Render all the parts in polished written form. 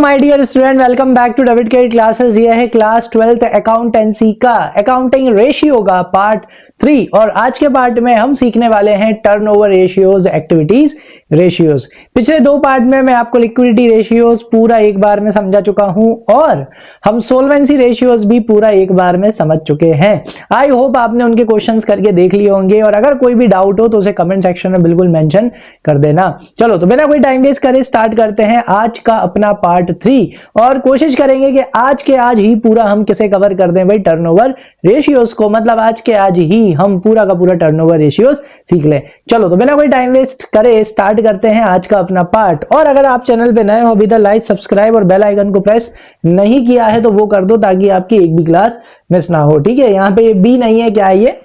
My dear student, welcome back to David Credit Classes. ये है class 12th accountancy का accounting ratio का part 3 और आज के पार्ट में हम सीखने वाले हैं टर्नओवर रेशियोज, एक्टिविटीज रेशियोज। पिछले दो पार्ट में मैं आपको लिक्विडिटी रेशियोज पूरा एक बार में समझा चुका हूं और हम सोल्वेंसी रेशियोज भी पूरा एक बार में समझ चुके हैं। आई होप आपने उनके क्वेश्चंस करके देख लिए होंगे और अगर कोई भी डाउट हो तो उसे कमेंट सेक्शन में बिल्कुल मेंशन कर देना। चलो तो बिना कोई टाइम वेस्ट करे स्टार्ट करते हैं आज का अपना पार्ट 3 और कोशिश करेंगे कि आज के आज ही पूरा हम किसे कवर कर दें भाई, टर्नओवर रेशियोज को। मतलब आज के आज ही हम पूरा का पूरा टर्नओवर रेशियोज सीख लें। चलो तो बिना कोई टाइम वेस्ट करे स्टार्ट करते हैं आज का अपना पार्ट। और अगर आप चैनल पे नए हो, अभी तक लाइक, सब्सक्राइब और बेल आइकन को प्रेस नहीं किया है तो वो कर दो ताकि आपकी एक भी क्लास मिस ना हो। ठीक है, यहाँ पे ये बी नहीं है, क्या है ये,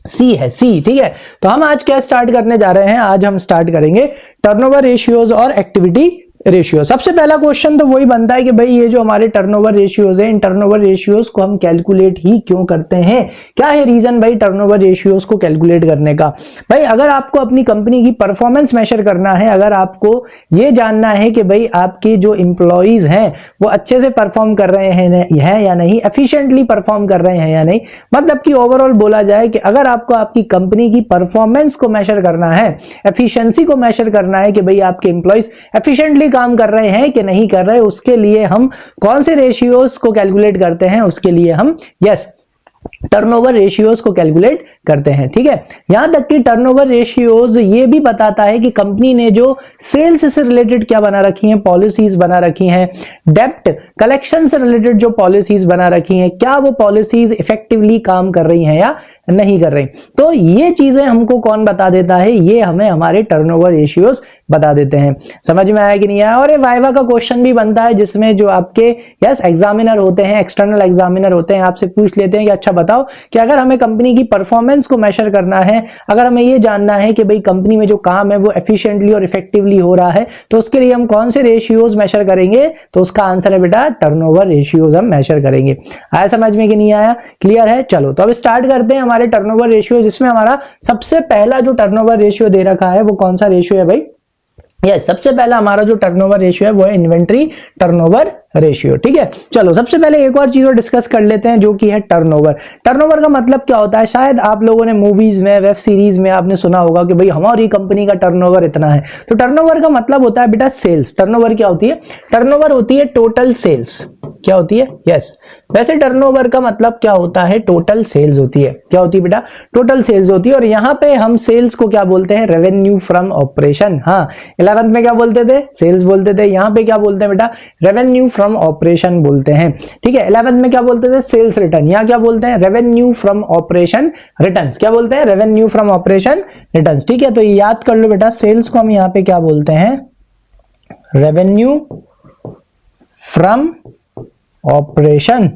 सी है, सी। ठीक है, तो हम आज क्या स्टार्ट करने जा रहे हैं, आज हम स्टार्ट करेंगे टर्नओवर रेशियोज और एक्टिविटी रेशियो। सबसे पहला क्वेश्चन तो वही बनता है कि भाई ये जो हमारे टर्नओवर रेशियोज हैं, इन टर्नओवर रेशियोज को हम कैलकुलेट ही क्यों करते हैं, क्या है रीजन भाई टर्नओवर रेशियोज को कैलकुलेट करने का। भाई अगर आपको अपनी कंपनी की परफॉर्मेंस मेजर करना है, अगर आपको ये जानना है कि भाई आपके जो एम्प्लॉइज हैं वो अच्छे से परफॉर्म कर रहे हैं या नहीं, एफिशिएंटली परफॉर्म कर रहे हैं या नहीं, मतलब कि ओवरऑल बोला जाए कि अगर आपको आपकी कंपनी की परफॉर्मेंस को मेजर करना है, एफिशिएंसी को मेजर करना है कि भाई आपके एम्प्लॉइज एफिशिएंटली काम कर रहे हैं कि नहीं कर रहे, उसके लिए हम कौन से रेशियोज को कैलकुलेट करते हैं, उसके लिए हम टर्नओवर रेशियोज को कैलकुलेट करते हैं। ठीक है, यहां तक कि टर्नओवर रेशियोज ये भी बताता है कि कंपनी ने जो सेल्स से रिलेटेड क्या बना रखी हैं, पॉलिसीज बना रखी हैं, डेब्ट कलेक्शन से रिलेटेड जो पॉलिसीज बना रखी हैं, क्या वो पॉलिसीज इफेक्टिवली काम कर रही हैं या नहीं कर रही। तो ये चीजें हमको कौन बता देता है, ये हमें हमारे टर्नओवर रेशियोज बता देते हैं। समझ में आया कि नहीं आया। और ये वाइवा का क्वेश्चन भी बनता है जिसमें जो आपके एग्जामिनर होते हैं, एक्सटर्नल एग्जामिनर होते हैं, आपसे पूछ लेते हैं कि अच्छा बताओ कि अगर हमें कंपनी की परफॉर्मेंस को मेजर करना है, अगर हमें ये जानना है कि भाई कंपनी में जो काम है वो एफिशिएंटली और इफेक्टिवली हो रहा है, तो उसके लिए हम कौन से रेशियोज मेजर करेंगे, तो उसका आंसर है बेटा टर्नओवर रेशियोज हम मेजर करेंगे। आया समझ में कि नहीं आया, क्लियर है। चलो तो अब स्टार्ट करते हैं हमारे टर्नओवर रेशियो, जिसमें हमारा सबसे पहला जो टर्नओवर रेशियो दे रखा है वो कौन सा रेशियो है भाई, सबसे पहला हमारा जो टर्नओवर रेशियो है वो है इन्वेंट्री टर्नओवर रेशियो। ठीक है, चलो सबसे पहले एक और चीज और डिस्कस कर लेते हैं जो कि है टर्नओवर। टर्नओवर का मतलब क्या होता है, शायद आप लोगों ने मूवीज में, वेब सीरीज में आपने सुना होगा कि भाई हमारी कंपनी का टर्नओवर इतना है। तो टर्नओवर का मतलब होता है बेटा सेल्स। टर्नओवर क्या होती है, टर्नओवर होती है टोटल सेल्स। क्या होती है, वैसे टर्नओवर का मतलब क्या होता है, टोटल सेल्स होती है। क्या होती है बेटा, टोटल सेल्स होती है। और यहाँ पे हम सेल्स को क्या बोलते हैं, रेवेन्यू फ्रॉम ऑपरेशन। हाँ, 11th में क्या बोलते थे, सेल्स बोलते थे, यहाँ पे क्या बोलते हैं बेटा, रेवेन्यू फ्रॉम ऑपरेशन बोलते हैं। ठीक है, 11th में क्या बोलते थे, सेल्स रिटर्न, यहाँ क्या बोलते हैं, रेवेन्यू फ्रॉम ऑपरेशन रिटर्न्स। क्या बोलते हैं, रेवेन्यू फ्रॉम ऑपरेशन रिटर्न्स। ठीक है, तो ये याद कर लो बेटा, सेल्स को हम यहाँ पे क्या बोलते हैं, रेवेन्यू फ्रॉम ऑपरेशन।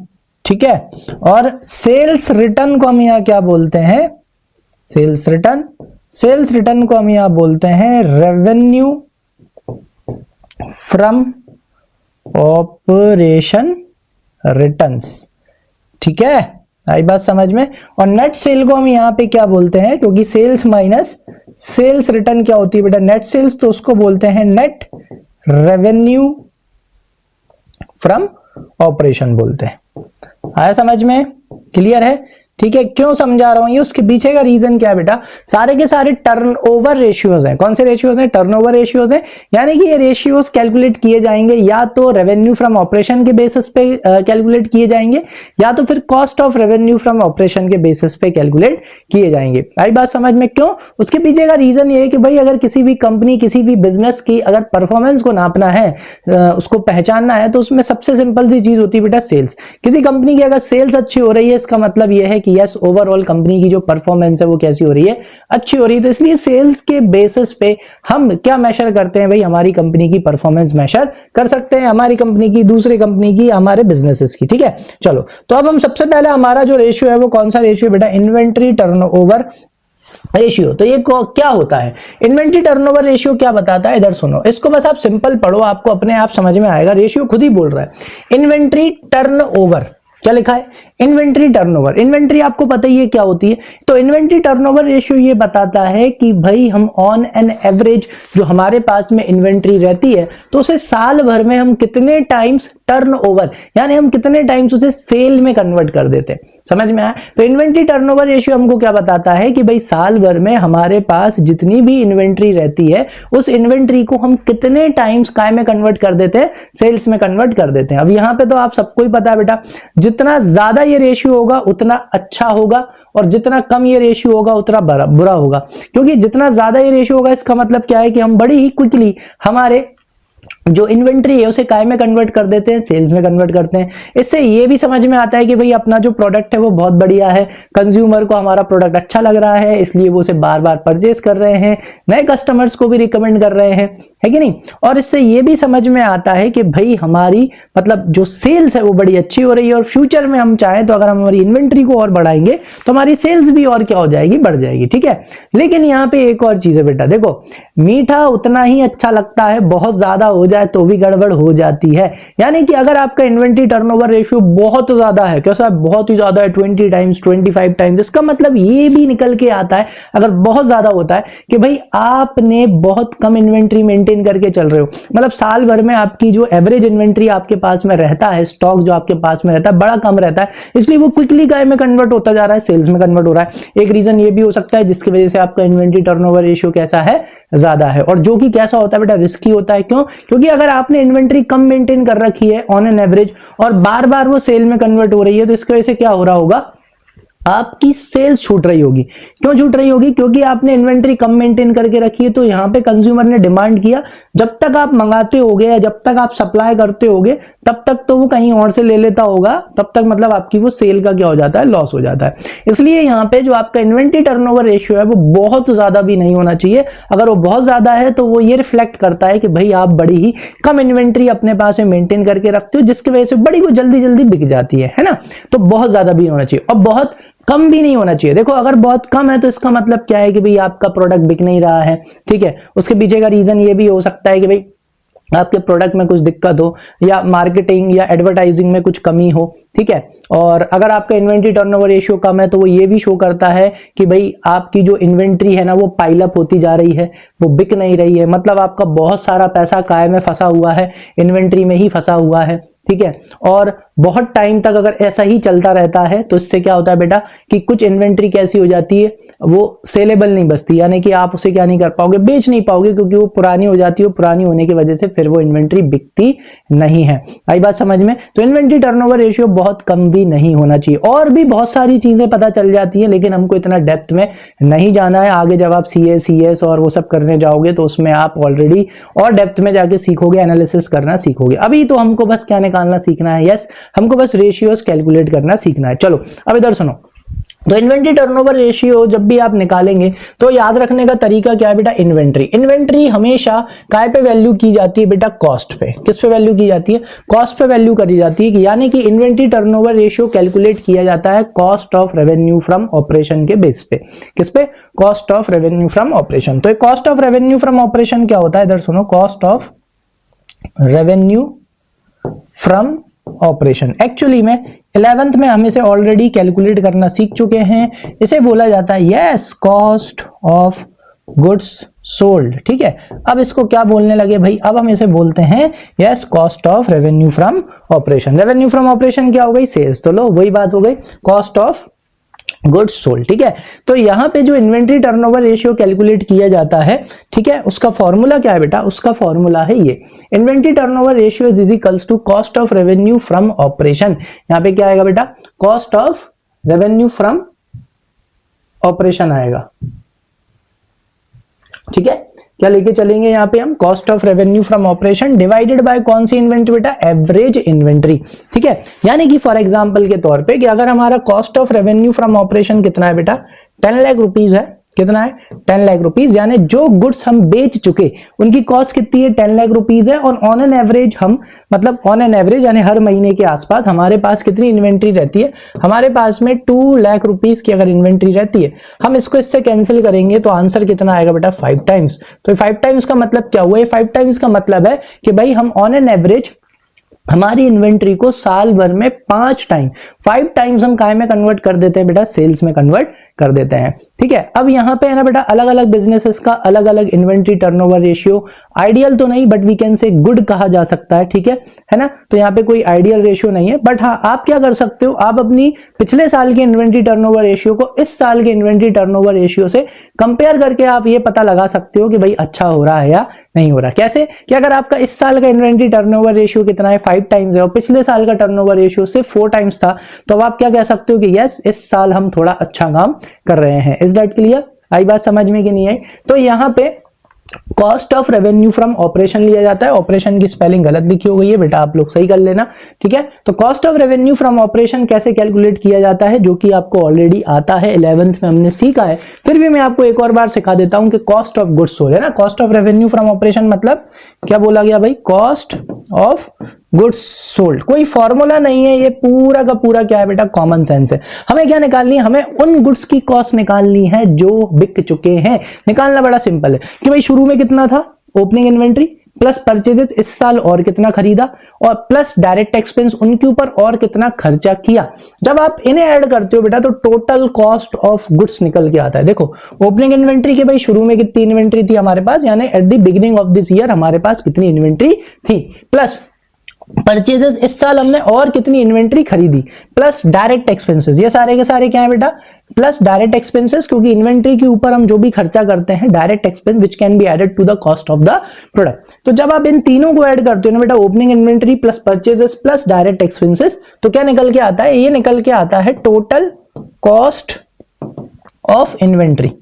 ठीक है, और सेल्स रिटर्न को हम यहाँ क्या बोलते हैं, सेल्स रिटर्न। सेल्स रिटर्न को हम यहाँ बोलते हैं रेवेन्यू फ्रॉम ऑपरेशन रिटर्न्स। ठीक है, आई बात समझ में। और नेट सेल को हम यहाँ पे क्या बोलते हैं, क्योंकि सेल्स माइनस सेल्स रिटर्न क्या होती है बेटा, नेट सेल्स, तो उसको बोलते हैं नेट रेवेन्यू फ्रॉम ऑपरेशन बोलते हैं। आया समझ में, क्लियर है। ठीक है, क्यों समझा रहा हूं ये, उसके पीछे का रीजन क्या है बेटा, सारे के सारे टर्नओवर रेशियोज हैं। कौन से रेशियोज हैं, टर्नओवर रेशियोज हैं। यानी कि ये रेशियोज कैलकुलेट किए जाएंगे या तो रेवेन्यू फ्रॉम ऑपरेशन के बेसिस पे कैलकुलेट किए जाएंगे, या तो फिर cost of revenue from operation के बेसिस पे कैलकुलेट किए जाएंगे। आई बात समझ में। क्यों, उसके पीछे का रीजन ये है कि भाई अगर किसी भी कंपनी, किसी भी बिजनेस की अगर परफॉर्मेंस को नापना है, उसको पहचानना है, तो उसमें सबसे सिंपल सी चीज होती है बेटा सेल्स। किसी कंपनी की अगर सेल्स अच्छी हो रही है, इसका मतलब यह है कि यस ओवरऑल कंपनी की जो परफॉर्मेंस है वो कैसी हो रही है, अच्छी हो रही है। तो इसलिए सेल्स के बेसिस पे हम क्या मेजर करते हैं भाई, हमारी कंपनी की परफॉर्मेंस मेजर कर सकते हैं, हमारी कंपनी की, दूसरे कंपनी की, हमारे बिजनेसेस की। ठीक है, चलो तो अब हम सबसे पहले हमारा जो रेशियो है वो कौन सा रेशियो बेटा, इन्वेंट्री टर्नओवर रेशियो। तो ये क्या होता है, इन्वेंट्री टर्नओवर रेशियो क्या बताता है, इधर सुनो, इसको बस आप सिंपल पढ़ो, आपको अपने आप समझ में आएगा। रेशियो खुद ही बोल रहा है, इन्वेंट्री टर्नओवर क्या लिखा है, इन्वेंट्री टर्नओवर, इन्वेंट्री आपको पता ही है क्या होती है। तो इन्वेंट्री टर्नओवर रेशियो ये बताता है कि भाई हम ऑन एन एवरेज जो हमारे पास में इन्वेंट्री रहती है तो उसे साल भर में हम कितने टाइम्स टर्नओवर, यानी हम कितने टाइम्स उसे सेल में कन्वर्ट कर देते हैं। समझ में आया? तो इन्वेंट्री टर्नओवर रेशियो हमको क्या बताता है कि भाई साल भर में हमारे पास जितनी भी इन्वेंट्री रहती है उस इन्वेंट्री को हम कितने टाइम्स काय में कन्वर्ट कर देते हैं, सेल्स में कन्वर्ट कर देते हैं। अब यहां पे तो आप सबको ही पता है बेटा, जितना ज्यादा ये रेशियो होगा उतना अच्छा होगा और जितना कम ये रेशियो होगा उतना बुरा होगा। क्योंकि जितना ज्यादा ये रेशियो होगा इसका मतलब क्या है कि हम बड़ी ही क्विकली हमारे जो इन्वेंट्री है उसे काय में कन्वर्ट कर देते हैं, सेल्स में कन्वर्ट करते हैं। इससे ये भी समझ में आता है कि भाई अपना जो प्रोडक्ट है वो बहुत बढ़िया है, कंज्यूमर को हमारा प्रोडक्ट अच्छा लग रहा है इसलिए वो उसे बार बार परचेस कर रहे हैं, नए कस्टमर्स को भी रिकमेंड कर रहे हैं, है कि नहीं। और इससे ये भी समझ में आता है कि भाई हमारी मतलब जो सेल्स है वो बड़ी अच्छी हो रही है और फ्यूचर में हम चाहें तो अगर हम हमारी इन्वेंट्री को और बढ़ाएंगे तो हमारी सेल्स भी और क्या हो जाएगी, बढ़ जाएगी। ठीक है, लेकिन यहाँ पे एक और चीज है बेटा, देखो मीठा उतना ही अच्छा लगता है, बहुत ज्यादा हो जाए तो भी गड़बड़ हो जाती है। यानी कि अगर आपका इन्वेंट्री टर्नओवर रेशियो बहुत ज्यादा है, कैसा बहुत ही ज्यादा है, 20 टाइम्स 25 टाइम्स, इसका मतलब ये भी निकल के आता है अगर बहुत ज्यादा होता है कि भाई आपने बहुत कम इन्वेंट्री मेंटेन करके चल रहे हो। मतलब साल भर में आपकी जो एवरेज इन्वेंट्री आपके पास में रहता है, स्टॉक जो आपके पास में रहता है बड़ा कम रहता है, इसलिए वो क्विकली काय में कन्वर्ट होता जा रहा है, सेल्स में कन्वर्ट हो रहा है। एक रीजन ये भी हो सकता है जिसकी वजह से आपका इन्वेंट्री टर्नओवर रेशियो कैसा है, ज्यादा है। और जो कि कैसा होता है बेटा, रिस्की होता है। क्यों? क्योंकि अगर आपने इन्वेंट्री कम मेंटेन कर रखी है ऑन एन एवरेज और बार बार वो सेल में कन्वर्ट हो रही है तो इसकी वजह से क्या हो रहा होगा, आपकी सेल्स छूट रही होगी। क्यों छूट रही होगी? क्योंकि आपने इन्वेंट्री कम मेंटेन करके रखी है। तो यहां पे कंज्यूमर ने डिमांड किया, जब तक आप मंगाते होगे या जब तक आप सप्लाई करते होगे तब तक तो वो कहीं और से ले लेता होगा, तब तक मतलब आपकी वो सेल का क्या हो जाता है, लॉस हो जाता है। इसलिए यहां पे जो आपका इन्वेंट्री टर्नओवर रेशियो है वो बहुत ज्यादा भी नहीं होना चाहिए। अगर वो बहुत ज्यादा है तो वो ये रिफ्लेक्ट करता है कि भाई आप बड़ी ही कम इन्वेंट्री अपने पास में मेंटेन करके रखते हो, जिसकी वजह से बड़ी वो जल्दी जल्दी बिक जाती है ना। तो बहुत ज्यादा भी होना चाहिए और बहुत कम भी नहीं होना चाहिए। देखो अगर बहुत कम है तो इसका मतलब क्या है कि भाई आपका प्रोडक्ट बिक नहीं रहा है। ठीक है, उसके पीछे का रीजन ये भी हो सकता है कि भाई आपके प्रोडक्ट में कुछ दिक्कत हो या मार्केटिंग या एडवर्टाइजिंग में कुछ कमी हो। ठीक है, और अगर आपका इन्वेंट्री टर्नओवर रेशियो कम है तो वो ये भी शो करता है कि भाई आपकी जो इन्वेंट्री है ना वो पाइल अप होती जा रही है, वो बिक नहीं रही है। मतलब आपका बहुत सारा पैसा काय में फंसा हुआ है, इन्वेंट्री में ही फंसा हुआ है। ठीक है, और बहुत टाइम तक अगर ऐसा ही चलता रहता है तो इससे क्या होता है बेटा कि कुछ इन्वेंट्री कैसी हो जाती है, वो सेलेबल नहीं बचती, यानी कि आप उसे क्या नहीं कर पाओगे, बेच नहीं पाओगे, क्योंकि वो पुरानी हो जाती है। पुरानी होने की वजह से फिर वो इन्वेंट्री बिकती नहीं है। आई बात समझ में? तो इन्वेंट्री टर्नओवर रेशियो बहुत कम भी नहीं होना चाहिए। और भी बहुत सारी चीजें पता चल जाती है, लेकिन हमको इतना डेप्थ में नहीं जाना है। आगे जब आप CS और वो सब करने जाओगे तो उसमें आप ऑलरेडी और डेप्थ में जाके सीखोगे, एनालिसिस करना सीखोगे। अभी तो हमको बस क्या निकालना सीखना है, यस हमको बस रेशियोज कैलकुलेट करना सीखना है। चलो अब इधर सुनो, तो इन्वेंट्री टर्नओवर रेशियो जब भी आप निकालेंगे तो याद रखने का तरीका क्या है बेटा, इन्वेंट्री हमेशा काय पे वैल्यू की जाती है बेटा, कॉस्ट पे। किस पे वैल्यू की जाती है? कॉस्ट पे वैल्यू करी जाती है। यानी कि इन्वेंट्री टर्नओवर रेशियो कैलकुलेट किया जाता है cost of revenue from operation के बेस पे। किस पे? Cost of revenue from operation. तो cost of revenue from operation क्या होता है, इधर सुनो, cost of revenue from operation. Actually में 11th में हम इसे ऑलरेडी कैलकुलेट करना सीख चुके हैं। इसे बोला जाता है yes cost of goods sold. ठीक है, अब इसको क्या बोलने लगे भाई, अब हम इसे बोलते हैं yes cost of revenue from operation. Revenue from operation क्या हो गई, सेल्स। तो लो वही बात हो गई, कॉस्ट ऑफ गुड्स सोल्ड। ठीक है, तो यहां पे जो इन्वेंट्री टर्नओवर रेशियो कैलकुलेट किया जाता है, ठीक है, उसका फॉर्मूला क्या है बेटा, उसका फॉर्मूला है ये, inventory turnover ratio is equals to cost of revenue from operation. यहां पे क्या आएगा बेटा, cost of revenue from operation आएगा। ठीक है, क्या लेके चलेंगे यहाँ पे हम, cost of revenue from operation divided by कौन सी इन्वेंट्री बेटा, एवरेज इन्वेंट्री। ठीक है, यानी कि फॉर एग्जांपल के तौर पे कि अगर हमारा cost of revenue from operation कितना है बेटा, 10 लाख रुपीज है। कितना है, 10 लाख रुपीज। यानी जो गुड्स हम बेच चुके उनकी कॉस्ट कितनी है, 10 लाख रुपीज है। और ऑन एन एवरेज हम मतलब ऑन एन एवरेज यानी हर महीने के आसपास हमारे पास कितनी इन्वेंट्री रहती है, हमारे पास में 2 लाख रुपीज की अगर इन्वेंट्री रहती है, हम इसको इससे कैंसिल करेंगे तो आंसर कितना आएगा बेटा, 5 टाइम्स। तो 5 टाइम्स का मतलब क्या हुआ, 5 टाइम्स का मतलब है कि भाई हम ऑन एन एवरेज हमारी इन्वेंट्री को साल भर में 5 टाइम्स हम काय में कन्वर्ट कर देते हैं बेटा, सेल्स में कन्वर्ट कर देते हैं। ठीक है, अब यहाँ पे है ना बेटा, अलग अलग बिजनेसेस का अलग अलग इन्वेंट्री टर्नओवर रेशियो, आइडियल तो नहीं but we can say good कहा जा सकता है। ठीक है ना, तो यहाँ पे कोई आइडियल रेशियो नहीं है, बट हाँ आप क्या कर सकते हो, आप अपनी पिछले साल के इन्वेंट्री टर्नओवर रेशियो को इस साल के इन्वेंट्री टर्नओवर रेशियो से कंपेयर करके आप ये पता लगा सकते हो कि भाई अच्छा हो रहा है या नहीं हो रहा। कैसे कि अगर आपका इस साल का इन्वेंट्री टर्नओवर रेशियो कितना है, 5 टाइम्स है, और पिछले साल का टर्नओवर रेशियो सिर्फ 4 टाइम्स था, तो अब आप क्या कह सकते हो कि यस इस साल हम थोड़ा अच्छा काम कर रहे हैं। Is that clear? आई बात समझ में कि नहीं आई? तो यहाँ पे cost of revenue from operation लिया जाता है। ऑपरेशन की स्पेलिंग गलत लिखी हो गई है बेटा, आप लोग सही कर लेना। ठीक है, तो cost of revenue from operation कैसे कैलकुलेट किया जाता है, जो कि आपको ऑलरेडी आता है, 11th में हमने सीखा है, फिर भी मैं आपको एक और बार सिखा देता हूं कि कॉस्ट ऑफ गुड्स सोल्ड है ना। Cost of revenue from operation मतलब क्या बोला गया भाई, कॉस्ट ऑफ गुड्स सोल्ड। कोई फॉर्मूला नहीं है, ये पूरा का पूरा क्या है बेटा, कॉमन सेंस है। हमें क्या निकालनी है, हमें उन गुड्स की कॉस्ट निकालनी है जो बिक चुके हैं। निकालना बड़ा सिंपल है कि भाई शुरू में कितना था, ओपनिंग इन्वेंट्री प्लस परचेजेस इस साल और कितना खरीदा, और प्लस डायरेक्ट एक्सपेंस उनके ऊपर और कितना खर्चा किया। जब आप इन्हें ऐड करते हो बेटा तो टोटल कॉस्ट ऑफ गुड्स निकल के आता है। देखो ओपनिंग इन्वेंट्री के भाई शुरू में कितनी इन्वेंट्री थी हमारे पास, यानी eight the beginning of this year हमारे पास कितनी इन्वेंट्री थी, प्लस परचेजेस इस साल हमने और कितनी इन्वेंट्री खरीदी, प्लस डायरेक्ट एक्सपेंसेस, ये सारे के सारे क्या है बेटा, प्लस डायरेक्ट एक्सपेंसेस, क्योंकि इन्वेंट्री के ऊपर हम जो भी खर्चा करते हैं direct expense which can be added to the cost of the product. तो जब आप इन तीनों को ऐड करते हो ना बेटा, opening inventory plus purchases plus direct expenses, तो क्या निकल के आता है, ये निकल के आता है टोटल कॉस्ट ऑफ इन्वेंट्री।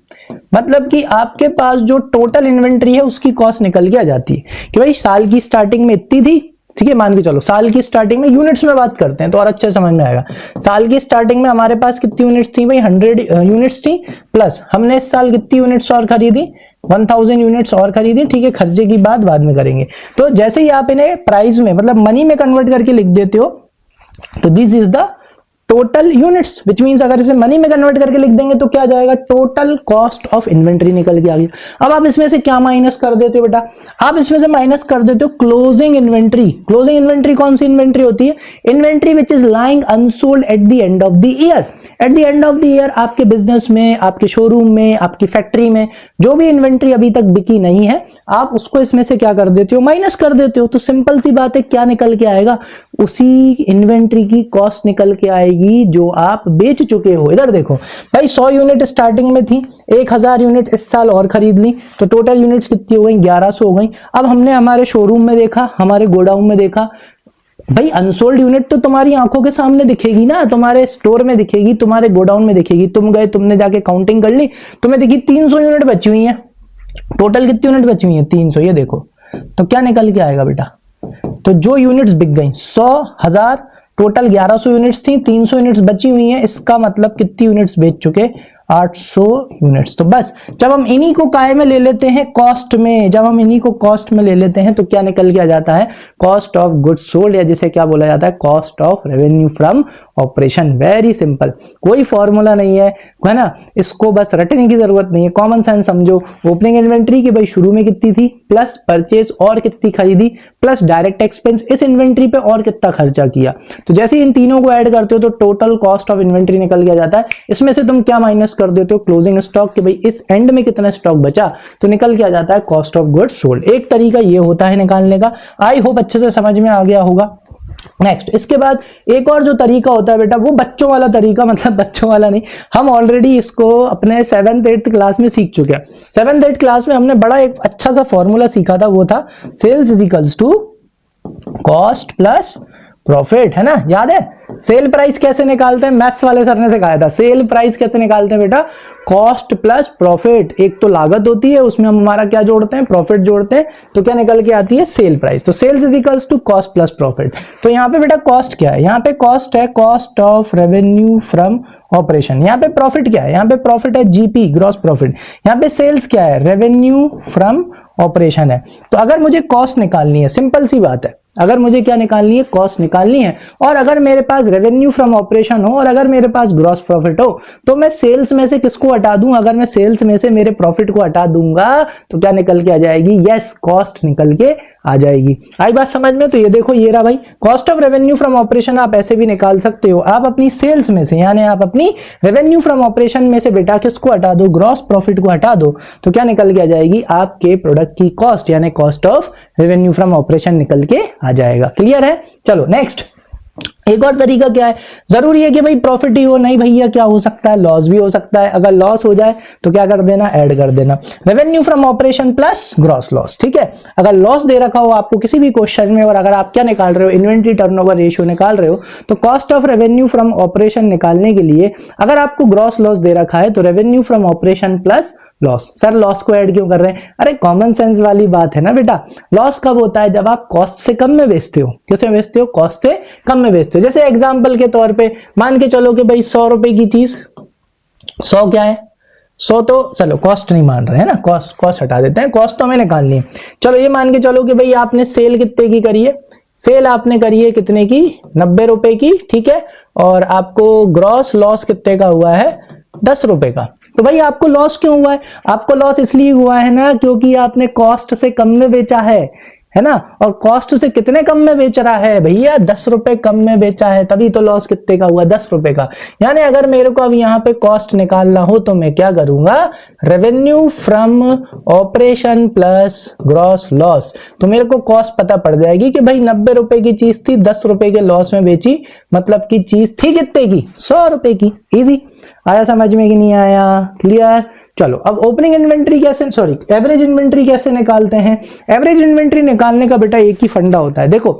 मतलब कि आपके पास जो टोटल इन्वेंट्री है उसकी कॉस्ट निकल के आ जाती है कि भाई साल की स्टार्टिंग में इतनी थी। ठीक है, मान के चलो साल की स्टार्टिंग में, यूनिट्स में बात करते हैं तो और अच्छे समझ में आएगा। साल की स्टार्टिंग में हमारे पास कितनी यूनिट्स थी भाई, 100 यूनिट्स थी, प्लस हमने इस साल कितनी यूनिट्स और खरीदी, 1000 यूनिट्स और खरीदी। ठीक है, खर्चे की बात बाद में करेंगे। तो जैसे ही आप इन्हें प्राइस में मतलब मनी में कन्वर्ट करके लिख देते हो तो this is the total units, which means अगर इसे मनी में कन्वर्ट करके लिख देंगे तो क्या आ जाएगा, टोटल कॉस्ट ऑफ इन्वेंट्री निकल के आ गया। अब आप इसमें से क्या माइनस कर देते हो बेटा, आप इसमें से माइनस कर देते हो क्लोजिंग इन्वेंट्री। क्लोजिंग इन्वेंट्री कौन सी इन्वेंट्री होती है, inventory which is lying unsold eight the end of the year. Eight the end of the year आपके बिजनेस में, आपके शोरूम में, आपकी फैक्ट्री में जो भी इन्वेंट्री अभी तक बिकी नहीं है, आप उसको इसमें से क्या कर देते हो, माइनस कर देते हो। तो सिंपल सी बात है, क्या निकल के आएगा, उसी इन्वेंट्री की कॉस्ट निकल के आएगी जो आप बेच चुके हो। इधर देखो भाई 100 यूनिट स्टार्टिंग में थी, 1000 यूनिट इस साल और खरीद ली, तो टोटल यूनिट्स कितनी हो गई, 1100 हो गई। अब हमने हमारे शोरूम में देखा, हमारे गोडाउन में देखा, भाई अनसोल्ड यूनिट तो तुम्हारी आंखों के सामने दिखेगी ना, तुम्हारे स्टोर में दिखेगी, तुम्हारे गोडाउन में दिखेगी। तुम गए, तुमने जाके काउंटिंग कर ली, तुम्हें देखी 300 यूनिट बची हुई है। टोटल कितनी यूनिट बची हुई है, 300। ये देखो तो क्या निकल के आएगा बेटा, तो जो यूनिट्स बिक गई 100, 1000, टोटल 1100 यूनिट्स थी, 300 यूनिट्स बची हुई हैं, इसका मतलब कितनी यूनिट्स बेच चुके, 800 यूनिट्स। तो बस जब हम इन्हीं को काय में ले लेते हैं, कॉस्ट में, जब हम इन्हीं को कॉस्ट में ले लेते हैं तो क्या निकल के आ जाता है, कॉस्ट ऑफ गुड्स सोल्ड, या जिसे क्या बोला जाता है, cost of revenue from operation. Very simple, कोई फॉर्मूला नहीं है ना, इसको बस रटने की जरूरत नहीं है, कॉमन सेंस समझो। ओपनिंग इन्वेंट्री की भाई शुरू में कितनी थी, प्लस परचेज और कितनी खरीदी, प्लस डायरेक्ट एक्सपेंस इस इन्वेंट्री पे और कितना खर्चा किया। तो जैसे इन तीनों को ऐड करते हो तो टोटल कॉस्ट ऑफ इन्वेंट्री निकल के जाता है। इसमें से तुम क्या माइनस कर देते हो, क्लोजिंग स्टॉक, कि भाई इस एंड में कितना स्टॉक बचा, तो निकल के आ जाता है कॉस्ट ऑफ गुड्स सोल्ड। एक तरीका ये होता है निकालने का। आई होप अच्छे से समझ में आ गया होगा। नेक्स्ट, इसके बाद एक और जो तरीका होता है बेटा, वो बच्चों वाला तरीका, मतलब बच्चों वाला नहीं, हम ऑलरेडी इसको अपने 7th 8th क्लास में सीख चुके हैं। 7th 8th क्लास में हमने बड़ा एक अच्छा सा फॉर्मूला सीखा था, वो था sales is equals to cost plus profit, है ना, याद है। सेल प्राइस कैसे निकालते हैं, मैथ्स वाले सर ने सिखाया था। सेल प्राइस कैसे निकालते हैं बेटा, कॉस्ट प्लस प्रॉफिट। एक तो लागत होती है, उसमें हम हमारा क्या जोड़ते हैं, प्रॉफिट जोड़ते हैं, तो क्या निकल के आती है, सेल प्राइस। तो sales is equals to cost plus profit. तो यहाँ पे बेटा कॉस्ट क्या है, यहाँ पे कॉस्ट है cost of revenue from operation. यहाँ पे प्रॉफिट क्या है, यहाँ पे प्रॉफिट है जीपी, ग्रॉस प्रॉफिट। यहाँ पे सेल्स क्या है, रेवेन्यू फ्रॉम ऑपरेशन है। तो अगर मुझे कॉस्ट निकालनी है, सिंपल सी बात है, अगर मुझे क्या निकालनी है, कॉस्ट निकालनी है, और अगर मेरे पास रेवेन्यू फ्रॉम ऑपरेशन हो और अगर मेरे पास ग्रॉस प्रॉफिट हो, तो मैं सेल्स में से किसको हटा दूं, अगर मैं सेल्स में से मेरे प्रॉफिट को हटा दूंगा तो क्या निकल के आ जाएगी, यस, कॉस्ट निकल के आ जाएगी। आई बात समझ में? तो ये देखो ये रहा भाई cost of revenue from operation. आप ऐसे भी निकाल सकते हो, आप अपनी सेल्स में से यानी आप अपनी रेवेन्यू फ्रॉम ऑपरेशन में से बेटा किसको हटा दो, ग्रॉस प्रॉफिट को हटा दो, तो क्या निकल के आ जाएगी आपके प्रोडक्ट की कॉस्ट यानी cost of revenue from operation निकल के आ जाएगा। क्लियर है? चलो नेक्स्ट, एक और तरीका क्या है, जरूरी है कि भाई प्रॉफिट ही हो, नहीं भैया क्या हो सकता है, लॉस भी हो सकता है। अगर लॉस हो जाए तो क्या कर देना, ऐड कर देना revenue from operation plus gross loss. ठीक है, अगर लॉस दे रखा हो आपको किसी भी क्वेश्चन में और अगर आप क्या निकाल रहे हो, इन्वेंट्री टर्नओवर रेशियो निकाल रहे हो, तो cost of revenue from operation निकालने के लिए अगर आपको ग्रॉस लॉस दे रखा है तो revenue from operation plus loss. Sir loss को ऐड क्यों कर रहे हैं? अरे कॉमन सेंस वाली बात है ना बेटा। लॉस कब होता है, जब आप कॉस्ट से कम में बेचते हो। किसमें बेचते हो? कॉस्ट से कम में बेचते हो। जैसे एग्जांपल के तौर पे मान के चलो कि भाई 100 रुपए की चीज, 100 क्या है, 100 तो चलो कॉस्ट नहीं मान रहे हैं ना, कॉस्ट हटा देते हैं, कॉस्ट तो हमें निकालनी है। चलो ये मान के चलो कि भाई आपने सेल कितने की करी है, सेल आपने करी है कितने की, 90 रुपए की। ठीक है, और आपको ग्रॉस लॉस कितने का हुआ है, 10 रुपए का। तो भाई आपको लॉस क्यों हुआ है? आपको लॉस इसलिए हुआ है ना क्योंकि आपने कॉस्ट से कम में बेचा है ना। और कॉस्ट से कितने कम में बेच रहा है भैया, 10 रुपए कम में बेचा है, तभी तो लॉस कितने का हुआ, 10 रुपए का। यानी अगर मेरे को अब यहाँ पे कॉस्ट निकालना हो तो मैं क्या करूंगा, revenue from operation plus gross loss. तो मेरे को कॉस्ट पता पड़ जाएगी कि भाई 90 रुपए की चीज थी, 10 रुपए के लॉस में बेची, मतलब की चीज थी कितने की, 100 रुपए की। इजी आया समझ में कि नहीं आया? क्लियर? चलो अब ओपनिंग इन्वेंट्री कैसे, सॉरी एवरेज इन्वेंट्री कैसे निकालते हैं। एवरेज इन्वेंट्री निकालने का बेटा एक ही फंडा होता है। देखो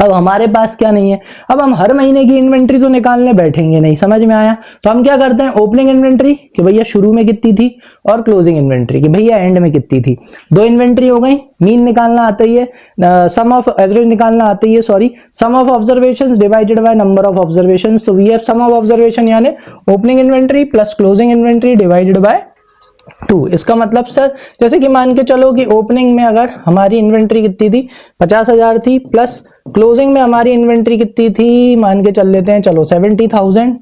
अब हमारे पास क्या नहीं है, अब हम हर महीने की इन्वेंट्री तो निकालने बैठेंगे नहीं, समझ में आया? तो हम क्या करते हैं, ओपनिंग इन्वेंट्री कि भैया शुरू में कितनी थी, और क्लोजिंग इन्वेंट्री कि भैया एंड में कितनी थी। दो इन्वेंट्री हो गई, मीन निकालना आता ही है, सम ऑफ एवरेज निकालना आता ही है, sorry sum of observations divided by number of observations. तो we have sum of observation यानी opening inventory plus closing inventory divided by 2। इसका मतलब सर जैसे कि मान के चलो कि ओपनिंग में अगर हमारी इन्वेंट्री कितनी थी, 50,000 थी, प्लस क्लोजिंग में हमारी इन्वेंट्री कितनी थी, मान के चल लेते हैं चलो 70,000।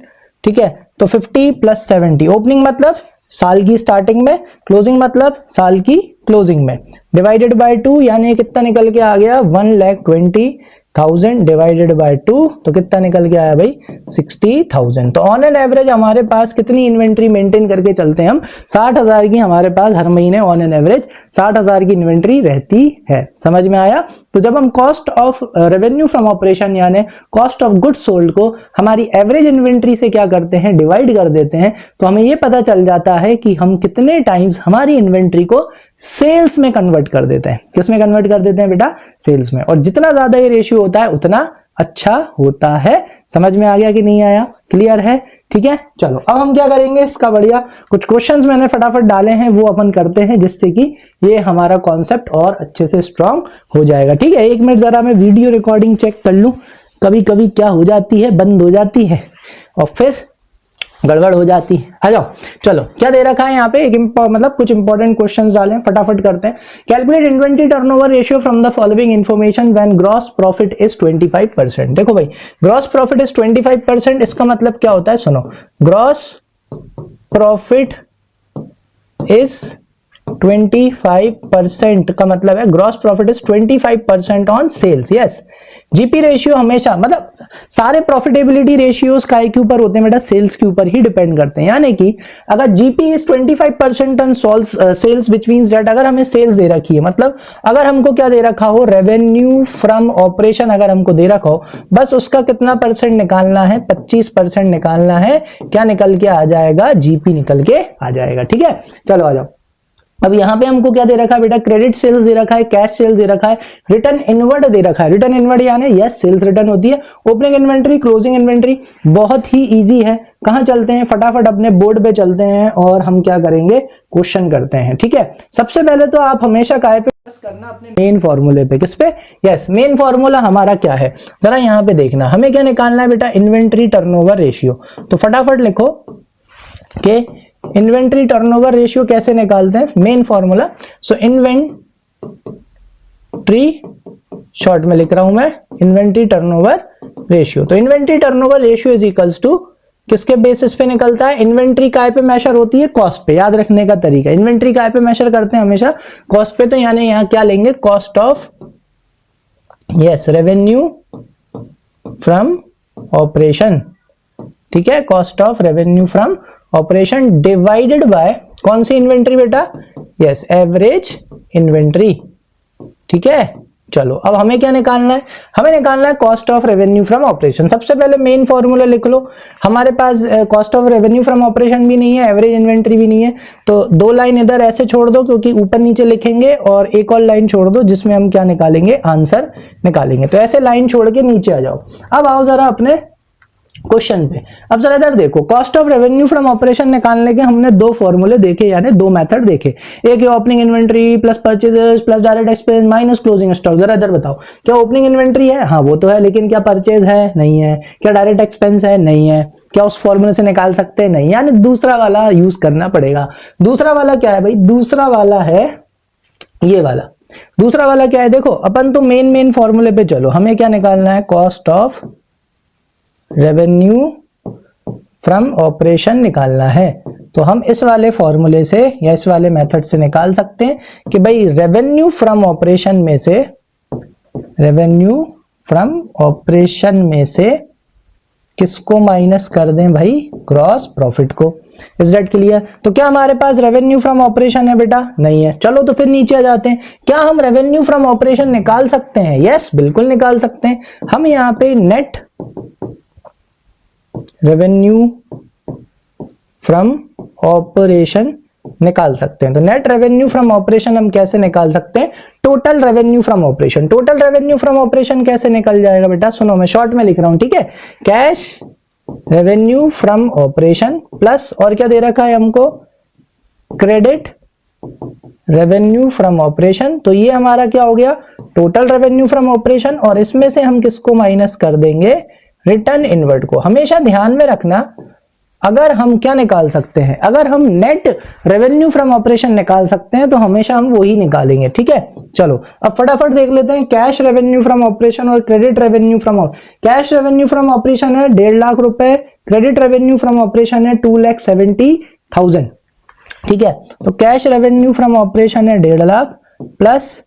ठीक है, तो 50 प्लस 70, ओपनिंग मतलब साल की स्टार्टिंग में, क्लोजिंग मतलब साल की क्लोजिंग में, डिवाइडेड बाय 2 यानी कितना निकल के आ गया, 1,20,000 डिवाइडेड बाय 2 तो कितना निकल के आया भाई, 60,000। तो ऑन एन एवरेज हमारे पास कितनी इन्वेंट्री मेंटेन करके चलते हैं हम, 60,000 की हमारे पास हर महीने ऑन एन एवरेज 60,000 की इन्वेंट्री रहती है। समझ में आया? तो जब हम cost of revenue from operation यानी कॉस्ट ऑफ गुड्स सोल्ड को हमारी एवरेज इन्वेंट्री से क्या करते हैं, डिवाइड कर देते हैं, तो हमें यह पता चल जाता है कि हम कितने टाइम्स हमारी इन्वेंट्री को सेल्स में कन्वर्ट कर देते हैं। किस में कन्वर्ट कर देते हैं बेटा, सेल्स में। और जितना ज्यादा ये रेशियो होता है उतना अच्छा होता है। समझ में आ गया कि नहीं आया? क्लियर है? ठीक है, चलो अब हम क्या करेंगे, इसका बढ़िया कुछ क्वेश्चंस मैंने फटाफट डाले हैं वो अपन करते हैं, जिससे कि ये हमारा कॉन्सेप्ट और अच्छे से स्ट्रांग हो जाएगा। ठीक है, एक मिनट जरा मैं वीडियो रिकॉर्डिंग चेक कर लूं, कभी कभी क्या हो जाती है, बंद हो जाती है और फिर गड़बड़ हो जाती है। आ जाओ, चलो क्या दे रखा है यहाँ पे, एक मतलब कुछ इंपॉर्टेंट क्वेश्चंस डालें, फटाफट करते हैं। Calculate inventory turnover ratio from the following information when gross profit is 25%। देखो भाई ग्रॉस प्रॉफिट इज 25%, इसका मतलब क्या होता है, सुनो, ग्रॉस प्रॉफिट इज 25% का मतलब है gross profit is 25% on sales. Yes, GP ratio हमेशा मतलब सारे प्रॉफिटेबिलिटी रेशियोज काय के ऊपर होते हैं बेटा, सेल्स के ऊपर ही डिपेंड करते हैं। यानी कि अगर GP is 25% on cells which means that अगर हमें सेल्स दे रखी है, मतलब अगर हमको क्या दे रखा हो, रेवेन्यू फ्रॉम ऑपरेशन अगर हमको दे रखा हो, बस उसका कितना परसेंट निकालना है, 25% निकालना है, क्या निकल के आ जाएगा, जीपी निकल के आ जाएगा। ठीक है, चलो आ जाओ। अब यहां पे हमको क्या दे रखा है बेटा, क्रेडिट सेल्स दे रखा है, कैश सेल्स दे रखा है, रिटर्न इनवर्ड दे रखा है। रिटर्न इनवर्ड यानी यस सेल्स रिटर्न होती है, ओपनिंग इन्वेंट्री, क्लोजिंग इन्वेंट्री। बहुत ही इजी है, कहां चलते हैं, फटाफट अपने बोर्ड पे चलते हैं और हम क्या करेंगे, क्वेश्चन करते हैं। ठीक है, सबसे पहले तो आप हमेशा काय पे करना, अपने मेन फॉर्मूले पे। किस पे? यस, मेन फॉर्मूला हमारा क्या है, जरा यहां पे देखना, हमें क्या निकालना है बेटा, इन्वेंट्री टर्नओवर रेशियो। तो फटाफट लिखो कि इन्वेंट्री टर्नओवर रेशियो कैसे निकालते हैं, main formula. So inventory, short में लिख रहा हूं मैं, इन्वेंट्री टर्नओवर रेशियो। तो inventory turnover ratio is equals to किसके बेसिस पे निकलता है, इन्वेंट्री काय पे मेजर होती है, कॉस्ट पे। याद रखने का तरीका, इन्वेंट्री काय पे मेजर करते हैं, हमेशा कॉस्ट पे। तो यानी यहां क्या लेंगे, cost of yes, revenue from operation, ठीक है, cost of revenue from operation divided by कौन सी इन्वेंट्री बेटा, यस, एवरेज इन्वेंट्री, ठीक है। चलो अब हमें क्या निकालना है, हमें निकालना है cost of revenue from operation. सबसे पहले मेन फॉर्मूला लिख लो, हमारे पास cost of revenue from operation भी नहीं है, एवरेज इन्वेंट्री भी नहीं है, तो दो लाइन इधर ऐसे छोड़ दो क्योंकि ऊपर नीचे लिखेंगे, और एक और लाइन छोड़ दो जिसमें हम क्या निकालेंगे, आंसर निकालेंगे। तो ऐसे लाइन छोड़ के नीचे आ जाओ। अब आओ जरा अपने क्वेश्चन पे। अब जरा इधर देखो, cost of revenue from operation निकालने के हमने दो फॉर्मूले देखे, यानी दो मेथड देखे। एक है opening inventory plus purchases plus direct expense minus closing stock. जरा इधर बताओ, क्या ओपनिंग इन्वेंट्री है, हाँ वो तो है, लेकिन क्या परचेज है, नहीं है। क्या डायरेक्ट एक्सपेंस है, नहीं है। क्या उस फॉर्मूले से निकाल सकते हैं, नहीं, यानी दूसरा वाला यूज करना पड़ेगा। दूसरा वाला क्या है भाई, दूसरा वाला है ये वाला। दूसरा वाला क्या है, देखो अपन तो मेन फॉर्मूले पे चलो। हमें क्या निकालना है, cost of revenue from operation निकालना है। तो हम इस वाले फॉर्मूले से या इस वाले मेथड से निकाल सकते हैं कि भाई रेवेन्यू फ्रॉम ऑपरेशन में से, रेवेन्यू फ्रॉम ऑपरेशन में से किसको माइनस कर दें भाई, ग्रॉस प्रॉफिट को। Is that clear. तो क्या हमारे पास रेवेन्यू फ्रॉम ऑपरेशन है बेटा, नहीं है। चलो तो फिर नीचे आ जाते हैं। क्या हम रेवेन्यू फ्रॉम ऑपरेशन निकाल सकते हैं, यस बिल्कुल निकाल सकते हैं। हम यहाँ पे नेट रेवेन्यू फ्रॉम ऑपरेशन निकाल सकते हैं। तो नेट रेवेन्यू फ्रॉम ऑपरेशन हम कैसे निकाल सकते हैं, total revenue from operation. Total revenue from operation कैसे निकल जाएगा बेटा, सुनो मैं शॉर्ट में लिख रहा हूं, ठीक है। Cash revenue from operation plus और क्या दे रखा है हमको, क्रेडिट रेवेन्यू फ्रॉम ऑपरेशन। तो ये हमारा क्या हो गया, टोटल रेवेन्यू फ्रॉम ऑपरेशन, और इसमें से हम किसको माइनस कर देंगे, रिटर्न इनवर्ड को। हमेशा ध्यान में रखना, अगर हम क्या निकाल सकते हैं, अगर हम नेट रेवेन्यू फ्रॉम ऑपरेशन निकाल सकते हैं तो हमेशा हम वही निकालेंगे, ठीक है। चलो अब फटाफट देख लेते हैं कैश रेवेन्यू फ्रॉम ऑपरेशन और credit revenue from. Cash revenue from operation है 1.5 लाख रुपए, क्रेडिट रेवेन्यू फ्रॉम ऑपरेशन है 2,70,000, ठीक है। तो कैश रेवेन्यू फ्रॉम ऑपरेशन है 1.5 लाख प्लस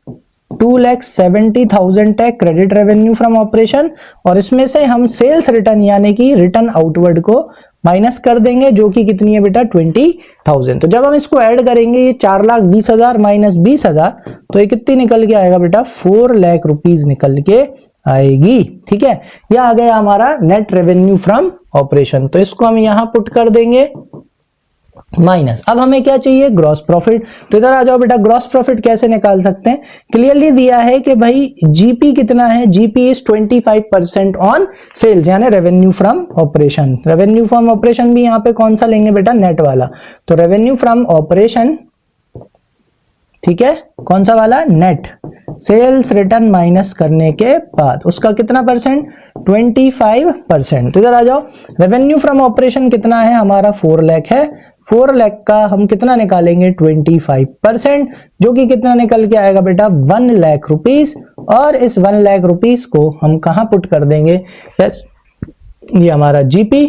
2,70,000 है क्रेडिट रेवेन्यू फ्रॉम ऑपरेशन, और इसमें से हम सेल्स रिटर्न यानी कि रिटर्न आउटवर्ड को माइनस कर देंगे, जो कि कितनी है बेटा 20,000। तो जब हम इसको ऐड करेंगे, ये 4,20,000 माइनस 20,000, तो ये कितनी निकल के आएगा बेटा, 4 लाख रुपीज निकल के आएगी, ठीक है। यह आ गया हमारा नेट रेवेन्यू फ्रॉम ऑपरेशन। तो इसको हम यहां पुट कर देंगे माइनस। अब हमें क्या चाहिए, ग्रॉस प्रॉफिट। तो इधर आ जाओ बेटा, ग्रॉस प्रॉफिट कैसे निकाल सकते हैं, क्लियरली दिया है कि भाई जीपी कितना है, जीपी इज 25% ऑन सेल्स, यानी revenue from operation. Revenue from operation भी यहाँ पे कौन सा लेंगे बेटा, नेट वाला। तो रेवेन्यू फ्रॉम ऑपरेशन, ठीक है, कौन सा वाला, नेट। सेल्स रिटर्न माइनस करने के बाद उसका कितना परसेंट, 25%। तो इधर आ जाओ, रेवेन्यू फ्रॉम ऑपरेशन कितना है हमारा, 4 लाख है। 4 लाख का हम कितना निकालेंगे, 25%, जो कि कितना निकल के आएगा बेटा, 1 लाख रुपीस। और इस 1 लाख रुपीस को हम कहां पुट कर देंगे, ये हमारा जीपी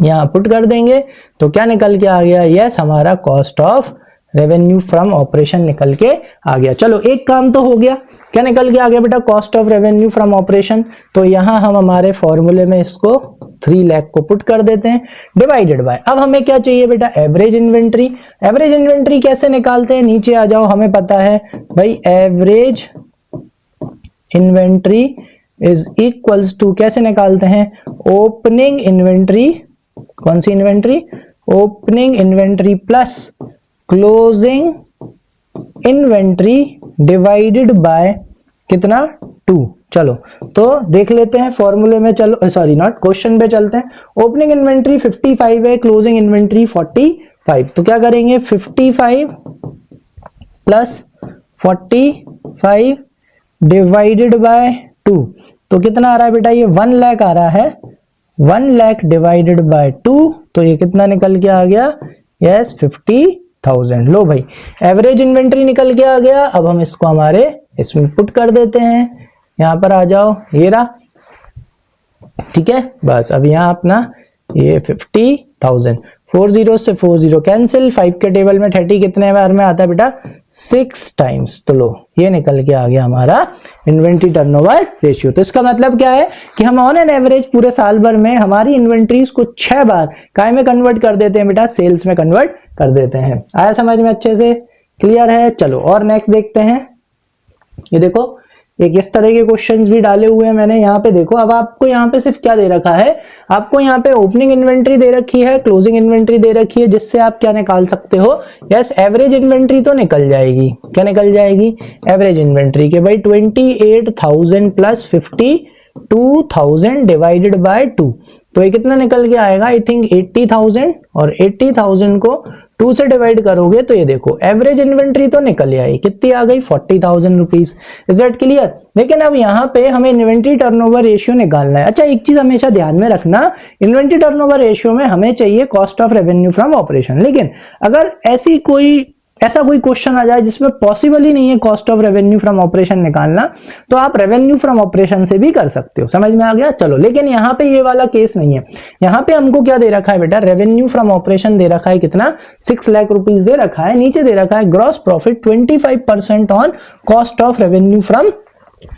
यहां पुट कर देंगे। तो क्या निकल के आ गया, यस हमारा cost of revenue from operation निकल के आ गया। चलो एक काम तो हो गया, क्या निकल के आ गया बेटा, cost of revenue from operation. तो यहां हम हमारे फॉर्मूले में इसको 3 लाख को पुट कर देते हैं, डिवाइडेड बाय। अब हमें क्या चाहिए बेटा, एवरेज इन्वेंट्री। एवरेज इन्वेंट्री कैसे निकालते हैं, नीचे आ जाओ, हमें पता है भाई average inventory is equals to, कैसे निकालते हैं, ओपनिंग इन्वेंट्री, कौन सी inventory, opening inventory plus closing inventory divided by कितना, 2। चलो तो देख लेते हैं फॉर्मूले में, चलो सॉरी नॉट, क्वेश्चन पे चलते हैं। ओपनिंग इन्वेंट्री 55 है, क्लोजिंग इन्वेंट्री 45। तो क्या करेंगे, 55 प्लस 45 डिवाइडेड बाय 2। तो कितना आ रहा है बेटा, ये 1 लाख आ रहा है। 1 लाख डिवाइडेड बाय 2, तो ये कितना निकल के आ गया, यस 50,000। लो भाई एवरेज इन्वेंट्री निकल के आ गया। अब हम इसको हमारे इसमें पुट कर देते हैं, यहां पर आ जाओ, ये रहा, ठीक है। बस अब यहां अपना ये 50,000 4 जीरो से 4 जीरो कैंसिल, 5 के टेबल में 30 कितने बार में आता है बेटा 6 टाइम्स। तो लो ये निकल के आ गया हमारा इन्वेंट्री टर्नओवर रेशियो। तो इसका मतलब क्या है कि हम ऑन एन एवरेज पूरे साल भर में हमारी इन्वेंट्रीज को 6 बार काय में कन्वर्ट कर देते हैं बेटा, सेल्स में कन्वर्ट कर देते हैं। आया समझ में, अच्छे से क्लियर है। चलो और नेक्स्ट देखते हैं। ये देखो एक इस तरह के क्वेश्चंस भी डाले हुए हैं मैंने यहाँ पे। देखो अब आपको यहाँ पे सिर्फ क्या दे रखा है, आपको यहाँ पे ओपनिंग इन्वेंट्री दे रखी है, क्लोजिंग इन्वेंट्री दे रखी है, जिससे आप क्या निकाल सकते हो, यस एवरेज इन्वेंट्री तो निकल जाएगी। क्या निकल जाएगी, एवरेज इन्वेंट्री के भाई 28,000 प्लस 52,000 डिवाइडेड बाय 2, तो ये कितना निकल के आएगा, आई थिंक 80,000, और 80,000 को 2 से डिवाइड करोगे तो ये देखो एवरेज इन्वेंट्री तो निकल आई, कितनी आ गई 40,000 रुपीज। Is that clear. लेकिन अब यहाँ पे हमें इन्वेंट्री टर्नओवर रेशियो निकालना है। अच्छा एक चीज हमेशा ध्यान में रखना, इन्वेंट्री टर्नओवर रेशियो में हमें चाहिए cost of revenue from operation. लेकिन अगर ऐसा कोई क्वेश्चन आ जाए जिसमें पॉसिबल ही नहीं है cost of revenue from operation निकालना, तो आप रेवेन्यू फ्रॉम ऑपरेशन से भी कर सकते हो। समझ में आ गया। चलो लेकिन यहाँ पे ये वाला केस नहीं है। यहाँ पे हमको क्या दे रखा है बेटा, रेवेन्यू फ्रॉम ऑपरेशन दे रखा है कितना, 6 लाख रुपीज दे रखा है। नीचे दे रखा है gross profit 25% on cost of revenue from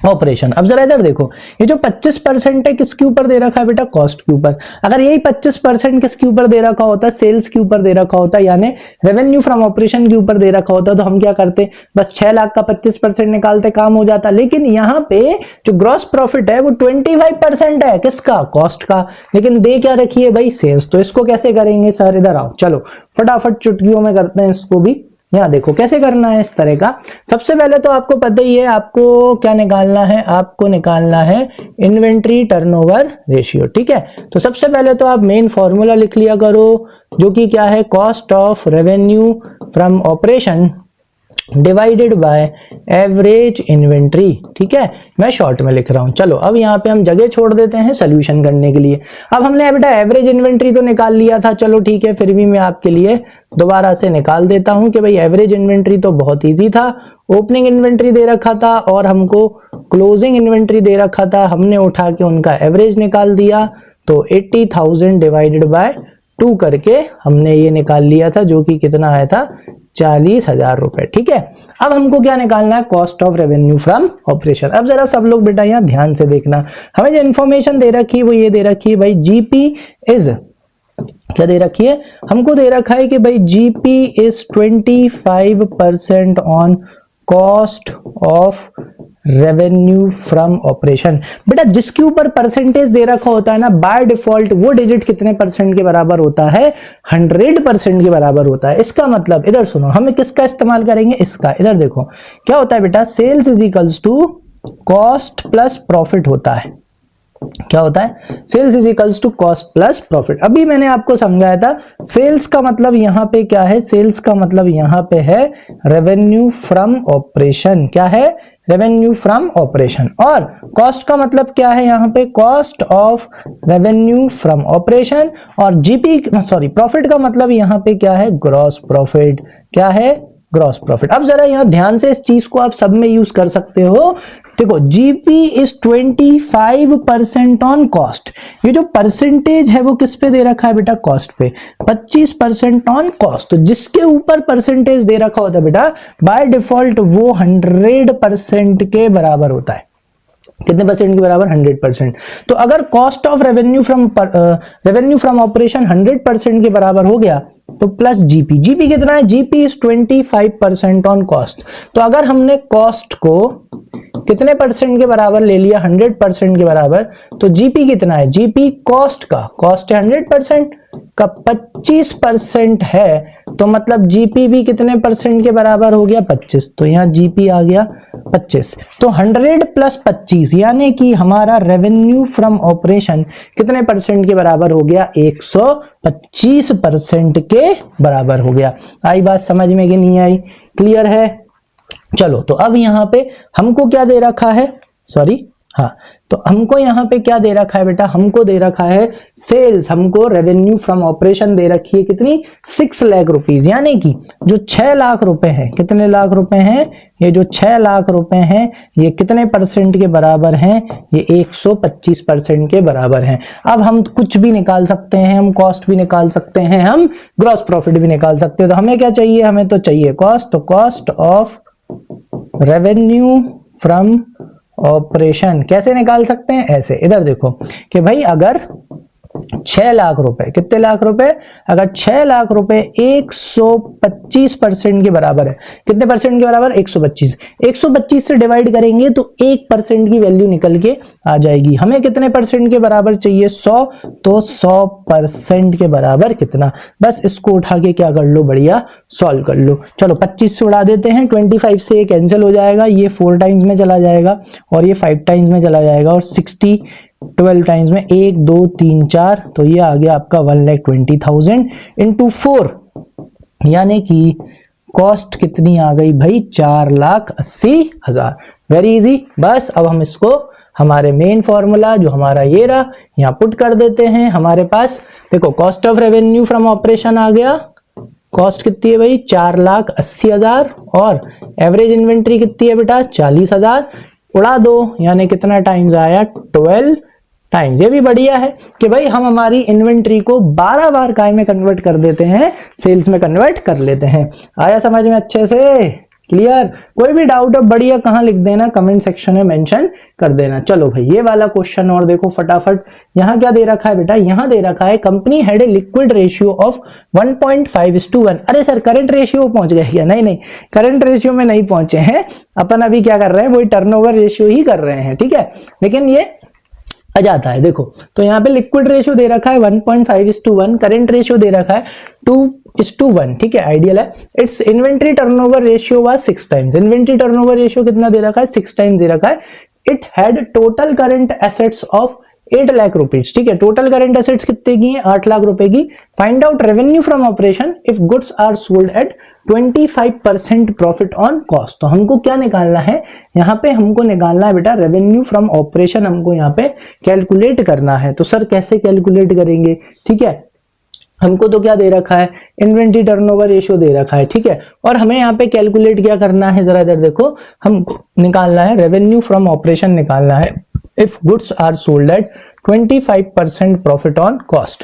operation. अब जरा इधर देखो, ये जो 25% है किसके ऊपर दे रखा है बेटा, कॉस्ट के ऊपर। अगर यही 25% किसके ऊपर दे रखा होता, सेल्स के ऊपर दे रखा होता, यानी रेवेन्यू फ्रॉम ऑपरेशन के ऊपर दे रखा होता, तो हम क्या करते, बस 6 लाख का 25% निकालते, काम हो जाता। लेकिन यहाँ पे जो ग्रॉस प्रॉफिट है वो 25% है किसका, कॉस्ट का। लेकिन दे क्या रखी है भाई, सेल्स। तो इसको कैसे करेंगे सर, इधर आओ, चलो फटाफट चुटकियों में करते हैं इसको भी। यहाँ देखो कैसे करना है इस तरह का। सबसे पहले तो आपको पता ही है आपको क्या निकालना है, आपको निकालना है इन्वेंट्री टर्नओवर रेशियो। ठीक है, तो सबसे पहले तो आप मेन फॉर्मूला लिख लिया करो, जो कि क्या है, cost of revenue from operation divided by average inventory. ठीक है, मैं शॉर्ट में लिख रहा हूं। चलो अब यहाँ पे हम जगह छोड़ देते हैं सोल्यूशन करने के लिए। अब हमने बेटा एवरेज इन्वेंट्री तो निकाल लिया था, चलो ठीक है, फिर भी मैं आपके लिए दोबारा से निकाल देता हूं कि भाई एवरेज इन्वेंट्री तो बहुत इजी था। ओपनिंग इन्वेंट्री दे रखा था और हमको क्लोजिंग इन्वेंट्री दे रखा था, हमने उठा के उनका एवरेज निकाल दिया। तो 80,000 डिवाइडेड बाय 2 करके हमने ये निकाल लिया था, जो कि कितना आया था, 40,000 रुपए। ठीक है, अब हमको क्या निकालना है, cost of revenue from operation. अब जरा सब लोग बेटा यहाँ ध्यान से देखना, हमें जो इन्फॉर्मेशन दे रखी है वो ये दे रखी है भाई, जीपी इज, क्या दे रखी है, हमको दे रखा है कि भाई GP is 25% on cost of revenue from operation. बेटा जिसके ऊपर परसेंटेज दे रखा होता है ना, बाय डिफॉल्ट वो डिजिट कितने परसेंट के बराबर होता है, 100% के बराबर होता है। इसका मतलब इधर सुनो, हमें किसका इस्तेमाल करेंगे, इसका। इधर देखो क्या होता है बेटा, sales is equals to cost plus profit होता है। क्या होता है, sales is equals to cost plus profit. अभी मैंने आपको समझाया था, सेल्स का मतलब यहां पे क्या है, सेल्स का मतलब यहां पे है रेवेन्यू फ्रॉम ऑपरेशन। क्या है, रेवेन्यू फ्रॉम ऑपरेशन। और कॉस्ट का मतलब क्या है, यहां पे cost of revenue from operation. और जीपी सॉरी प्रॉफिट का मतलब यहां पे क्या है, ग्रॉस प्रॉफिट। क्या है, ग्रॉस प्रॉफिट। अब जरा यहां ध्यान से इस चीज को आप सब में यूज कर सकते हो। देखो जीपी इज 25% ऑन कॉस्ट, ये जो परसेंटेज है वो किस पे दे रखा है बेटा, कॉस्ट पे, 25% ऑन कॉस्ट। तो जिसके ऊपर परसेंटेज दे रखा होता है बेटा, बाय डिफॉल्ट वो 100% के बराबर होता है। कितने परसेंट के बराबर, 100%। तो अगर cost of revenue from operation 100% के बराबर हो गया, तो प्लस जीपी, जीपी कितना है, जीपी इज 25% ऑन कॉस्ट। तो अगर हमने कॉस्ट को कितने परसेंट के बराबर ले लिया, 100% के बराबर, तो जीपी कितना है, जीपी कॉस्ट का, कॉस्ट है 100% का 25% है, तो मतलब जीपी भी कितने परसेंट के बराबर हो गया, 25। तो यहाँ जीपी आ गया 25। तो 100 प्लस 25 यानी कि हमारा रेवेन्यू फ्रॉम ऑपरेशन कितने परसेंट के बराबर हो गया, 125% के बराबर हो गया। आई बात समझ में कि नहीं आई, क्लियर है। चलो तो अब यहाँ पे हमको क्या दे रखा है, सॉरी हाँ, तो हमको यहाँ पे क्या दे रखा है बेटा, हमको दे रखा है सेल्स, हमको रेवेन्यू फ्रॉम ऑपरेशन दे रखी है कितनी, 6 लाख रुपीज, यानी कि जो 6 लाख रुपए हैं, कितने लाख रुपए हैं, ये जो 6 लाख रुपए हैं ये कितने परसेंट के बराबर हैं, ये 125% के बराबर हैं। अब हम कुछ भी निकाल सकते हैं, हम कॉस्ट भी निकाल सकते हैं, हम ग्रॉस प्रॉफिट भी निकाल सकते हैं। तो हमें क्या चाहिए, हमें तो चाहिए कॉस्ट, तो cost of revenue from operation कैसे निकाल सकते हैं, ऐसे, इधर देखो कि भाई अगर 6 लाख रुपए, कितने लाख रुपए, अगर 6 लाख रुपए 125% के बराबर है, कितने परसेंट के बराबर, 125 से डिवाइड करेंगे तो 1% की वैल्यू निकल के आ जाएगी। हमें कितने परसेंट के बराबर चाहिए, 100, तो 100% के बराबर कितना, बस इसको उठा के क्या कर लो, बढ़िया सॉल्व कर लो। चलो 25 से उड़ा देते हैं, 25 से ये कैंसिल हो जाएगा, ये 4 टाइम्स में चला जाएगा और ये 5 टाइम्स में चला जाएगा, और 60 12 टाइम्स में 1 2 3 4, तो ये आ गया आपका 1,20,000 इंटू 4, यानी कि कॉस्ट कितनी आ गई भाई, 4,80,000। Very easy. बस अब हम इसको हमारे मेन फॉर्मूला जो हमारा ये रहा यहाँ पुट कर देते हैं। हमारे पास देखो cost of revenue from operation आ गया, कॉस्ट कितनी है भाई, 4,80,000, और एवरेज इन्वेंट्री कितनी है बेटा, 40,000, उड़ा दो, यानी कितना टाइम्स आया, 12 टाइम्स। ये भी बढ़िया है कि भाई हम हमारी इन्वेंट्री को 12 बार काय में कन्वर्ट कर देते हैं, सेल्स में कन्वर्ट कर लेते हैं। आया समझ में अच्छे से, क्लियर। कोई भी डाउट अब बढ़िया कहाँ लिख देना, कमेंट सेक्शन में मेंशन कर देना। चलो भाई ये वाला क्वेश्चन और देखो फटाफट। यहाँ क्या दे रखा है बेटा, यहाँ दे रखा है company had a liquid ratio of 1.5:1। अरे सर करंट रेशियो पहुंच गए क्या, नहीं नहीं, करंट रेशियो में नहीं पहुंचे हैं अपन, अभी क्या कर रहे हैं, वही टर्नओवर रेशियो ही कर रहे हैं, ठीक है, लेकिन ये आ जाता है। देखो तो यहाँ पे लिक्विड रेशियो दे रखा है 1.5:1, करंट रेशियो दे रखा है 2:1, ठीक है, आइडियल है। It's inventory turnover ratio was 6 times, inventory turnover ratio कितना दे रखा है, 6 टाइम्स दे रखा है। It had total current assets of 8 lakh rupees, ठीक है, टोटल करंट एसेट्स कितने की है, 8 लाख रुपए की। Find out revenue from operation if goods are sold at 25% profit on cost. तो हमको क्या निकालना है, यहाँ पे हमको निकालना है बेटा रेवेन्यू फ्रॉम ऑपरेशन, हमको यहाँ पे कैलकुलेट करना है। तो सर कैसे कैलकुलेट करेंगे, ठीक है, हमको तो क्या दे रखा है, इन्वेंट्री टर्नओवर रेशियो दे रखा है, ठीक है, और हमें यहाँ पे कैलकुलेट क्या करना है, जरा इधर देखो, हमको निकालना है रेवेन्यू फ्रॉम ऑपरेशन निकालना है if goods are sold at 25% profit on cost,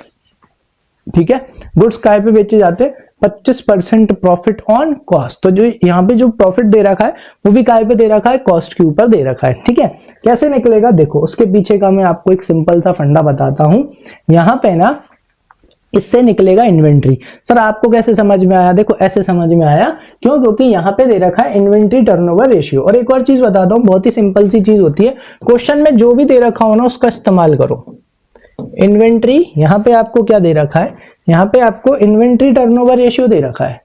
ठीक है। गुड्स काय पे बेचे जाते हैं, 25% प्रॉफिट ऑन कॉस्ट। तो जो यहाँ पे जो प्रॉफिट दे रखा है वो भी काय पे दे रखा है, कॉस्ट के ऊपर दे रखा है, ठीक है। कैसे निकलेगा देखो, उसके पीछे का मैं आपको एक सिंपल सा फंडा बताता हूं। यहाँ पे ना इससे निकलेगा इन्वेंट्री। सर आपको कैसे समझ में आया, देखो ऐसे समझ में आया, क्यों, क्योंकि यहाँ पे दे रखा है इन्वेंट्री टर्नओवर रेशियो। और एक और चीज बताता हूँ, बहुत ही सिंपल सी चीज होती है, क्वेश्चन में जो भी दे रखा हो ना उसका इस्तेमाल करो। इन्वेंट्री यहाँ पे आपको क्या दे रखा है, यहाँ पे आपको इन्वेंट्री टर्नओवर रेशियो दे रखा है।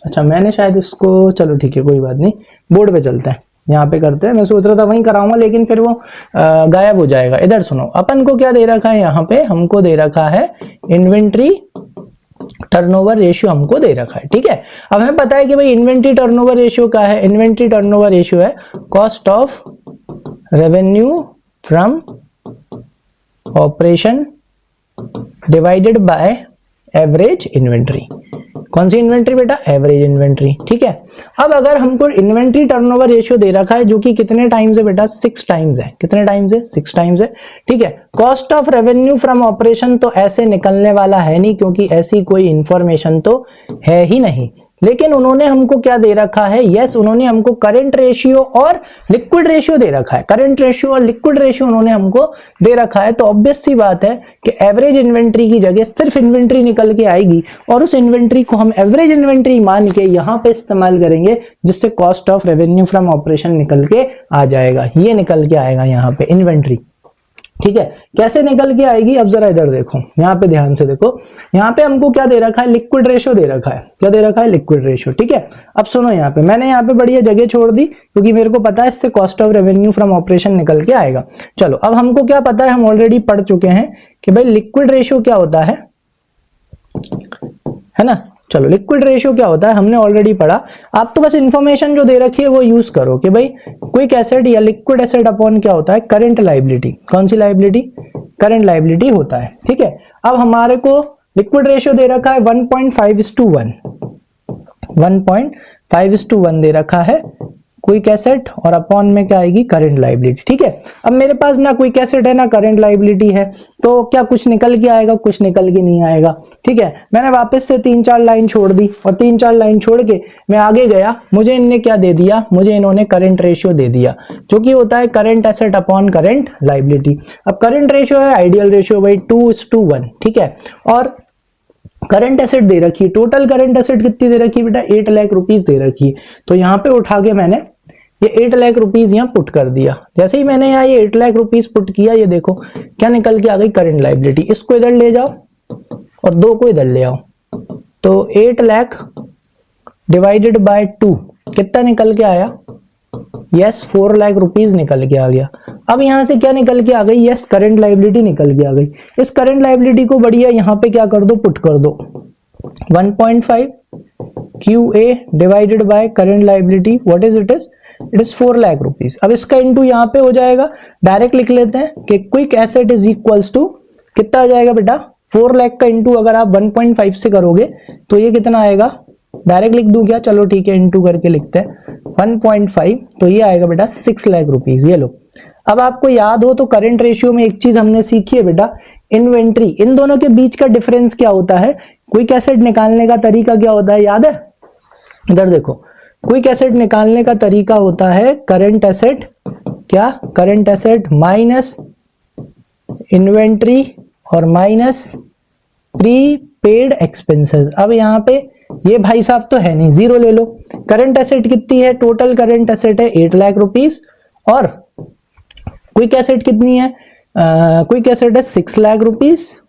अच्छा मैंने शायद इसको, चलो ठीक है कोई बात नहीं, बोर्ड पे चलते हैं, यहाँ पे करते हैं। मैं सोच रहा था वहीं कराऊंगा लेकिन फिर वो गायब हो जाएगा। इधर सुनो, अपन को क्या दे रखा है, यहाँ पे हमको दे रखा है इन्वेंट्री टर्नओवर रेशियो हमको दे रखा है, ठीक है। अब हमें पता है कि भाई इन्वेंट्री टर्नओवर रेशियो क्या है, इन्वेंट्री टर्नओवर रेशियो है cost of revenue from operation divided by average inventory. कौन सी इन्वेंट्री बेटा, एवरेज इन्वेंट्री, ठीक है। अब अगर हमको इन्वेंट्री टर्नओवर रेशियो दे रखा है जो कि कितने टाइम्स है बेटा, 6 टाइम्स है, कितने टाइम्स है, 6 टाइम्स है, ठीक है। Cost of revenue from operation तो ऐसे निकलने वाला है नहीं, क्योंकि ऐसी कोई इंफॉर्मेशन तो है ही नहीं, लेकिन उन्होंने हमको क्या दे रखा है, यस उन्होंने हमको करंट रेशियो और लिक्विड रेशियो दे रखा है, करंट रेशियो और लिक्विड रेशियो उन्होंने हमको दे रखा है। तो ऑब्वियस सी बात है कि एवरेज इन्वेंट्री की जगह सिर्फ इन्वेंट्री निकल के आएगी, और उस इन्वेंट्री को हम एवरेज इन्वेंट्री मान के यहाँ पे इस्तेमाल करेंगे, जिससे cost of revenue from operation निकल के आ जाएगा, ये निकल के आएगा यहाँ पे इन्वेंट्री, ठीक है। कैसे निकल के आएगी, अब जरा इधर देखो, यहाँ पे ध्यान से देखो, यहाँ पे हमको क्या दे रखा है, लिक्विड रेशियो दे रखा है, क्या दे रखा है, लिक्विड रेशियो, ठीक है। अब सुनो, यहाँ पे मैंने यहाँ पे बढ़िया जगह छोड़ दी, क्योंकि मेरे को पता है इससे cost of revenue from operation निकल के आएगा। चलो अब हमको क्या पता है, हम ऑलरेडी पढ़ चुके हैं कि भाई लिक्विड रेशियो क्या होता है ना। चलो लिक्विड रेशियो क्या होता है हमने ऑलरेडी पढ़ा, आप तो बस इंफॉर्मेशन जो दे रखी है वो यूज करो कि भाई क्विक एसेट या लिक्विड एसेट अपॉन क्या होता है, करंट लायबिलिटी। कौन सी लायबिलिटी? करंट लायबिलिटी होता है। ठीक है, अब हमारे को लिक्विड रेशियो दे रखा है 1.5:1, 1.5:1 दे रखा है क्विक एसेट, और अपॉन में क्या आएगी, करंट लायबिलिटी। ठीक है, अब मेरे पास ना क्विक एसेट है ना करंट लायबिलिटी है, तो क्या कुछ निकल के आएगा? कुछ निकल के नहीं आएगा। ठीक है, मैंने वापस से 3-4 लाइन छोड़ दी, और 3-4 लाइन छोड़ के मैं आगे गया, मुझे इनने क्या दे दिया, मुझे इन्होंने करंट रेशियो दे दिया, जो कि होता है current asset upon current liability. अब करंट रेशियो है आइडियल रेशियो भाई 2:1। ठीक है, और करंट एसेट दे रखी है, टोटल करंट एसेट कितनी दे रखी है बेटा, 8 लाख रुपीस दे रखी है। तो यहाँ पे उठा के मैंने ये 8 लाख रुपीस यहाँ पुट कर दिया। जैसे ही मैंने यहाँ ये 8 लाख रुपीस पुट किया, ये देखो क्या निकल के आ गई, करंट लायबिलिटी। इसको इधर ले जाओ और 2 को इधर ले आओ, तो 8 लाख डिवाइडेड बाय 2 कितना निकल के आया, यस 4 लाख रुपीस निकल के आ गया। अब यहां से क्या निकल के आ गई, यस करंट लायबिलिटी निकल के आ गई। इस करंट लायबिलिटी को बढ़िया यहां पे क्या कर दो, पुट कर दो 1.5 QA divided by current liability, what is it is 4 lakh rupees. अब इसका इंटू यहां पे हो जाएगा, डायरेक्ट लिख लेते हैं कि quick asset is equals to कितना आ जाएगा बेटा, 4 लाख का इंटू अगर आप 1.5 से करोगे तो ये कितना आएगा, डायरेक्ट लिख दूं क्या, चलो ठीक है इंटू करके लिखते हैं 1.5, तो ये आएगा बेटा 6 लाख रुपीस। ये लो, अब आपको याद हो तो करंट रेशियो में एक चीज हमने सीखी है बेटा, इन्वेंट्री। इन दोनों के बीच का डिफरेंस क्या होता है, क्विक एसेट निकालने का तरीका क्या होता है, याद है? इधर देखो, क्विक एसेट निकालने का तरीका होता है करंट एसेट, क्या, करंट एसेट माइनस इन्वेंट्री और माइनस प्रीपेड एक्सपेंसेस। अब यहाँ पे ये भाई साहब तो है नहीं, जीरो ले लो। करंट एसेट कितनी है, टोटल करंट एसेट है 8 लाख रुपीस, और क्विक एसेट कितनी है, क्विक एसेट है 6 लाख रुपीस।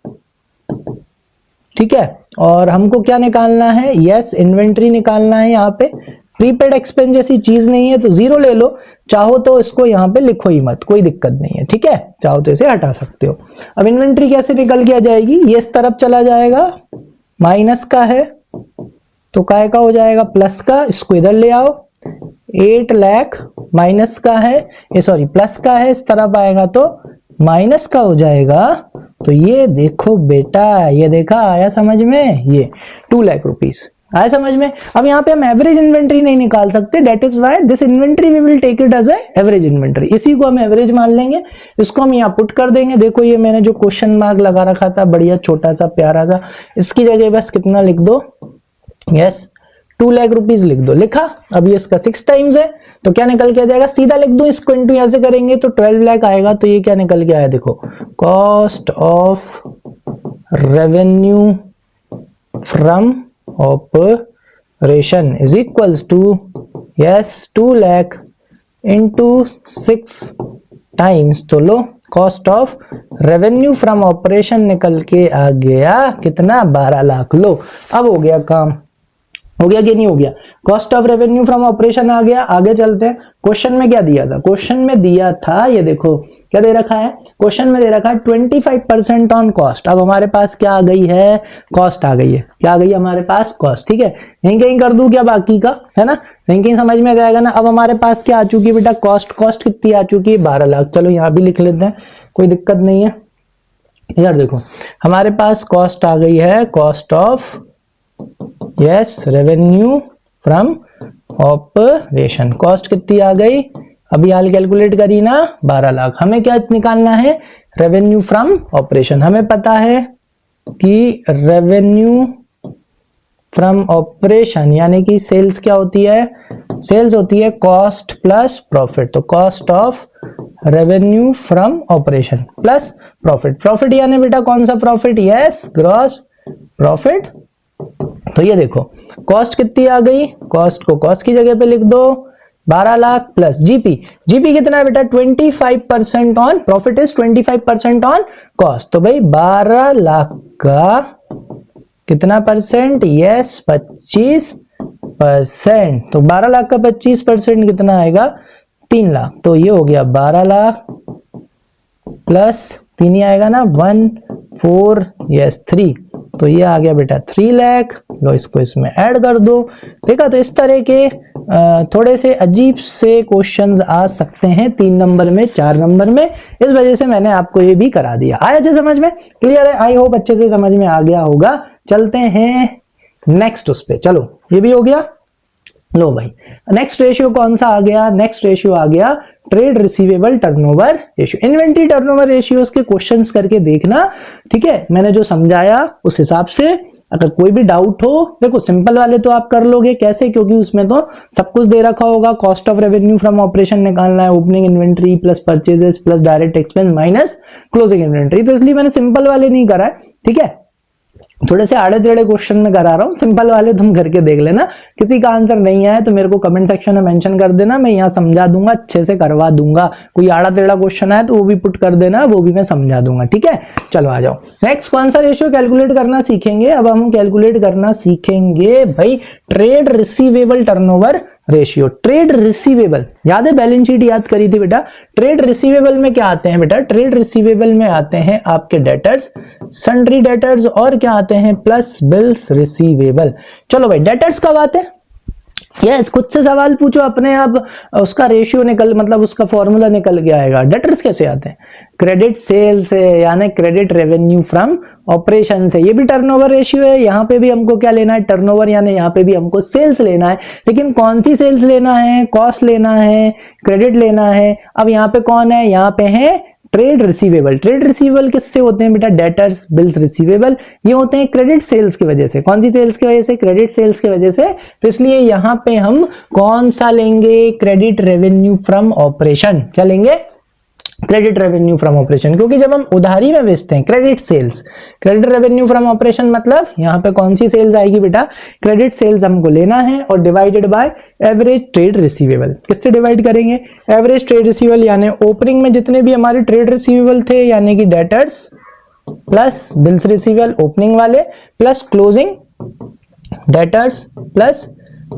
ठीक है, और हमको क्या निकालना है, यस इन्वेंट्री निकालना है। यहाँ पे प्रीपेड एक्सपेंस जैसी चीज नहीं है तो जीरो ले लो, चाहो तो इसको यहाँ पे लिखो ही मत, कोई दिक्कत नहीं है। ठीक है, चाहो तो इसे हटा सकते हो। अब इन्वेंट्री कैसे निकल के आ जाएगी, ये इस तरफ चला जाएगा, माइनस का है तो काय का हो जाएगा, प्लस का, इसको इधर ले आओ, 8 लाख माइनस का है, ये सॉरी प्लस का है, इस तरफ आएगा तो माइनस का हो जाएगा। तो ये देखो बेटा, ये देखा, आया समझ में, ये 2 लाख रुपीस आया समझ में। अब यहाँ पे हम एवरेज इन्वेंट्री नहीं निकाल सकते, that is why this inventory we will take it as average inventory. इसी को हम एवरेज मान लेंगे, इसको हम यहाँ पुट कर देंगे। देखो ये मैंने जो क्वेश्चन मार्क लगा रखा था, बढ़िया छोटा सा प्यारा सा, इसकी जगह बस कितना लिख दो, यस 2 लाख रुपीस लिख दो। लिखा, अब ये इसका 6 टाइम्स है तो क्या निकल के आ जाएगा, सीधा लिख दो, इसको इंटू यहां से करेंगे तो 12 लाख आएगा। तो ये क्या निकल के आया, देखो cost of revenue from operation is equals to, yes 2 lakh into 6 times, तो लो cost of revenue from operation निकल के आ गया कितना, 12 लाख। लो अब हो गया काम, हो गया कि नहीं हो गया, cost of revenue from operation आ गया। आगे चलते हैं, क्वेश्चन में क्या दिया था, क्वेश्चन में दिया था, ये देखो क्या दे रखा है, क्वेश्चन में दे रखा है 25% ऑन कॉस्ट। अब हमारे पास क्या आ गई है, कॉस्ट आ गई है, क्या आ गई है हमारे पास, कॉस्ट। ठीक है, यहीं कहीं कर दूं क्या बाकी का, है ना, कहीं कहीं समझ में आ जाएगा ना। अब हमारे पास क्या आ चुकी है बेटा, कॉस्ट। कॉस्ट कितनी आ चुकी है, 12 लाख। चलो यहाँ भी लिख लेते हैं, कोई दिक्कत नहीं है। इधर देखो हमारे पास कॉस्ट आ गई है, cost of yes revenue from operation. Cost कितनी आ गई, अभी हाल कैलकुलेट करी ना, 12 लाख। हमें क्या निकालना है, रेवेन्यू फ्रॉम ऑपरेशन। हमें पता है कि रेवेन्यू फ्रॉम ऑपरेशन यानी कि सेल्स क्या होती है, सेल्स होती है कॉस्ट प्लस प्रॉफिट। तो cost of revenue from operation plus profit. Profit यानी बेटा कौन सा प्रॉफिट, यस ग्रॉस प्रॉफिट। तो ये देखो कॉस्ट कितनी आ गई, कॉस्ट को कॉस्ट की जगह पे लिख दो, 12 लाख प्लस जीपी। जीपी कितना है बेटा, 25% on profit is 25% on cost. तो भाई 12 लाख का कितना परसेंट, यस 25%। तो 12 लाख का 25% कितना आएगा, 3 लाख। तो ये हो गया 12 लाख प्लस 3 ही आएगा ना, 1 4 यस 3 तो ये आ गया बेटा 3 लाख। लो इसको इसमें ऐड कर दो। देखा, तो इस तरह के थोड़े से अजीब से क्वेश्चंस आ सकते हैं 3 नंबर में, 4 नंबर में। इस वजह से मैंने आपको ये भी करा दिया। आया अच्छे समझ में? क्लियर है? आई होप अच्छे से समझ में आ गया होगा। चलते हैं नेक्स्ट उस पे। चलो ये भी हो गया। लो भाई, नेक्स्ट रेशियो कौन सा आ गया? नेक्स्ट रेशियो आ गया trade receivable turnover ratio. Inventory turnover ratios के क्वेश्चंस करके देखना, ठीक है? मैंने जो समझाया उस हिसाब से अगर कोई भी डाउट हो, देखो सिंपल वाले तो आप कर लोगे। कैसे? क्योंकि उसमें तो सब कुछ दे रखा होगा। Cost of revenue from operation निकालना है, opening inventory plus purchases plus direct expense minus closing inventory. तो इसलिए मैंने सिंपल वाले नहीं करा है, ठीक है? थोड़े से आड़े टेढ़े क्वेश्चन में करा रहा हूं। सिंपल वाले तुम करके देख लेना। किसी का आंसर नहीं आया तो मेरे को कमेंट सेक्शन में मेंशन कर देना, मैं यहाँ समझा दूंगा, अच्छे से करवा दूंगा। कोई आड़ा टेढ़ा क्वेश्चन आया तो वो भी पुट कर देना, वो भी मैं समझा दूंगा, ठीक है? चलो आ जाओ। नेक्स्ट कौन सा रेशियो कैलकुलेट करना सीखेंगे? अब हम कैलकुलेट करना सीखेंगे भाई trade receivable turnover ratio. Trade receivable याद है? बैलेंस शीट याद करी थी बेटा। ट्रेड रिसीवेबल में क्या आते हैं बेटा? ट्रेड रिसीवेबल में आते हैं आपके डेटर्स, सन्ड्री डेटर्स, और क्या आते हैं? Plus bills receivable. चलो भाई, डेटर्स कब आते हैं? यस, खुद से सवाल पूछो अपने आप, उसका रेशियो निकल, मतलब उसका फॉर्मूला निकल के आएगा। डेटर्स कैसे आते हैं? क्रेडिट सेल से, यानी क्रेडिट रेवेन्यू फ्रॉम ऑपरेशन से। ये भी टर्नओवर रेशियो है। यहाँ पे भी हमको क्या लेना है? टर्नओवर, यानी यहाँ पे भी हमको सेल्स लेना है। लेकिन कौन सी सेल्स लेना है? कॉस्ट लेना है, क्रेडिट लेना है। अब यहाँ पे कौन है? यहाँ पे है ट्रेड रिसीवेबल। ट्रेड रिसीवेबल किससे होते हैं बेटा? Debtors, bills receivable. ये होते हैं क्रेडिट सेल्स की वजह से। कौन सी सेल्स की वजह से? क्रेडिट सेल्स की वजह से। तो इसलिए यहां पे हम कौन सा लेंगे? Credit revenue from operation. क्या लेंगे? Credit revenue from operation. क्योंकि जब हम उधारी में बेचते हैं credit sales, credit revenue from operation मतलब यहां पे कौन सी सेल्स आएगी बेटा? क्रेडिट सेल्स हमको लेना है और divided by average trade receivable. किससे डिवाइड करेंगे? एवरेज ट्रेड रिसीवेबल, यानी ओपनिंग में जितने भी हमारे ट्रेड रिसीवेबल थे, यानी कि debtors plus bills receivable opening वाले, plus closing debtors plus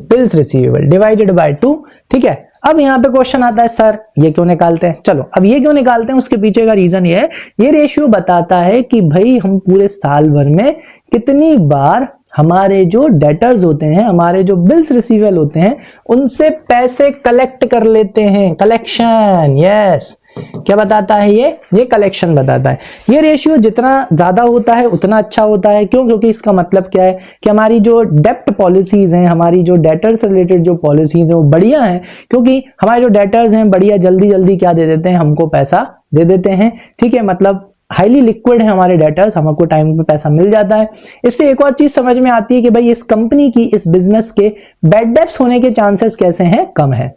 bills receivable divided by 2, ठीक है? अब यहाँ पे क्वेश्चन आता है, सर ये क्यों निकालते हैं? चलो, अब ये क्यों निकालते हैं उसके पीछे का रीजन ये है, ये रेशियो बताता है कि भाई हम पूरे साल भर में कितनी बार हमारे जो डेटर्स होते हैं, हमारे जो बिल्स रिसीवेबल होते हैं, उनसे पैसे कलेक्ट कर लेते हैं। Collection, yes. क्या बताता है ये कलेक्शन बताता है। ये रेशियो जितना ज्यादा होता है उतना अच्छा होता है। क्यों? क्योंकि इसका मतलब क्या है कि हमारी जो डेप्ट पॉलिसीज हैं, हमारी जो डेटर्स रिलेटेड जो पॉलिसीज हैं वो बढ़िया हैं। क्योंकि हमारे जो डेटर्स हैं बढ़िया जल्दी जल्दी क्या दे देते हैं? हमको पैसा दे देते हैं, ठीक है? मतलब हाईली लिक्विड है हमारे डेटर्स, हमको टाइम पे पैसा मिल जाता है। इससे एक और चीज समझ में आती है कि भाई इस कंपनी की, इस बिजनेस के बैड डेब्ट्स होने के चांसेस कैसे हैं? कम है।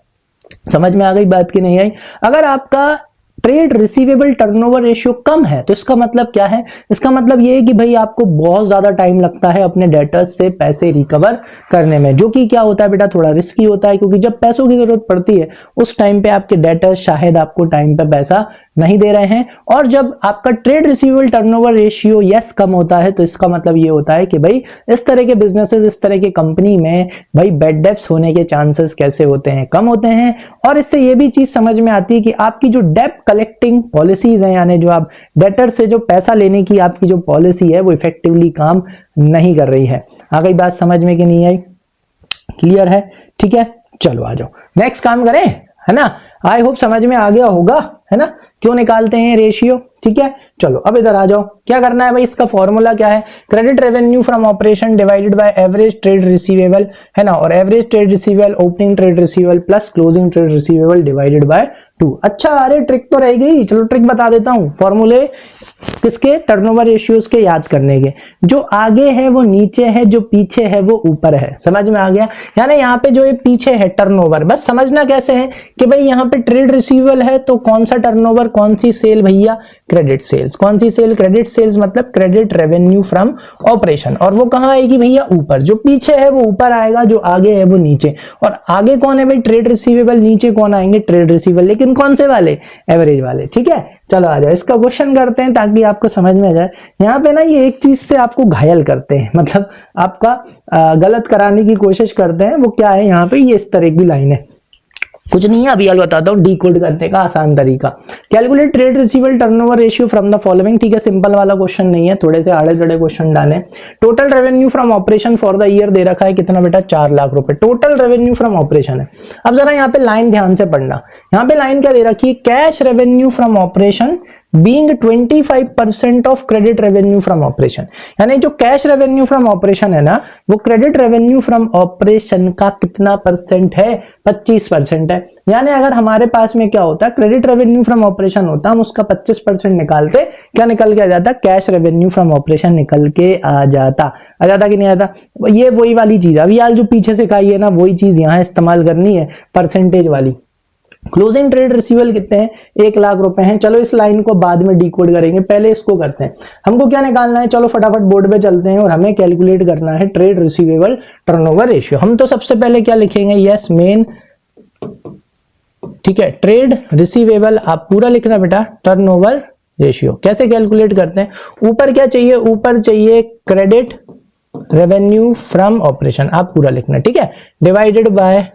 समझ में आ गई बात की नहीं आई? अगर आपका ट्रेड रिसीवेबल टर्नओवर रेशियो कम है तो इसका मतलब क्या है? इसका मतलब ये है कि भाई आपको बहुत ज्यादा टाइम लगता है अपने डेटर्स से पैसे रिकवर करने में, जो कि क्या होता है बेटा? थोड़ा रिस्की होता है। क्योंकि जब पैसों की जरूरत पड़ती है उस टाइम पे आपके डेटर्स शायद आपको टाइम पे पैसा नहीं दे रहे हैं। और जब आपका trade receivable turnover ratio yes come होता है तो इसका मतलब ये होता है कि भाई इस तरह के बिजनेसेस, इस तरह की कंपनी में भाई बैड डेब्ट्स होने के चांसेस कैसे होते हैं? कम होते हैं। और इससे ये भी चीज समझ में आती है कि आपकी जो डेब्ट कलेक्टिंग पॉलिसीज हैं, यानी जो आप डेटर से जो पैसा लेने की आपकी जो पॉलिसी है वो इफेक्टिवली काम नहीं कर रही है। आ गई बात समझ में कि नहीं आई? क्लियर है? ठीक है, चलो आ जाओ नेक्स्ट काम करें, है ना? आई होप समझ में आ गया होगा, है ना? क्यों निकालते हैं रेशियो, ठीक है? चलो अब इधर आ जाओ। क्या करना है भाई? इसका फॉर्मूला क्या है? Credit revenue from operation divided by average trade receivable, है ना? और average trade receivable, opening trade receivable plus closing trade receivable divided by 2। अच्छा, अरे ट्रिक तो रह गई। चलो ट्रिक बता देता हूं। फॉर्मूले किसके? टर्नओवर रेशियोज के याद करने के। जो आगे है वो नीचे है, जो पीछे है वो ऊपर है। समझ में आ गया? यानी यहाँ पे जो ये पीछे है टर्नओवर, बस समझना कैसे है कि भाई यहाँ पे ट्रेड रिसीवेबल है तो कौन सा टर्नओवर, कौन सी सेल भैया? Credit sales. कौन सी सेल? क्रेडिट सेल्स, मतलब क्रेडिट रेवेन्यू फ्रॉम ऑपरेशन। और वो कहां आएगी भैया? ऊपर। जो पीछे है वो ऊपर आएगा, जो आगे है वो नीचे। और आगे कौन है भाई? Trade receivable. नीचे कौन आएंगे? Trade receivable. लेकिन कौन से वाले? एवरेज वाले, ठीक है? चलो आ जाओ, इसका क्वेश्चन करते हैं ताकि आपको समझ में आ जाए। यहाँ पे ना ये एक चीज से आपको घायल करते हैं, मतलब आपका गलत कराने की कोशिश करते हैं। वो क्या है? यहाँ पे ये इस तरह की लाइन है, कुछ नहीं है, अभी यार बताता हूँ डीकोड करने का आसान तरीका। Calculate trade receivable turnover ratio from the following, ठीक है, सिंपल वाला क्वेश्चन नहीं है, थोड़े से आड़े जड़े क्वेश्चन डाले। Total revenue from operation for the year दे रखा है कितना बेटा, 4 लाख रुपए टोटल रेवेन्यू फ्रॉम ऑपरेशन है। अब जरा यहाँ पे लाइन ध्यान से पढ़ना, यहाँ पे लाइन क्या दे रखी है, cash revenue from operation being 25% of credit revenue from operation, यानी जो कैश रेवेन्यू फ्रॉम ऑपरेशन है ना, वो क्रेडिट रेवेन्यू फ्रॉम ऑपरेशन का कितना परसेंट है, 25% है। यानी अगर हमारे पास में क्या होता है, क्रेडिट रेवेन्यू फ्रॉम ऑपरेशन होता, हम उसका 25% निकालते, क्या निकल के आ जाता, कैश रेवेन्यू फ्रॉम ऑपरेशन निकल के आ जाता कि नहीं आता। ये वही वाली चीज, अभी यार जो पीछे से कही है ना, वही चीज यहाँ इस्तेमाल करनी है, परसेंटेज वाली। क्लोजिंग ट्रेड रिसीवेबल कितने हैं, 1 लाख रुपए हैं। चलो इस लाइन को बाद में डिकोड करेंगे, पहले इसको करते हैं। हमको क्या निकालना है, चलो फटाफट बोर्ड पे चलते हैं और हमें कैलकुलेट करना है ट्रेड रिसीवेबल टर्नओवर रेशियो। हम तो सबसे पहले क्या लिखेंगे, यस मेन, ठीक है, ट्रेड रिसीवेबल आप पूरा लिखना बेटा, टर्नओवर रेशियो कैसे कैलकुलेट करते हैं, ऊपर क्या चाहिए, ऊपर चाहिए क्रेडिट रेवेन्यू फ्रॉम ऑपरेशन, आप पूरा लिखना, ठीक है, divided by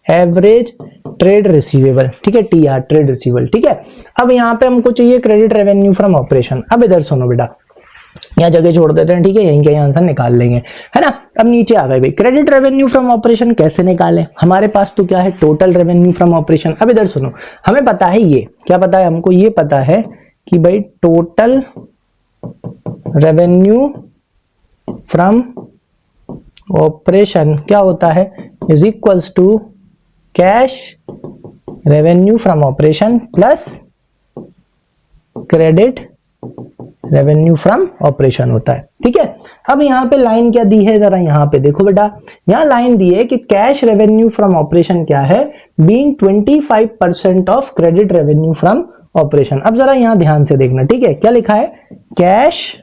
average trade receivable, ठीक है, टीआर ट्रेड रिसीवेबल, ठीक है। अब यहां पे हमको चाहिए क्रेडिट रेवेन्यू फ्रॉम ऑपरेशन। अब इधर सुनो बेटा, यहां जगह छोड़ देते हैं, ठीक है, यहीं का आंसर निकाल लेंगे, है ना। अब नीचे आ गए भाई, क्रेडिट रेवेन्यू फ्रॉम ऑपरेशन कैसे निकालें, हमारे पास तो क्या है, टोटल रेवेन्यू फ्रॉम ऑपरेशन। अब इधर सुनो, हमें पता है, ये क्या पता है हमको, ये पता है कि भाई टोटल रेवेन्यू फ्रॉम ऑपरेशन क्या होता है, is equals to cash revenue from operation plus credit revenue from operation होता है, ठीक है। अब यहां पे लाइन क्या दी है, जरा यहां पे देखो बेटा, यहां लाइन दी है कि कैश रेवेन्यू फ्रॉम ऑपरेशन क्या है, being 25% of credit revenue from operation. अब जरा यहां ध्यान से देखना, ठीक है, क्या लिखा है, कैश,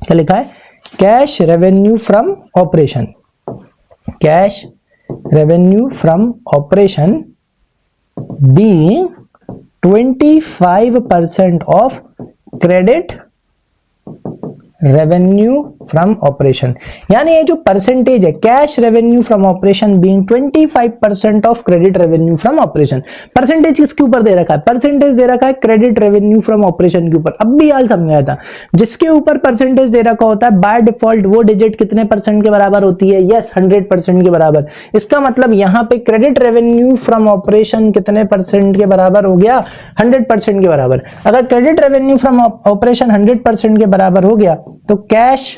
क्या लिखा है, cash revenue from operation, cash revenue from operation being 25% of credit revenue from operation. यानी ये जो परसेंटेज है, cash revenue from operation being 25% of credit revenue from operation. Percentage किसके ऊपर दे रखा है, परसेंटेज दे रखा है क्रेडिट रेवेन्यू फ्रॉम ऑपरेशन के ऊपर। अब भी यार समझाया था, जिसके ऊपर परसेंटेज दे रखा होता है बाय डिफॉल्ट वो डिजिट कितने परसेंट के बराबर होती है, यस 100% के बराबर। इसका मतलब यहां पे क्रेडिट रेवेन्यू फ्रॉम ऑपरेशन कितने परसेंट के बराबर हो गया, 100% के बराबर। अगर क्रेडिट रेवेन्यू फ्रॉम ऑपरेशन 100% के बराबर हो गया तो कैश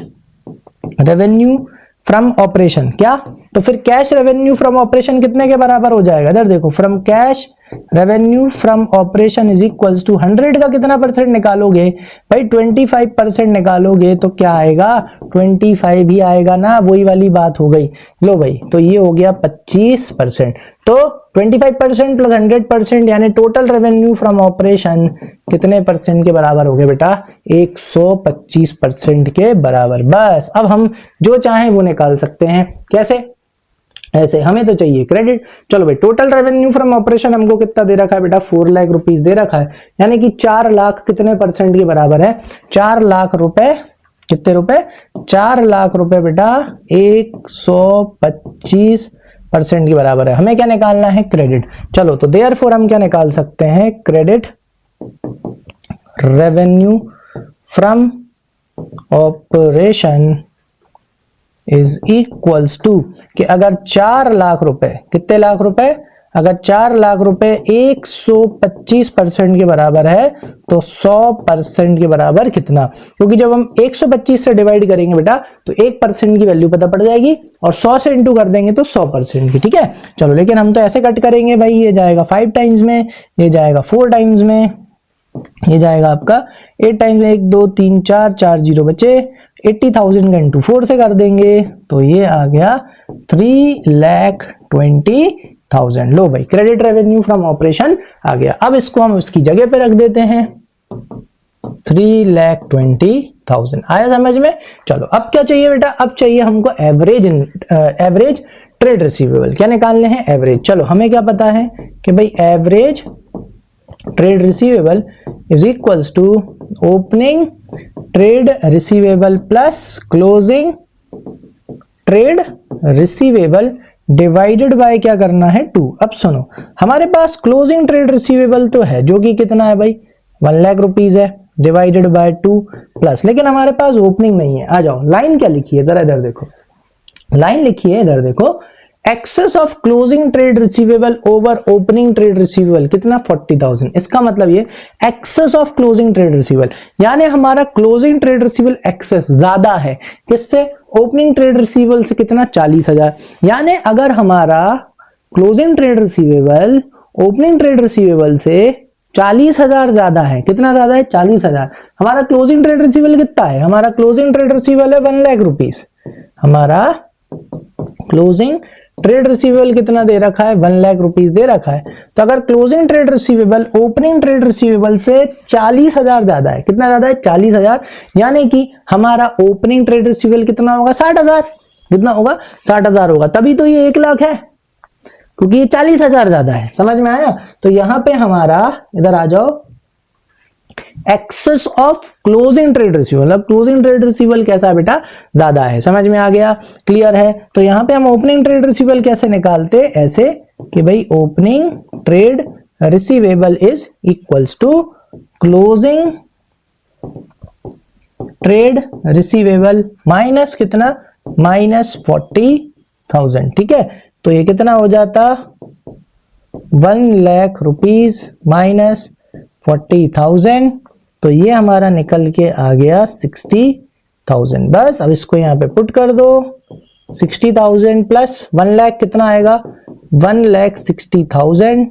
रेवेन्यू फ्रॉम ऑपरेशन क्या, तो फिर कैश रेवेन्यू फ्रॉम ऑपरेशन कितने के बराबर हो जाएगा, इधर देखो, from cash revenue from operation is equals to 100 का कितना परसेंट निकालोगे भाई, 25% निकालोगे तो क्या आएगा, 25 ही आएगा ना, वही वाली बात हो गई। लो भाई, तो ये हो गया 25%, तो 25% प्लस 100% यानी टोटल रेवेन्यू फ्रॉम ऑपरेशन कितने परसेंट के बराबर हो गए बेटा, 125% के बराबर। बस अब हम जो चाहें वो निकाल सकते हैं, कैसे, ऐसे। हमें तो चाहिए क्रेडिट। चलो भाई, टोटल रेवेन्यू फ्रॉम ऑपरेशन हमको कितना दे रखा है बेटा, 4 लाख रुपीस दे रखा है, यानी कि 4 लाख कितने परसेंट के बराबर है, 4 लाख रुपए, कितने रुपए, 4 लाख रुपए बेटा 125% के बराबर है। हमें क्या निकालना है, क्रेडिट। चलो तो देयरफॉर हम क्या निकाल सकते हैं, credit revenue from operation is equals to कि अगर 4 लाख रुपए, कितने लाख रुपए, अगर 4 लाख रुपए 125% के बराबर है तो 100% के बराबर कितना, क्योंकि जब हम 125 से डिवाइड करेंगे बेटा तो 1% की वैल्यू पता पड़ जाएगी और 100 से इंटू कर देंगे तो 100% की, ठीक है। चलो लेकिन हम तो ऐसे कट करेंगे भाई, ये जाएगा 5 टाइम्स में, ये जाएगा 4 टाइम्स में, ये जाएगा आपका 8 टाइम्स में, 1 2 3 4, 4 0 बचे, 80,000 का इंटू 4 से कर देंगे तो ये आ गया 3,20,000। लो भाई, क्रेडिट रेवेन्यू फ्रॉम ऑपरेशन आ गया। अब इसको हम इसकी जगह पे रख देते हैं, 3,20,000 आया समझ में। चलो अब क्या चाहिए बेटा, अब चाहिए हमको एवरेज ट्रेड रिसीवेबल। क्या निकालने हैं, एवरेज। चलो हमें क्या पता है कि भाई average trade receivable is equals to opening trade receivable plus closing trade receivable divided by क्या करना है 2। अब सुनो, हमारे पास क्लोजिंग ट्रेड रिसीवेबल तो है जो कि कितना है भाई 1 लाख रुपीज है, डिवाइडेड बाय 2 प्लस, लेकिन हमारे पास ओपनिंग नहीं है। आ जाओ, लाइन क्या लिखी है जरा इधर देखो, लाइन लिखी है इधर देखो, excess of closing trade receivable over opening trade receivable कितना 40,000। इसका मतलब ये excess of closing trade receivable, यानी हमारा क्लोजिंग ट्रेड रिसीवेबल एक्सेस ज्यादा है किससे, ओपनिंग ट्रेड रिसीवेबल से, कितना 40,000। यानी अगर हमारा closing trade receivable opening trade receivable से 40,000 ज्यादा है, कितना ज्यादा है 40,000। हमारा क्लोजिंग ट्रेड रिसीवेबल कितना है, हमारा क्लोजिंग ट्रेड रिसीवेबल है 1 लाख रुपीज, हमारा क्लोजिंग ट्रेड रिसीवेबल कितना दे रखा है 1 लाख रुपीज दे रखा है। तो अगर closing trade receivable opening trade receivable से 40,000 ज्यादा है, कितना ज्यादा है 40,000, यानी कि हमारा ओपनिंग ट्रेड रिसीवेबल कितना होगा 60,000, कितना होगा 60,000 होगा, तभी तो ये 1 लाख है, क्योंकि ये 40,000 ज्यादा है। समझ में आया? तो यहां पे हमारा, इधर आ जाओ, excess of closing trade receivable, अब क्लोजिंग ट्रेड रिसीवेबल कैसा है बेटा, ज्यादा है। समझ में आ गया, क्लियर है? तो यहां पे हम ओपनिंग ट्रेड रिसीवेबल कैसे निकालते, ऐसे कि भाई opening trade receivable is equals to closing trade receivable minus कितना, माइनस 40,000। ठीक है, तो ये कितना हो जाता 1 लाख रुपीज माइनस 40,000, तो ये हमारा निकल के आ गया 60,000। बस अब इसको यहां पे पुट कर दो, 60,000 प्लस 1 लाख कितना आएगा 1,60,000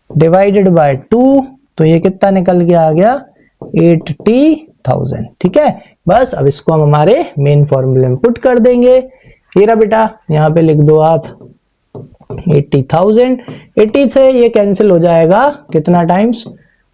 डिवाइडेड बाय 2, तो ये कितना निकल के आ गया 80,000। ठीक है, बस अब इसको हम हमारे मेन फॉर्मूले में पुट कर देंगे। ये रहा बेटा, यहां पे लिख दो आप 80,000, 80 से ये कैंसिल हो जाएगा कितना टाइम्स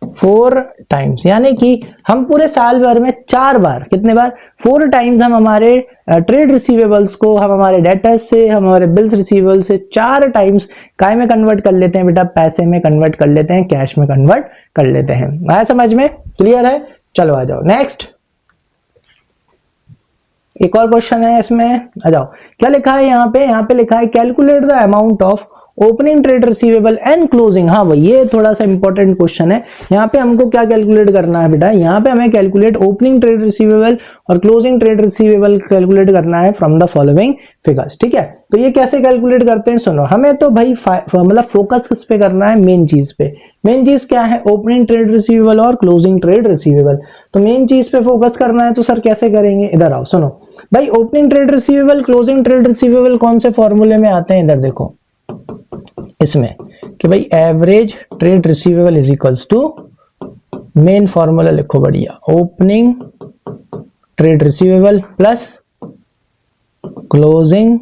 4 टाइम्स, यानी कि हम पूरे साल भर में 4 बार, कितने बार 4 टाइम्स हम हमारे ट्रेड रिसीवेबल्स को, हम हमारे डेटर्स से, हम हमारे बिल्स रिसीवेबल से 4 टाइम्स काय में कन्वर्ट कर लेते हैं बेटा, पैसे में कन्वर्ट कर लेते हैं, कैश में कन्वर्ट कर लेते हैं। आया समझ में, क्लियर है? चलो आ जाओ नेक्स्ट, एक और क्वेश्चन है इसमें, आ जाओ। क्या लिखा है यहाँ पे लिखा है calculate the amount of opening trade receivable and closing. हाँ भाई, ये थोड़ा सा इंपॉर्टेंट क्वेश्चन है। यहाँ पे हमको क्या कैलकुलेट करना है बेटा, यहाँ पे हमें कैलकुलेट ओपनिंग ट्रेड रिसीवेबल और क्लोजिंग ट्रेड रिसीवेबल कैलकुलेट करना है फ्रॉम द फॉलोइंग फिगर्स। ठीक है, तो ये कैसे कैलकुलेट करते हैं, सुनो। हमें तो भाई मतलब फोकस किस पे करना है, मेन चीज पे। मेन चीज क्या है, ओपनिंग ट्रेड रिसीवेबल और क्लोजिंग ट्रेड रिसीवेबल। तो मेन चीज पे फोकस करना है, तो सर कैसे करेंगे, इधर आओ सुनो भाई। Opening trade receivable, closing trade receivable कौन से फॉर्मूले में आते हैं, इधर देखो इसमें, कि भाई average trade receivable is equals to, main formula लिखो बढ़िया, opening trade receivable plus closing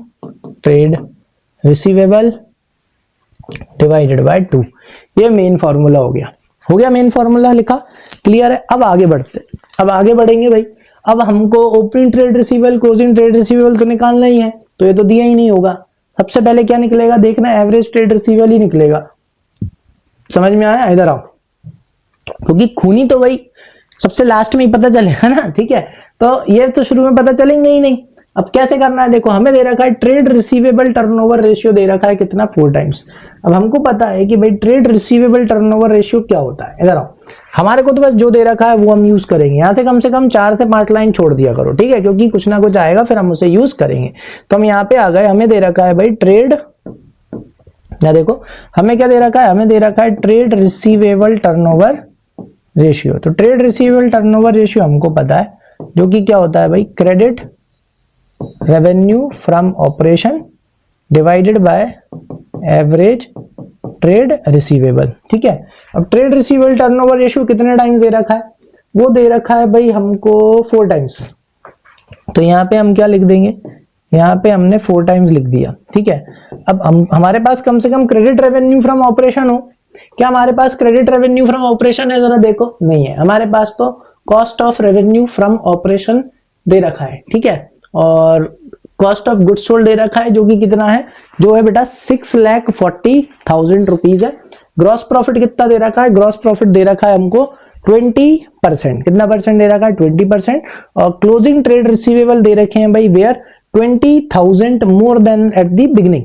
trade receivable divided by 2। ये मेन फॉर्मूला हो गया मेन फॉर्मूला लिखा, क्लियर है? अब आगे बढ़ेंगे भाई। अब हमको opening trade receivable, closing trade receivable तो निकालना ही है, तो ये तो दिया ही नहीं होगा। सबसे पहले क्या निकलेगा, देखना एवरेज ट्रेड रिसीवेबल ही निकलेगा। समझ में आया? इधर आओ, क्योंकि खूनी तो भाई सबसे लास्ट में ही पता चलेगा ना। ठीक है, तो ये तो शुरू में पता चलेंगे ही नहीं। अब कैसे करना है, देखो हमें दे रखा है ट्रेड रिसीवेबल टर्नओवर रेशियो दे रखा है कितना 4 टाइम्स। अब हमको पता है कि भाई ट्रेड रिसीवेबल टर्नओवर रेशियो क्या होता है। इधर आओ, हमारे को तो बस जो दे रखा है वो हम यूज करेंगे। यहां से कम 4 से 5 लाइन छोड़ दिया करो, ठीक है, क्योंकि कुछ ना कुछ आएगा फिर हम उसे यूज करेंगे। तो हम यहाँ पे आ गए, हमें दे रखा है भाई ट्रेड, या देखो हमें क्या दे रखा है, हमें दे रखा है ट्रेड रिसीवेबल टर्नओवर रेशियो। तो ट्रेड रिसीवेबल टर्नओवर रेशियो हमको पता है, जो कि क्या होता है भाई, credit revenue from operation divided by average trade receivable. ठीक है, अब ट्रेड रिसीवेबल टर्नओवर रेशियो कितने टाइम्स दे रखा है, वो दे रखा है भाई हमको 4 टाइम्स। तो यहाँ पे हम क्या लिख देंगे, यहाँ पे हमने 4 टाइम्स लिख दिया। ठीक है, अब हमारे पास कम से कम क्रेडिट रेवेन्यू फ्रॉम ऑपरेशन हो। क्या हमारे पास क्रेडिट रेवेन्यू फ्रॉम ऑपरेशन है, जरा देखो, नहीं है। हमारे पास तो cost of revenue from operation दे रखा है। ठीक है, और कॉस्ट ऑफ गुड्स सोल्ड दे रखा है, जो कि कितना है, जो है बेटा 6,40,000 रुपीज है। ग्रॉस प्रॉफिट कितना दे रखा है, ग्रॉस प्रॉफिट दे रखा है हमको 20%। कितना परसेंट दे रखा है, 20%। और क्लोजिंग ट्रेड रिसीवेबल दे रखे हैं भाई were 20,000 more than at the beginning.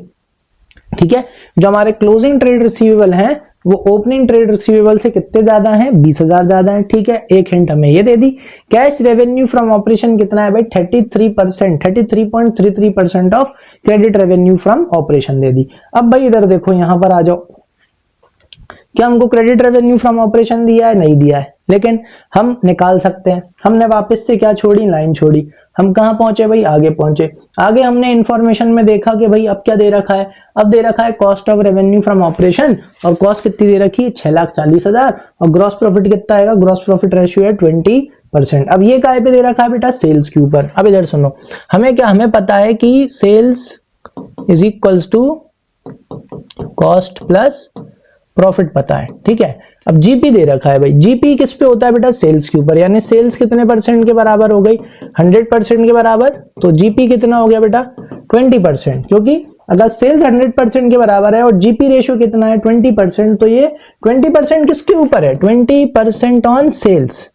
ठीक है। जो हमारे क्लोजिंग ट्रेड रिसीवेबल हैं वो ओपनिंग ट्रेड रिसीवेबल से कितने ज्यादा हैं, 20,000 ज्यादा हैं। ठीक है, एक हिंट हमें ये दे दी। कैश रेवेन्यू फ्रॉम ऑपरेशन कितना है भाई, 33%, 33.33% of credit revenue from operation दे दी। अब भाई इधर देखो, यहां पर आ जाओ, क्या हमको क्रेडिट रेवेन्यू फ्रॉम ऑपरेशन दिया है, नहीं दिया है, लेकिन हम निकाल सकते हैं। हमने वापस से क्या छोड़ी, लाइन छोड़ी। हम कहां पहुंचे भाई, आगे पहुंचे। आगे हमने इंफॉर्मेशन में देखा कि भाई अब क्या दे रखा है, अब दे रखा है cost of revenue from operation, और कॉस्ट कितनी दे रखी है, 6,40,000, और ग्रॉस प्रॉफिट कितना आएगा, ग्रॉस प्रॉफिट रेशियो है 20%। अब ये काय पे दे रखा है बेटा, सेल्स के ऊपर। अब इधर सुनो, हमें क्या, हमें पता है कि sales is equals to cost plus profit पता है। ठीक है, अब जीपी दे रखा है भाई, जीपी किस पे होता है बेटा, सेल्स के ऊपर। यानी सेल्स कितने परसेंट के बराबर हो गई, 100% के बराबर, तो जीपी कितना हो गया बेटा, 20%। क्योंकि अगर सेल्स 100% के बराबर है और जीपी रेशियो कितना है, 20%, तो ये 20% किसके ऊपर है, 20% ऑन सेल्स।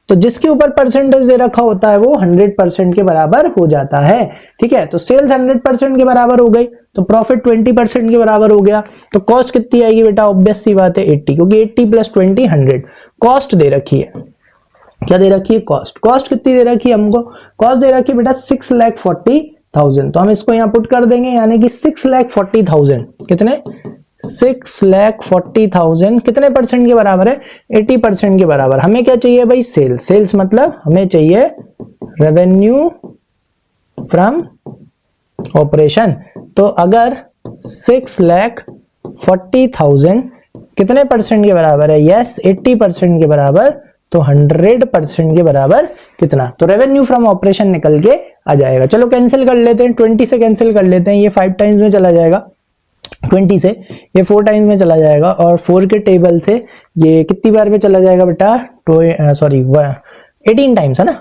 तो जिसके ऊपर परसेंटेज दे रखा होता है वो 100% के बराबर हो जाता है। ठीक है, तो सेल्स 100% के बराबर हो गई, तो प्रॉफिट 20% के बराबर हो गया। तो कॉस्ट कितनी आएगी बेटा, ऑब्वियस सी बात है 80, क्योंकि 80 + 20 100। कॉस्ट दे रखी है, क्या दे रखी है, कॉस्ट। कॉस्ट कितनी दे रखी है हमको, कॉस्ट दे रखी है बेटा 6,40,000। तो हम इसको यहां पुट कर देंगे, यानी कि 6,40,000 कितने, 6,40,000 कितने परसेंट के बराबर है, 80% के बराबर। हमें क्या चाहिए भाई, सेल्स। सेल्स मतलब हमें चाहिए रेवेन्यू फ्रॉम ऑपरेशन। तो अगर 6,40,000 कितने परसेंट के बराबर है, यस 80% के बराबर, तो 100% के बराबर कितना, तो रेवेन्यू फ्रॉम ऑपरेशन निकल के आ जाएगा। चलो कैंसिल कर लेते हैं, 20 से कैंसिल कर लेते हैं, ये 5 टाइम्स में चला जाएगा, 20 से ये 4 टाइम्स में चला जाएगा, और 4 के टेबल से ये कितनी बार में चला जाएगा बेटा, 18 टाइम्स है ना,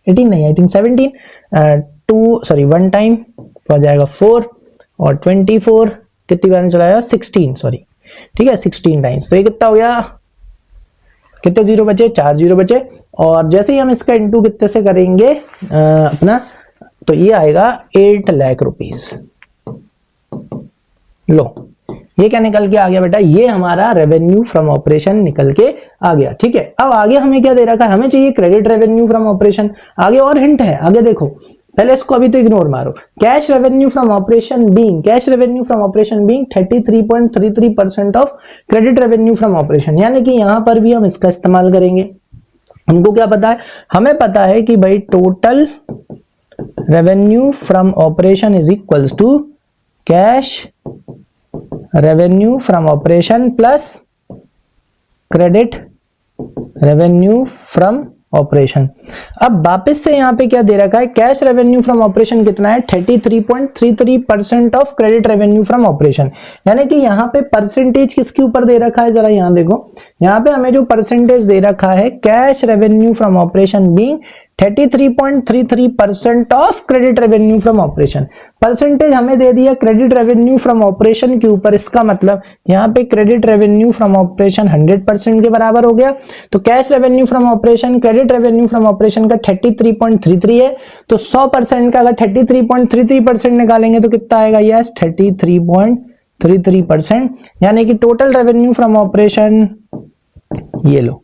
18 नहीं, आई थिंक 17, 1 टाइम हो जाएगा 4, और 24 कितनी बार में चला जाएगा, 16, सॉरी, ठीक है 16 टाइम्स। तो ये कितना हो गया, कितने जीरो बचे, 4 जीरो बचे। और जैसे ही हम इसका इंटू कितने से करेंगे अपना, तो ये आएगा 8 लाख रुपीस। लो, ये क्या निकल के आ गया बेटा, ये हमारा रेवेन्यू फ्रॉम ऑपरेशन निकल के आ गया। ठीक है, अब आगे हमें क्या दे रखा है, हमें चाहिए क्रेडिट रेवेन्यू फ्रॉम ऑपरेशन। आगे और हिंट है, आगे देखो, पहले इसको अभी तो इग्नोर मारो। Cash revenue from operation being, cash revenue from operation being 33.33% of credit revenue from operation, यानी कि यहां पर भी हम इसका इस्तेमाल करेंगे। हमको क्या पता है, हमें पता है कि भाई total revenue from operation is equals to cash revenue from operation plus credit revenue from operation. अब वापस से यहां पे क्या दे रखा है, कैश रेवेन्यू फ्रॉम ऑपरेशन कितना है, 33.33% of credit revenue from operation. यानी कि यहां पे परसेंटेज किसके ऊपर दे रखा है, जरा यहां देखो, यहां पे हमें जो परसेंटेज दे रखा है, cash revenue from operation being 33.33% of credit revenue from operation. Percentage हमें दे दिया क्रेडिट रेवेन्यू फ्रॉम ऑपरेशन के ऊपर, इसका मतलब यहाँ पे क्रेडिट रेवेन्यू फ्रॉम ऑपरेशन 100% के बराबर हो गया। तो cash revenue from operation credit revenue from operation का 33.33 है, तो 100% का अगर 33.33% निकालेंगे तो कितना आएगा, यस 33.33%। यानी कि टोटल रेवेन्यू फ्रॉम ऑपरेशन, ये लो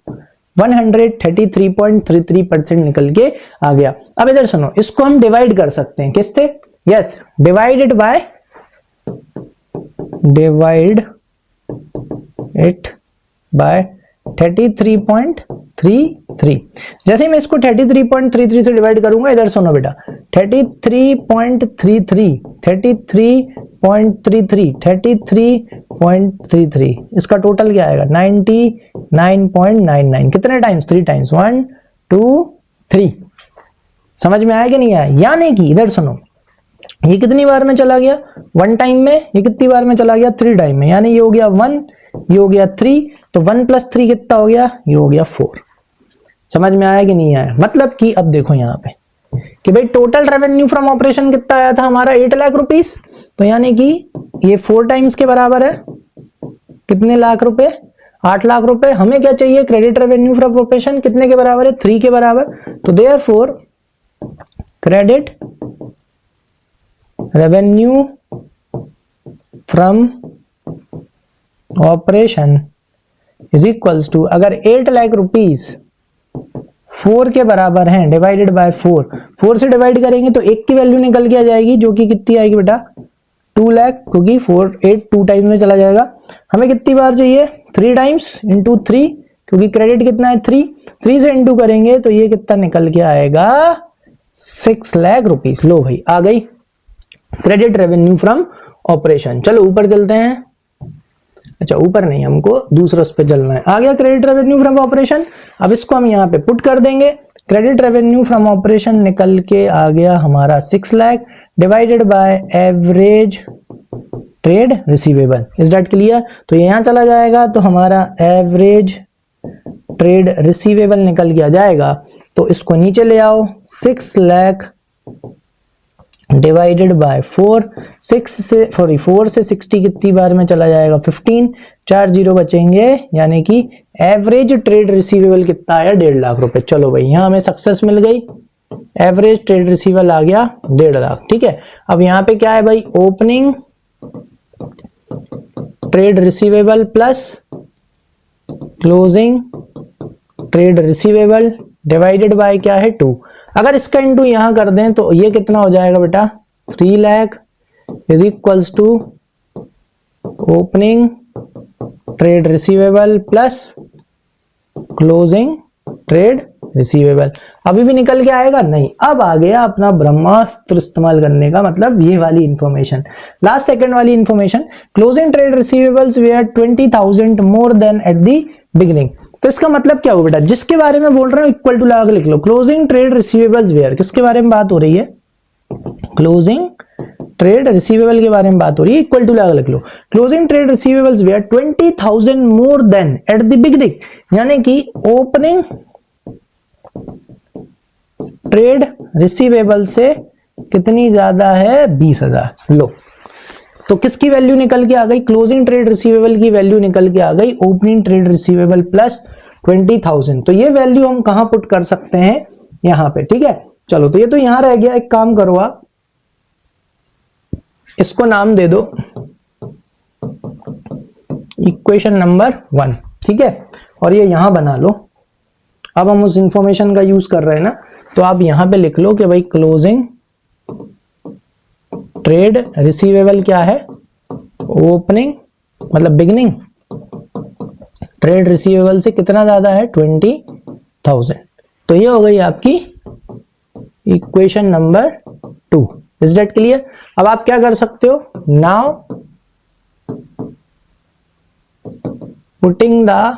133.33% निकल के आ गया। अब इधर सुनो, इसको हम डिवाइड कर सकते हैं किससे, yes divided by, divide it by 33.33। जैसे ही मैं इसको 33.33 से डिवाइड करूंगा, इधर सुनो बेटा, 33.33 इसका टोटल क्या आएगा, 99.99। कितने टाइम्स, 3 टाइम्स, 1 2 3। समझ में आया कि नहीं आया, यानी कि इधर सुनो, ये कितनी बार में चला गया, 1 टाइम में, ये कितनी बार में चला गया, 3 टाइम में, यानी ये हो गया 1, ये हो गया 3, तो 1 + 3 कितना हो गया, ये हो गया 4। समझ में आया कि नहीं आया, मतलब कि अब देखो यहां पे कि भाई टोटल रेवेन्यू फ्रॉम ऑपरेशन कितना आया था हमारा, 8 लाख रुपीस, तो यानी कि ये 4 टाइम्स के बराबर है, कितने लाख रुपए, 8 लाख रुपए। हमें क्या चाहिए, क्रेडिट रेवेन्यू फ्रॉम ऑपरेशन कितने के बराबर है, 3 के बराबर। तो therefore credit revenue from operation is equals to, अगर 8 लाख रुपीज 4 के बराबर हैं डिवाइडेड बाय 4 से डिवाइड करेंगे तो 1 की वैल्यू निकल के आ जाएगी, जो कि कितनी आएगी बेटा 2 लाख, क्योंकि 8 2 टाइम्स में चला जाएगा। हमें कितनी बार चाहिए 3 टाइम्स इंटू 3, क्योंकि क्रेडिट कितना है 3 से इंटू करेंगे तो ये कितना निकल के आएगा 6 लाख रुपीज। लो भाई आ गई क्रेडिट रेवेन्यू फ्रॉम ऑपरेशन। चलो ऊपर चलते हैं, अच्छा ऊपर नहीं, हमको दूसरा उस पे चलना है। आ गया क्रेडिट रेवेन्यू फ्रॉम ऑपरेशन। अब इसको हम यहाँ पे पुट कर देंगे। क्रेडिट रेवेन्यू फ्रॉम ऑपरेशन निकल के आ गया हमारा 6 lakh divided by average trade receivable. Is that clear? तो ये यहाँ चला जाएगा तो हमारा एवरेज ट्रेड रिसीवेबल निकल के आ जाएगा। तो इसको नीचे ले आओ, 6 लाख डिवाइडेड बाय 4 से 60 कितनी बार में चला जाएगा 15, 4 जीरो बचेंगे, यानी कि एवरेज ट्रेड रिसीवेबल कितना आया 1.5 लाख रुपए। चलो भाई यहाँ हमें सक्सेस मिल गई, एवरेज ट्रेड रिसीवेबल आ गया 1.5 लाख। ठीक है, अब यहाँ पे क्या है भाई, opening trade receivable plus closing trade receivable divided by क्या है 2। अगर इसका इंटू यहां कर दें तो ये कितना हो जाएगा बेटा 3 lakh is equals to opening trade receivable plus closing trade receivable. अभी भी निकल के आएगा नहीं। अब आ गया अपना ब्रह्मास्त्र इस्तेमाल करने का मतलब ये वाली इंफॉर्मेशन, लास्ट सेकंड वाली information. Closing trade receivables were 20,000 more than at the beginning. तो इसका मतलब क्या हुआ बेटा, जिसके बारे में बोल रहा हूं इक्वल टू लगा के लिख लो। क्लोजिंग ट्रेड रिसीवेबल्स वेयर, किसके बारे में बात हो रही है, क्लोजिंग ट्रेड रिसीवेबल के बारे में बात हो रही है, इक्वल टू लगा लिख लो। Closing trade receivables were 20,000 more than at the beginning, यानी कि ओपनिंग ट्रेड रिसीवेबल से कितनी ज्यादा है 20,000। लो तो किसकी वैल्यू निकल के आ गई, क्लोजिंग ट्रेड रिसीवेबल की वैल्यू निकल के आ गई ओपनिंग ट्रेड रिसीवेबल प्लस 20,000। तो ये वैल्यू हम कहां पुट कर सकते हैं, यहां पे। ठीक है, चलो तो ये तो यहां रह गया। एक काम करो आप इसको नाम दे दो इक्वेशन नंबर 1। ठीक है, और ये यहां बना लो। अब हम उस इंफॉर्मेशन का यूज कर रहे हैं ना, तो आप यहां पे लिख लो कि भाई क्लोजिंग ट्रेड रिसीवेबल क्या है, ओपनिंग मतलब बिगिनिंग ट्रेड रिसीवेबल से कितना ज्यादा है 20,000। तो ये हो गई आपकी equation number 2। Is that clear? अब आप क्या कर सकते हो, now putting the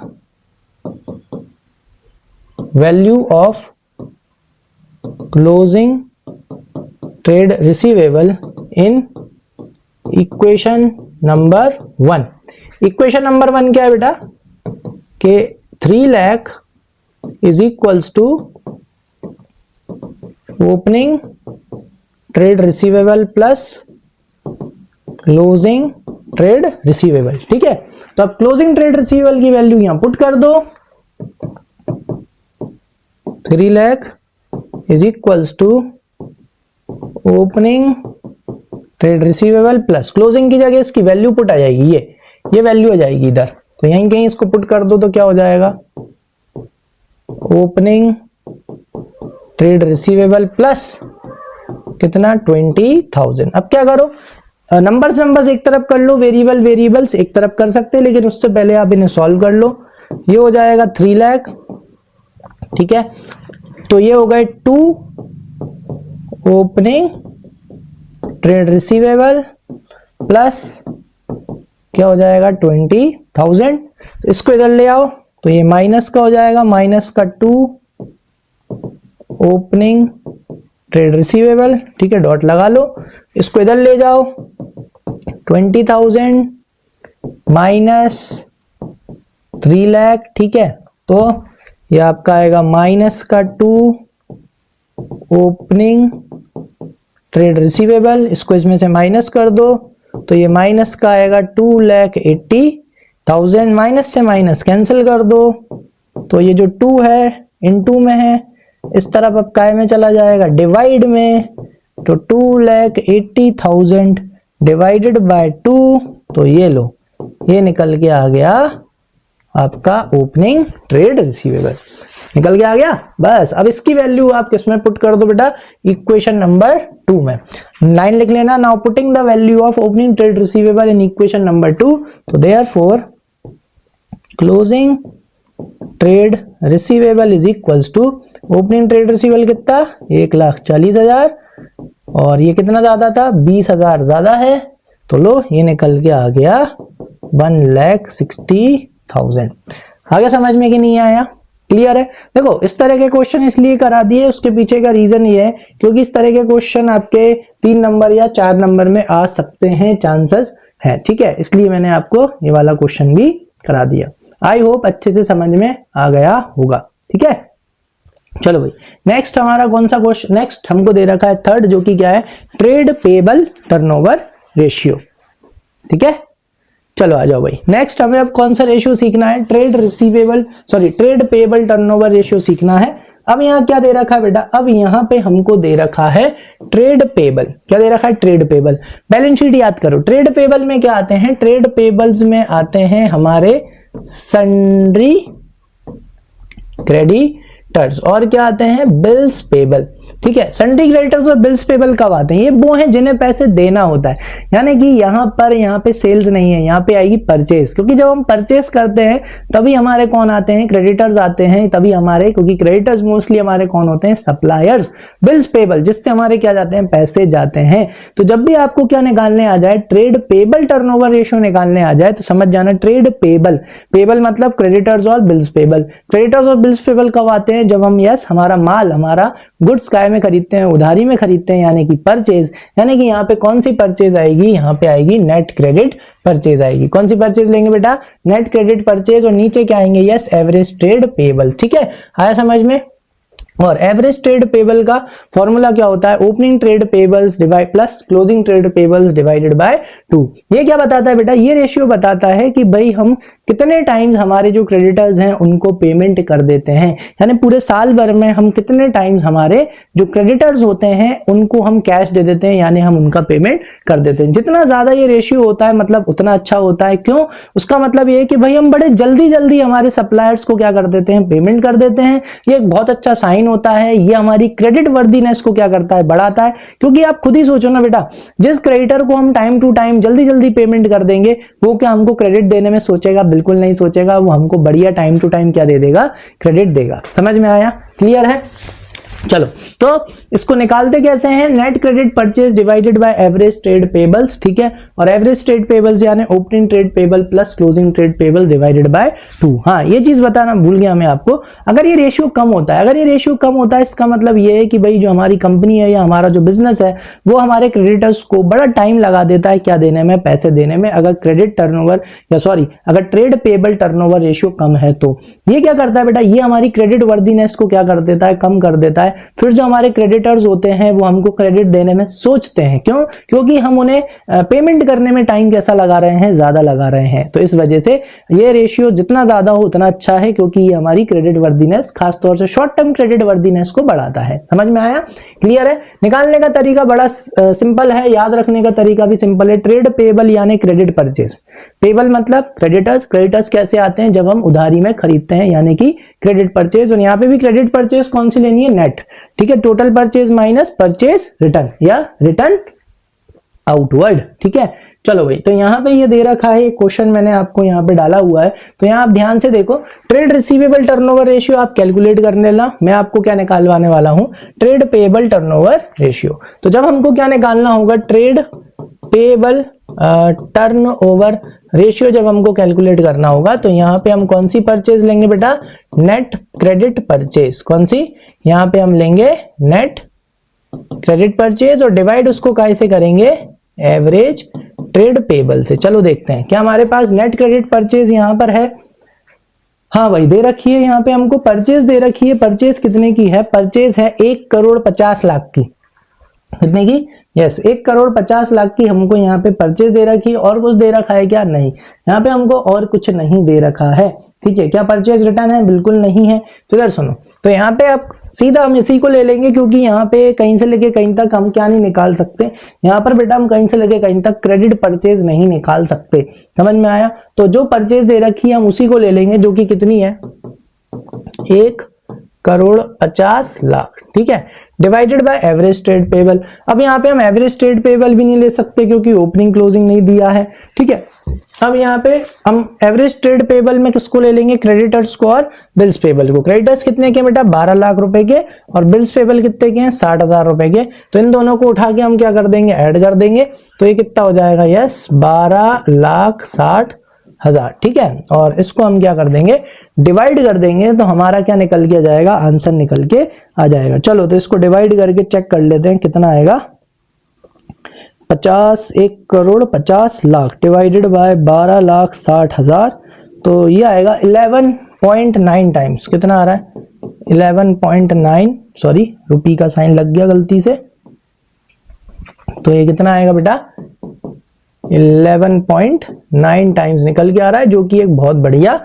value of closing trade receivable in equation number 1। Equation number 1 क्या है बेटा, कि 3 lakh is equals to opening trade receivable plus closing trade receivable. ठीक है, तो अब क्लोजिंग ट्रेड रिसीवेबल की वैल्यू यहां पुट कर दो, 3 lakh is equals to opening trade receivable plus closing की जगह इसकी वैल्यू पुट आ जाएगी, ये वैल्यू आ जाएगी इधर। तो यहीं कहीं इसको पुट कर दो तो क्या हो जाएगा, ओपनिंग ट्रेड रिसीवेबल प्लस कितना 20,000। अब क्या करो, नंबर्स एक तरफ कर लो, वेरिएबल्स एक तरफ कर सकते हैं, लेकिन उससे पहले आप इन्हें सॉल्व कर लो। ये हो जाएगा 3 लाख। ठीक है, तो ये हो गए 2 ओपनिंग ट्रेड रिसीवेबल प्लस क्या हो जाएगा 20,000। इसको इधर ले आओ तो ये माइनस का हो जाएगा, माइनस का 2 ओपनिंग ट्रेड रिसीवेबल। ठीक है, डॉट लगा लो। इसको इधर ले जाओ, 20,000 माइनस 3 लाख। ठीक है, तो ये आपका आएगा माइनस का 2 ओपनिंग ट्रेड रिसीवेबल। इसको इसमें से माइनस कर दो तो ये माइनस का आएगा 2,80,000। माइनस से माइनस कैंसिल कर दो तो ये जो 2 है इनटू में है, इस तरफ अब काय में चला जाएगा डिवाइड में, तो 2,80,000 डिवाइडेड बाय 2 तो ये लो, ये निकल के आ गया आपका ओपनिंग ट्रेड रिसीवेबल, निकल के आ गया। बस अब इसकी वैल्यू आप किसमें पुट कर दो बेटा, इक्वेशन नंबर 2 में। लाइन लिख लेना, now putting the value of opening trade receivable in equation number 2, तो therefore closing trade receivable is equals to opening trade receivable कितना 1,40,000 और ये कितना ज्यादा था 20,000 ज्यादा है, तो लो ये निकल के आ गया 1,60,000। आगे समझ में कि नहीं आया, क्लियर है। देखो इस तरह के क्वेश्चन इसलिए करा दिए, उसके पीछे का रीजन ये है क्योंकि इस तरह के क्वेश्चन आपके 3 नंबर या 4 नंबर में आ सकते हैं, चांसेस है, ठीक है, इसलिए मैंने आपको ये वाला क्वेश्चन भी करा दिया। आई होप अच्छे से समझ में आ गया होगा, ठीक है। चलो भाई नेक्स्ट हमारा कौन सा क्वेश्चन, नेक्स्ट हमको दे रखा है थर्ड, जो कि क्या है, ट्रेड पेबल टर्नओवर रेशियो, ठीक है। चलो आ जाओ भाई, नेक्स्ट हमें अब कौन सा रेशियो सीखना है, ट्रेड पेबल टर्नओवर रेशियो सीखना है। अब यहाँ क्या दे रखा है बेटा, अब यहाँ पे हमको दे रखा है ट्रेड पेबल, क्या दे रखा है, ट्रेड पेबल। बैलेंस शीट याद करो, ट्रेड पेबल में क्या आते हैं, ट्रेड पेबल्स में आते हैं हमारे सन्ड्री क्रेडिटर्स और क्या आते हैं, बिल्स पेबल, ठीक है। सन्ड्री क्रेडिटर्स और बिल्स पेबल कब आते हैं, ये वो हैं जिन्हें पैसे देना होता है, यानी कि यहाँ पे सेल्स नहीं है, यहाँ पे आएगी परचेज, क्योंकि जब हम परचेस करते हैं तभी हमारे कौन आते हैं, क्रेडिटर्स आते हैं, तभी हमारे, क्योंकि क्रेडिटर्स मोस्टली हमारे कौन होते हैं, सप्लायर्स। बिल्स पेबल जिससे हमारे क्या जाते हैं, पैसे जाते हैं। तो जब भी आपको क्या निकालने आ जाए, ट्रेड पेबल टर्नओवर रेशियो निकालने आ जाए, तो समझ जाना ट्रेड पेबल, पेबल मतलब क्रेडिटर्स और बिल्स पेबल। क्रेडिटर्स और बिल्स पेबल कब आते हैं, जब हम हमारा माल, हमारा गुड्स काय में खरीदते हैं, उधारी में खरीदते हैं, यानी कि परचेज, यानी कि यहाँ पे कौन सी परचेज आएगी, यहाँ पे आएगी नेट क्रेडिट परचेज आएगी। कौन सी परचेज लेंगे बेटा, नेट क्रेडिट परचेज, और नीचे क्या आएंगे, यस एवरेज ट्रेड पेबल, ठीक है, आया समझ में। और एवरेज ट्रेड पेबल का फॉर्मूला क्या होता है, opening trade payables divide plus closing trade payables divided by 2। ये क्या बताता है बेटा, ये रेशियो बताता है कि भाई हम कितने टाइम्स हमारे जो क्रेडिटर्स हैं उनको पेमेंट कर देते हैं, यानी पूरे साल भर में हम कितने टाइम्स हमारे जो क्रेडिटर्स होते हैं उनको हम कैश दे देते हैं, यानी हम उनका पेमेंट कर देते हैं। जितना ज्यादा ये रेशियो होता है मतलब उतना अच्छा होता है, क्यों, उसका मतलब ये है कि भाई हम बड़े जल्दी जल्दी हमारे सप्लायर्स को क्या कर देते हैं, पेमेंट कर देते हैं। ये एक बहुत अच्छा साइन होता है, ये हमारी क्रेडिट वर्दीनेस को क्या करता है, बढ़ाता है। क्योंकि आप खुद ही सोचो ना बेटा, जिस क्रेडिटर को हम टाइम टू टाइम जल्दी जल्दी पेमेंट कर देंगे, वो क्या हमको क्रेडिट देने में सोचेगा, बिल्कुल नहीं सोचेगा, वो हमको बढ़िया टाइम टू टाइम क्या दे देगा, क्रेडिट देगा। समझ में आया, क्लियर है। चलो तो इसको निकालते कैसे हैं, net credit purchase divided by average trade payables, ठीक है, और एवरेज ट्रेड पेबल्स यानी opening trade payable plus closing trade payable divided by 2। हाँ ये चीज बताना भूल गया मैं आपको, अगर ये रेशियो कम होता है, अगर ये रेशियो कम होता है इसका मतलब ये है कि भाई जो हमारी कंपनी है या हमारा जो बिजनेस है वो हमारे क्रेडिटर्स को बड़ा टाइम लगा देता है क्या देने में, पैसे देने में। अगर क्रेडिट टर्नओवर या सॉरी अगर ट्रेड पेबल टर्नओवर रेशियो कम है तो ये क्या करता है बेटा, ये हमारी क्रेडिट वर्दीनेस को क्या कर देता है, कम कर देता है। फिर जो हमारे क्रेडिटर्स होते हैं वो हमको क्रेडिट देने में सोचते हैं, क्यों, क्योंकि हम उन्हें पेमेंट करने में टाइम कैसा लगा रहे हैं, ज्यादा लगा रहे हैं। तो इस वजह से ये रेशियो जितना ज्यादा हो उतना अच्छा है, क्योंकि ये हमारी क्रेडिट वर्दीनेस, खासतौर से शॉर्ट टर्म क्रेडिट वर्दीनेस को बढ़ाता है। समझ में आया, क्लियर है। निकालने का तरीका बड़ा सिंपल है, याद रखने का तरीका भी सिंपल है। ट्रेड पेबल यानी क्रेडिट परचेज, पेबल मतलब क्रेडिटर्स, क्रेडिटर्स कैसे आते हैं, जब हम उधारी में खरीदते हैं, यानी कि क्रेडिट परचेज। और यहाँ पे भी क्रेडिट परचेज कौन सी लेनी है, नेट, ठीक है, total purchase minus purchase return या रिटर्न आउटवर्ड, ठीक है। चलो भाई, तो यहाँ पे ये दे रखा है, क्वेश्चन मैंने आपको यहाँ पे डाला हुआ है, तो यहाँ आप ध्यान से देखो, ट्रेड रिसीवेबल टर्नओवर रेशियो आप कैलकुलेट करने ला, मैं आपको क्या निकालवाने वाला हूँ, ट्रेड पेबल टर्नओवर रेशियो। तो जब हमको क्या निकालना होगा, ट्रेड पेबल टर्नओवर रेशियो जब हमको कैलकुलेट करना होगा, तो यहाँ पे हम कौन सी परचेज लेंगे बेटा, नेट क्रेडिट परचेज। कौन सी, यहाँ पे हम लेंगे नेट क्रेडिट परचेज और डिवाइड उसको कैसे करेंगे, एवरेज ट्रेड पेबल से। चलो देखते हैं क्या हमारे पास नेट क्रेडिट परचेज यहाँ पर है। हाँ भाई दे रखी है, यहाँ पे हमको परचेज दे रखी है। परचेज कितने की है, परचेज है 1,50,00,000 की। कितने की, यस 1,50,00,000 की हमको यहाँ पे परचेज दे रखी है। और कुछ दे रखा है क्या, नहीं, यहाँ पे हमको और कुछ नहीं दे रखा है, ठीक है। क्या परचेज रिटर्न है, बिल्कुल नहीं है। तो इधर सुनो, तो यहाँ पे आप सीधा हम इसी को ले लेंगे, क्योंकि यहाँ पे कहीं से लेके कहीं तक हम क्या नहीं निकाल सकते, यहाँ पर बेटा हम कहीं से लेके कहीं तक क्रेडिट परचेज नहीं निकाल सकते। समझ में आया? तो जो परचेज दे रखी है हम उसी को ले लेंगे, जो कि कितनी है 1,50,00,000। ठीक है, divided by average trade payable. अब यहाँ पे हम एवरेज ट्रेड पेबल भी नहीं ले सकते क्योंकि ओपनिंग क्लोजिंग नहीं दिया है। ठीक है, अब यहाँ पे हम एवरेज ट्रेड पेबल में किसको ले लेंगे, क्रेडिटर्स को और बिल्स पेबल को। क्रेडिटर्स कितने के बेटा 12 लाख रुपए के, और बिल्स पेबल कितने के हैं 60,000 रुपए के। तो इन दोनों को उठा के हम क्या कर देंगे, ऐड कर देंगे। तो ये कितना हो जाएगा, यस 12,60,000। ठीक है, और इसको हम क्या कर देंगे, डिवाइड कर देंगे, तो हमारा क्या निकल के आ जाएगा, आंसर निकल के आ जाएगा। चलो तो इसको डिवाइड करके चेक कर लेते हैं कितना आएगा। 1,50,00,000 डिवाइडेड बाय 12,60,000, तो ये आएगा 11.9 टाइम्स। कितना आ रहा है 11.9, सॉरी रुपी का साइन लग गया गलती से। तो ये कितना आएगा बेटा 11.9 टाइम्स निकल के आ रहा है, जो कि एक बहुत बढ़िया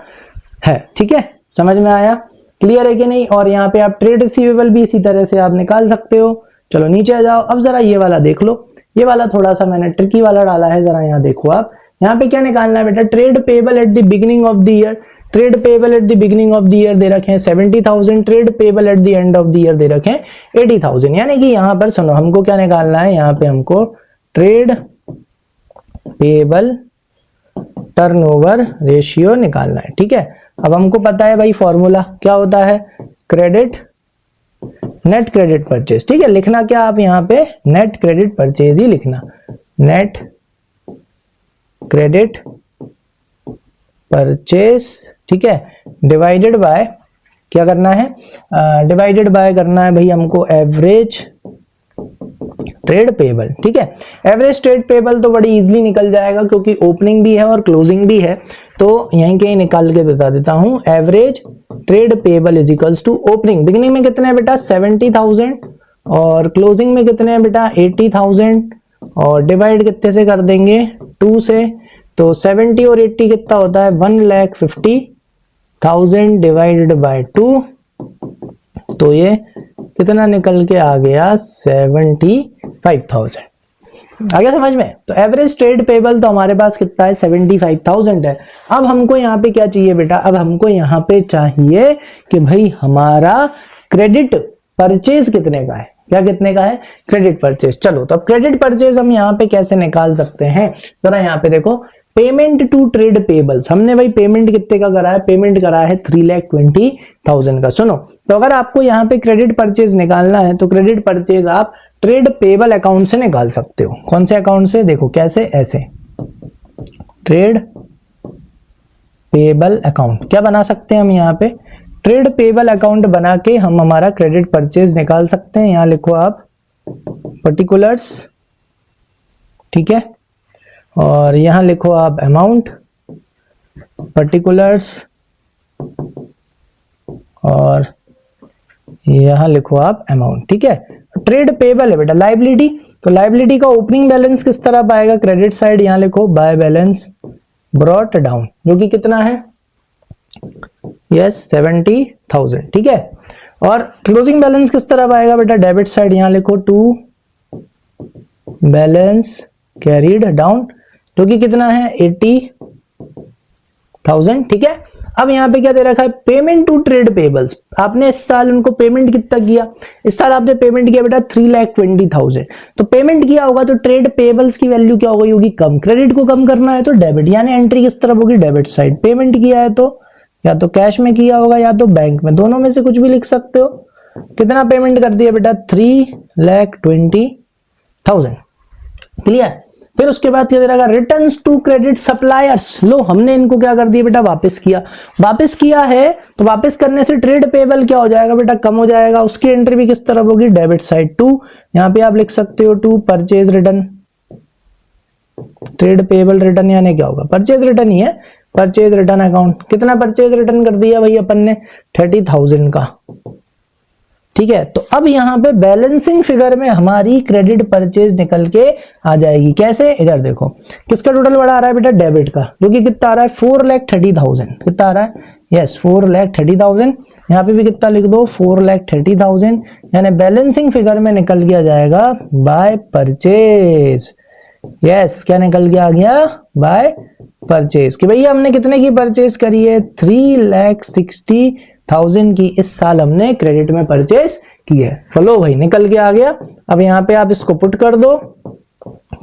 है। ठीक है, समझ में आया, क्लियर है कि नहीं? और यहाँ पे आप ट्रेड रिसीवेबल भी इसी तरह से आप निकाल सकते हो। चलो नीचे आ जाओ, अब जरा ये वाला देख लो। ये वाला थोड़ा सा मैंने ट्रिकी वाला डाला है, जरा यहाँ देखो आप। यहाँ पे क्या निकालना है बेटा, trade payable at the beginning of the year. Trade payable at the beginning of the year दे रखे हैं 70,000, trade payable at the end of the year दे रखे हैं 80,000। यानी कि यहाँ पर सुनो, हमको क्या निकालना है, यहाँ पे हमको ट्रेड पेबल टर्नओवर रेशियो निकालना है। ठीक है, अब हमको पता है भाई फॉर्मूला क्या होता है, क्रेडिट नेट क्रेडिट परचेज। ठीक है, लिखना क्या आप यहाँ पे, नेट क्रेडिट परचेज ही लिखना, नेट क्रेडिट परचेज। ठीक है, डिवाइडेड बाय क्या करना है, डिवाइडेड बाय करना है भाई हमको एवरेज ट्रेड पेबल। ठीक है, एवरेज ट्रेड पेबल तो बड़ी इजीली निकल जाएगा क्योंकि ओपनिंग भी है और क्लोजिंग भी है। तो यहीं कहीं निकाल के बता देता हूं, average trade payable is equals to opening, beginning में कितने हैं बेटा 70,000 और क्लोजिंग में कितने हैं बेटा 80,000, और डिवाइड कितने से कर देंगे 2 से। तो 70 और 80 कितना होता है 1,50,000 डिवाइडेड बाय 2, तो ये कितना निकल के आ गया 75,000। आ गया समझ में? तो एवरेज ट्रेड पेबल तो हमारे पास कितना है 75,000 है। अब हमको यहाँ पे क्या चाहिए बेटा, अब हमको यहाँ पे चाहिए कि भाई हमारा क्रेडिट परचेज कितने का है, क्या कितने का है क्रेडिट परचेज। चलो तो अब क्रेडिट परचेज हम यहाँ पे कैसे निकाल सकते हैं, जरा यहाँ पे देखो, पेमेंट टू ट्रेड पेबल्स। हमने भाई पेमेंट कितने का करा है, पेमेंट करा है 3,20,000 का। सुनो, तो अगर आपको यहाँ पे क्रेडिट परचेज निकालना है तो क्रेडिट परचेज आप ट्रेड पेबल अकाउंट से निकाल सकते हो। कौन से अकाउंट से, देखो कैसे, ऐसे ट्रेड पेबल अकाउंट क्या बना सकते हैं हम, यहाँ पे ट्रेड पेबल अकाउंट बना के हम हमारा क्रेडिट परचेज निकाल सकते हैं। यहाँ लिखो आप पर्टिकुलर्स, ठीक है, और यहां लिखो आप अमाउंट, पर्टिकुलर्स, और यहां लिखो आप अमाउंट। ठीक है, ट्रेड पेबल है बेटा लाइबिलिटी, तो लाइबिलिटी का ओपनिंग बैलेंस किस तरह आएगा, क्रेडिट साइड यहां लिखो बाय बैलेंस ब्रॉट डाउन, जो कि कितना है यस 70,000। ठीक है, और क्लोजिंग बैलेंस किस तरह आएगा बेटा, डेबिट साइड यहां लिखो टू बैलेंस कैरीड डाउन, जो कि कितना है 80,000। ठीक है, अब यहाँ पे क्या दे रखा है, पेमेंट टू ट्रेड पेबल्स। आपने इस साल उनको पेमेंट कितना किया, इस साल आपने पेमेंट किया बेटा 3,20,000। तो पेमेंट किया होगा तो ट्रेड पेबल्स की वैल्यू क्या हो गई होगी, कम। क्रेडिट को कम करना है तो डेबिट, यानी एंट्री किस तरफ होगी, डेबिट साइड। पेमेंट किया है तो या तो कैश में किया होगा या तो बैंक में, दोनों में से कुछ भी लिख सकते हो। कितना पेमेंट कर दिया बेटा 3,20,000। क्लियर। फिर उसके बाद क्या दे रहा है, रिटर्न्स टू क्रेडिट सप्लायर्स। लो हमने इनको क्या कर दिया बेटा, वापस किया। वापस किया है तो वापस करने से ट्रेड पेबल क्या हो जाएगा बेटा, कम हो जाएगा। उसकी एंट्री भी किस तरफ होगी, डेबिट साइड टू। यहां पे आप लिख सकते हो to purchase return, trade payable return यानी क्या होगा, परचेज रिटर्न ही है, परचेज रिटर्न अकाउंट। कितना परचेज रिटर्न कर दिया भाई अपन ने 30,000 का। ठीक है, तो अब यहां पे बैलेंसिंग फिगर में हमारी क्रेडिट परचेज निकल के आ जाएगी। कैसे, इधर देखो किसका टोटल बड़ा आ रहा है बेटा, डेबिट का, जो कि कितना आ रहा है 4,30,000। कितना आ रहा है यस 4,30,000। यहाँ पे भी कितना लिख दो 4,30,000, यानी बैलेंसिंग फिगर में निकल के आ जाएगा बाय परचेज। यस क्या निकल के आ गया बाय परचेज कि भैया हमने कितने की परचेज करी है 3,60,000 की इस साल हमने क्रेडिट में परचेज की है। चलो भाई निकल के आ गया। अब यहाँ पे आप इसको पुट कर दो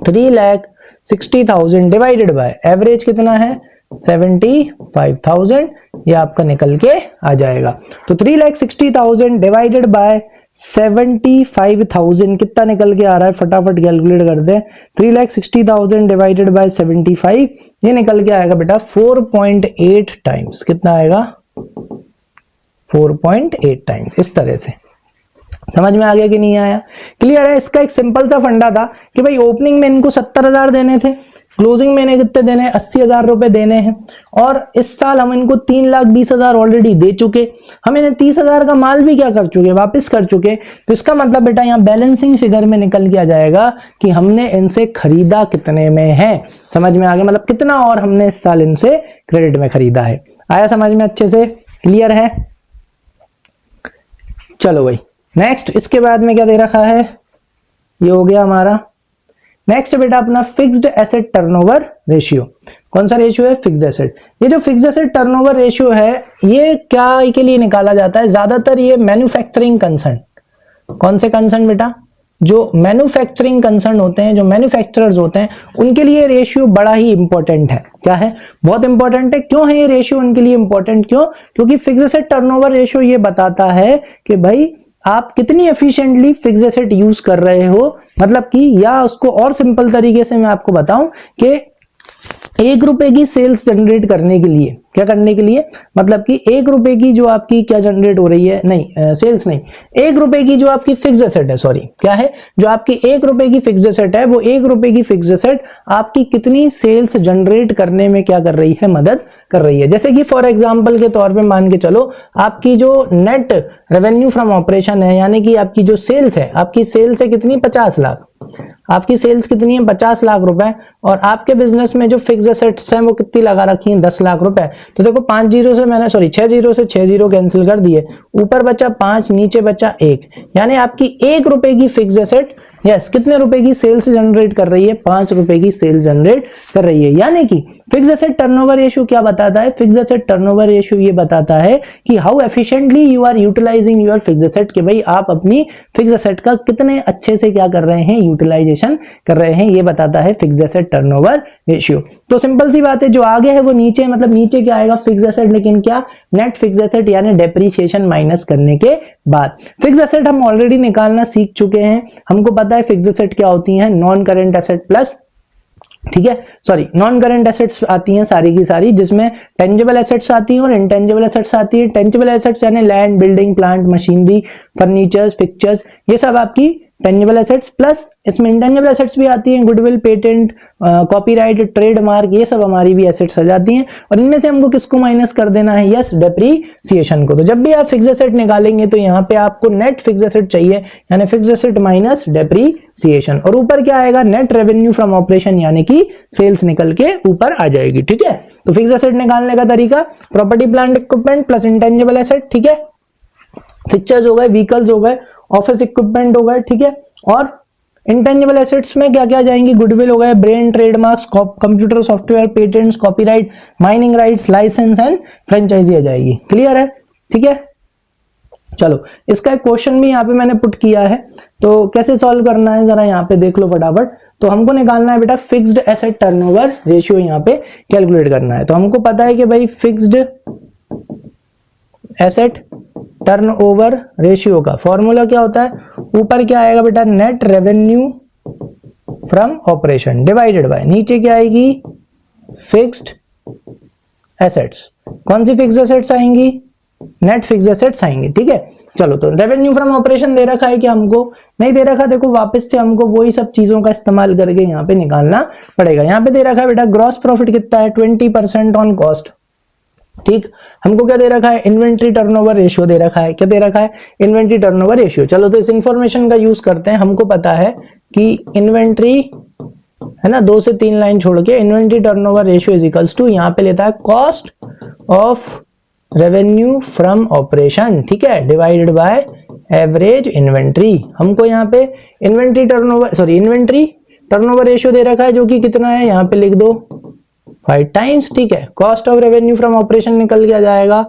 3,60,000 डिवाइडेड बाय एवरेज कितना है 75,000, ये आपका निकल के आ जाएगा। तो 3,60,000 डिवाइडेड बाय 75,000 कितना निकल के आ रहा है, फटाफट कैलकुलेट कर दे। 3,60,000 डिवाइडेड बाय 75, ये निकल के आएगा बेटा 4.8 टाइम्स। कितना आएगा 4.8 टाइम्स। इस तरह से समझ में आ गया कि नहीं आया, क्लियर है। इसका एक सिंपल सा फंडा था कि भाई ओपनिंग में इनको 70,000 देने थे, क्लोजिंग में इन्हें कितने देने 80,000 रुपए देने हैं, और इस साल हम इनको 3,20,000 ऑलरेडी दे चुके, हम इन्हें 30,000 का माल भी क्या कर चुके वापस कर चुके। तो इसका मतलब बेटा यहाँ बैलेंसिंग फिगर में निकल के आ जाएगा कि हमने इनसे खरीदा कितने में है। समझ में आ गया, मतलब कितना और हमने इस साल इनसे क्रेडिट में खरीदा है। आया समझ में अच्छे से, क्लियर है। चलो भाई नेक्स्ट, इसके बाद में क्या दे रखा है, ये हो गया हमारा। नेक्स्ट बेटा अपना फिक्स्ड एसेट टर्नओवर रेशियो। कौन सा रेशियो है, फिक्स्ड एसेट। ये जो फिक्स्ड एसेट टर्नओवर रेशियो है ये क्या के लिए निकाला जाता है, ज्यादातर ये मैन्युफैक्चरिंग कंसर्न। कौन से कंसर्न बेटा, जो मैन्युफैक्चरिंग कंसर्न होते हैं, जो मैन्युफैक्चरर्स होते हैं, उनके लिए रेशियो बड़ा ही इंपॉर्टेंट है। क्या है, बहुत इंपॉर्टेंट है। क्यों है ये रेशियो उनके लिए इंपॉर्टेंट, क्यों, क्योंकि फिक्स्ड एसेट टर्नओवर रेशियो ये बताता है कि भाई आप कितनी एफिशिएंटली फिक्स्ड एसेट यूज कर रहे हो। मतलब कि, या उसको और सिंपल तरीके से मैं आपको बताऊं कि 1 रुपए की सेल्स जनरेट करने के लिए, क्या करने के लिए, मतलब कि 1 रुपए की जो आपकी क्या जनरेट हो रही है, नहीं सेल्स नहीं, 1 रुपए की जो आपकी फिक्स्ड एसेट है, सॉरी क्या है, जो आपकी 1 रुपए की फिक्स्ड एसेट है, वो 1 रुपए की फिक्स्ड एसेट आपकी कितनी सेल्स जनरेट करने में क्या कर रही है, मदद कर रही है। जैसे कि फॉर एग्जांपल के तौर पे मान के चलो आपकी जो नेट रेवेन्यू फ्रॉम ऑपरेशन है, यानी कि आपकी जो सेल्स है, आपकी सेल्स है कितनी 50 लाख, आपकी सेल्स कितनी है 50 लाख रुपए, और आपके बिजनेस में जो फिक्स्ड एसेट्स हैं वो कितनी लगा रखी हैं 10 लाख रुपए। तो देखो 5 जीरो से मैंने 6 जीरो से 6 जीरो कैंसिल कर दिए, ऊपर बचा 5, नीचे बचा 1, यानी आपकी 1 रुपए की फिक्स्ड एसेट यस कितने रुपए की सेल्स जनरेट कर रही है, 5 रुपए की सेल्स जनरेट कर रही है। यानी कि फिक्स्ड एसेट टर्नओवर रेशियो क्या बताता है, फिक्स्ड एसेट टर्नओवर रेशियो ये बताता है कि how efficiently you are utilizing your fixed asset, कि भाई आप अपनी फिक्स्ड एसेट का कितने अच्छे से क्या कर रहे हैं, यूटिलाइजेशन कर रहे हैं, ये बताता है फिक्स्ड एसेट टर्नओवर रेशियो। तो सिंपल सी बात है, जो आगे है वो नीचे, मतलब नीचे क्या आएगा फिक्स्ड एसेट, लेकिन क्या नेट फिक्स्ड एसेट यानी डेप्रिसिएशन माइनस करने के बाद। फिक्स्ड एसेट हम ऑलरेडी निकालना सीख चुके हैं, हमको पता है फिक्स्ड एसेट क्या होती हैं, नॉन करेंट एसेट प्लस, ठीक है सॉरी नॉन करेंट एसेट्स आती हैं सारी की सारी, जिसमें टेंजिबल एसेट्स आती हैं और इंटेंजिबल एसेट्स आती है। टेंजिबल एसेट्स यानी land, building, plant, machinery, furnitures, pictures, ये सब आपकी टेंजिबल एसेट्स, प्लस इसमें इंटेंजिबल एसेट्स भी आती हैं, गुडविल, पेटेंट, कॉपीराइट, ट्रेडमार्क, ये सब हमारी भी एसेट्स आ जाती हैं। और इनमें से हमको किसको माइनस कर देना है, यस डेप्रिसिएशन को। तो जब भी आप फिक्स्ड एसेट निकालेंगे तो यहाँ पे आपको नेट फिक्स्ड एसेट चाहिए, यानी फिक्स्ड एसेट माइनस डेप्रिसिएशन, और ऊपर क्या आएगा, नेट रेवेन्यू फ्रॉम ऑपरेशन, यानी कि सेल्स निकल के ऊपर आ जाएगी। ठीक है, तो फिक्स्ड एसेट निकालने का तरीका, property plant equipment plus intangible asset, ठीक है, पिक्चर्स हो गए, व्हीकल्स हो गए, ऑफिस इक्विपमेंट हो गए, ठीक है, और इंटेंजिबल एसेट्स में क्या क्या जाएंगी, गुडविल हो गए, brand, trademarks, computer software, patents, copyright, mining rights, licence and franchise आ जाएगी। क्लियर है, ठीक है। चलो इसका एक क्वेश्चन भी यहाँ पे मैंने पुट किया है, तो कैसे सॉल्व करना है जरा यहाँ पे देख लो फटाफट। तो हमको निकालना है बेटा फिक्स्ड एसेट टर्नओवर रेशियो, यहाँ पे कैलकुलेट करना है। तो हमको पता है कि भाई फिक्स्ड एसेट टर्नओवर रेशियो का फॉर्मूला क्या होता है, ऊपर क्या आएगा बेटा, net revenue from operation divided bye, नीचे क्या आएगी, फिक्स्ड एसेट्स। कौन सी फिक्स्ड एसेट्स आएंगी, नेट फिक्स्ड एसेट्स आएंगी। ठीक है, चलो तो रेवेन्यू फ्रॉम ऑपरेशन दे रखा है कि हमको नहीं दे रखा, देखो वापस से हमको वही सब चीजों का इस्तेमाल करके यहाँ पे निकालना पड़ेगा। यहाँ पे दे रखा है बेटा ग्रॉस प्रॉफिट कितना है, 20% ऑन कॉस्ट। ठीक, हमको क्या दे रखा है, इन्वेंट्री टर्नओवर रेशियो दे रखा है, क्या दे रखा है, इन्वेंट्री टर्नओवर रेशियो। चलो तो इस इंफॉर्मेशन का यूज करते हैं। हमको पता है कि इन्वेंट्री है ना, 2 से 3 लाइन छोड़ के, inventory turnover ratio is equals to, यहाँ पे लेता है cost of revenue from operation, ठीक है, डिवाइडेड बाय एवरेज इन्वेंट्री। हमको यहाँ पे इन्वेंट्री टर्नओवर रेशियो दे रखा है जो कि कितना है, यहाँ पे लिख दो 5 टाइम्स, ठीक है। Cost of revenue from operation निकल के आ जाएगा,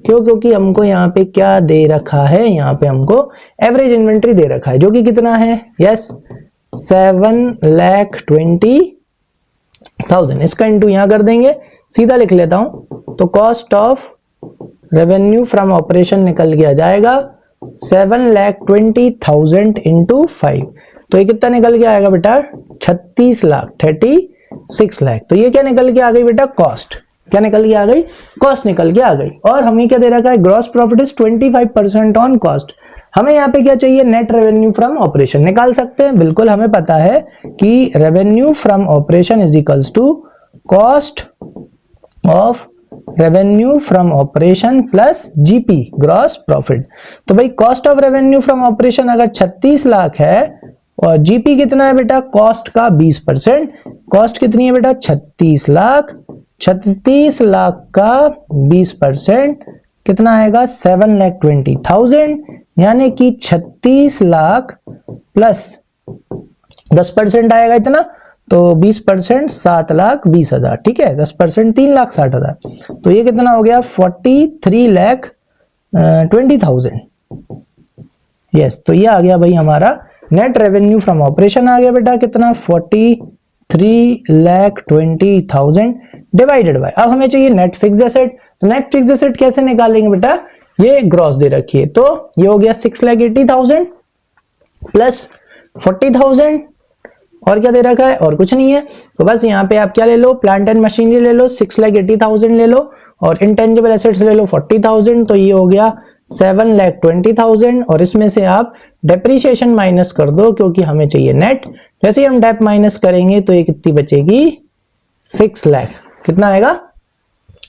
क्यों, क्योंकि हमको यहाँ पे क्या दे रखा है, यहाँ पे हमको एवरेज इन्वेंट्री दे रखा है जो कि कितना है, यस 7,20,000। इसका इंटू यहाँ कर देंगे, सीधा लिख लेता हूं, तो cost of revenue from operation निकल के आ जाएगा 7,20,000 इंटू 5। तो ये कितना निकल के आएगा बेटा, 36 लाख, 36 लाख। तो ये क्या निकल के आ गई बेटा, कॉस्ट। क्या निकल के आ गई, कॉस्ट निकल के आ गई। और हमें क्या दे रखा है, gross profit is 25% on cost. हमें यहाँ पे क्या चाहिए, नेट रेवेन्यू फ्रॉम ऑपरेशन। निकाल सकते हैं, बिल्कुल, हमें पता है कि revenue from operation is equals to cost of revenue from operation plus GP, gross profit. तो भाई cost of revenue from operation अगर 36 लाख है और जीपी कितना है बेटा, कॉस्ट का 20%। कॉस्ट कितनी है बेटा, 36 लाख। 36 लाख का 20% कितना आएगा, 7,20,000, यानी कि 36 लाख प्लस 10% आएगा इतना, तो 20% 7,20,000, ठीक है। 10% 3,60,000, तो ये कितना हो गया, 43,20,000। यस, तो ये आ गया भाई हमारा नेट रेवेन्यू फ्रॉम ऑपरेशन आ गया बेटा कितना, 43,20,000 डिवाइडेड बाय, अब हमें चाहिए नेट फिक्स एसेट। तो नेट फिक्स एसेट कैसे निकालेंगे बेटा, ये ग्रॉस दे रखी है, तो ये हो गया 6,80,000 प्लस 40,000, और क्या दे रखा है, और कुछ नहीं है। तो बस यहाँ पे आप क्या ले लो, प्लांट एंड मशीनरी ले लो 6,80,000 ले लो, और इंटेंजिबल एसेट्स ले लो 40,000, तो ये हो गया 7,20,000। और इसमें से आप डेप्रीशिएशन माइनस कर दो क्योंकि हमें चाहिए नेट। जैसे ही हम डेप माइनस करेंगे तो ये कितनी बचेगी, 6 लाख। कितना आएगा,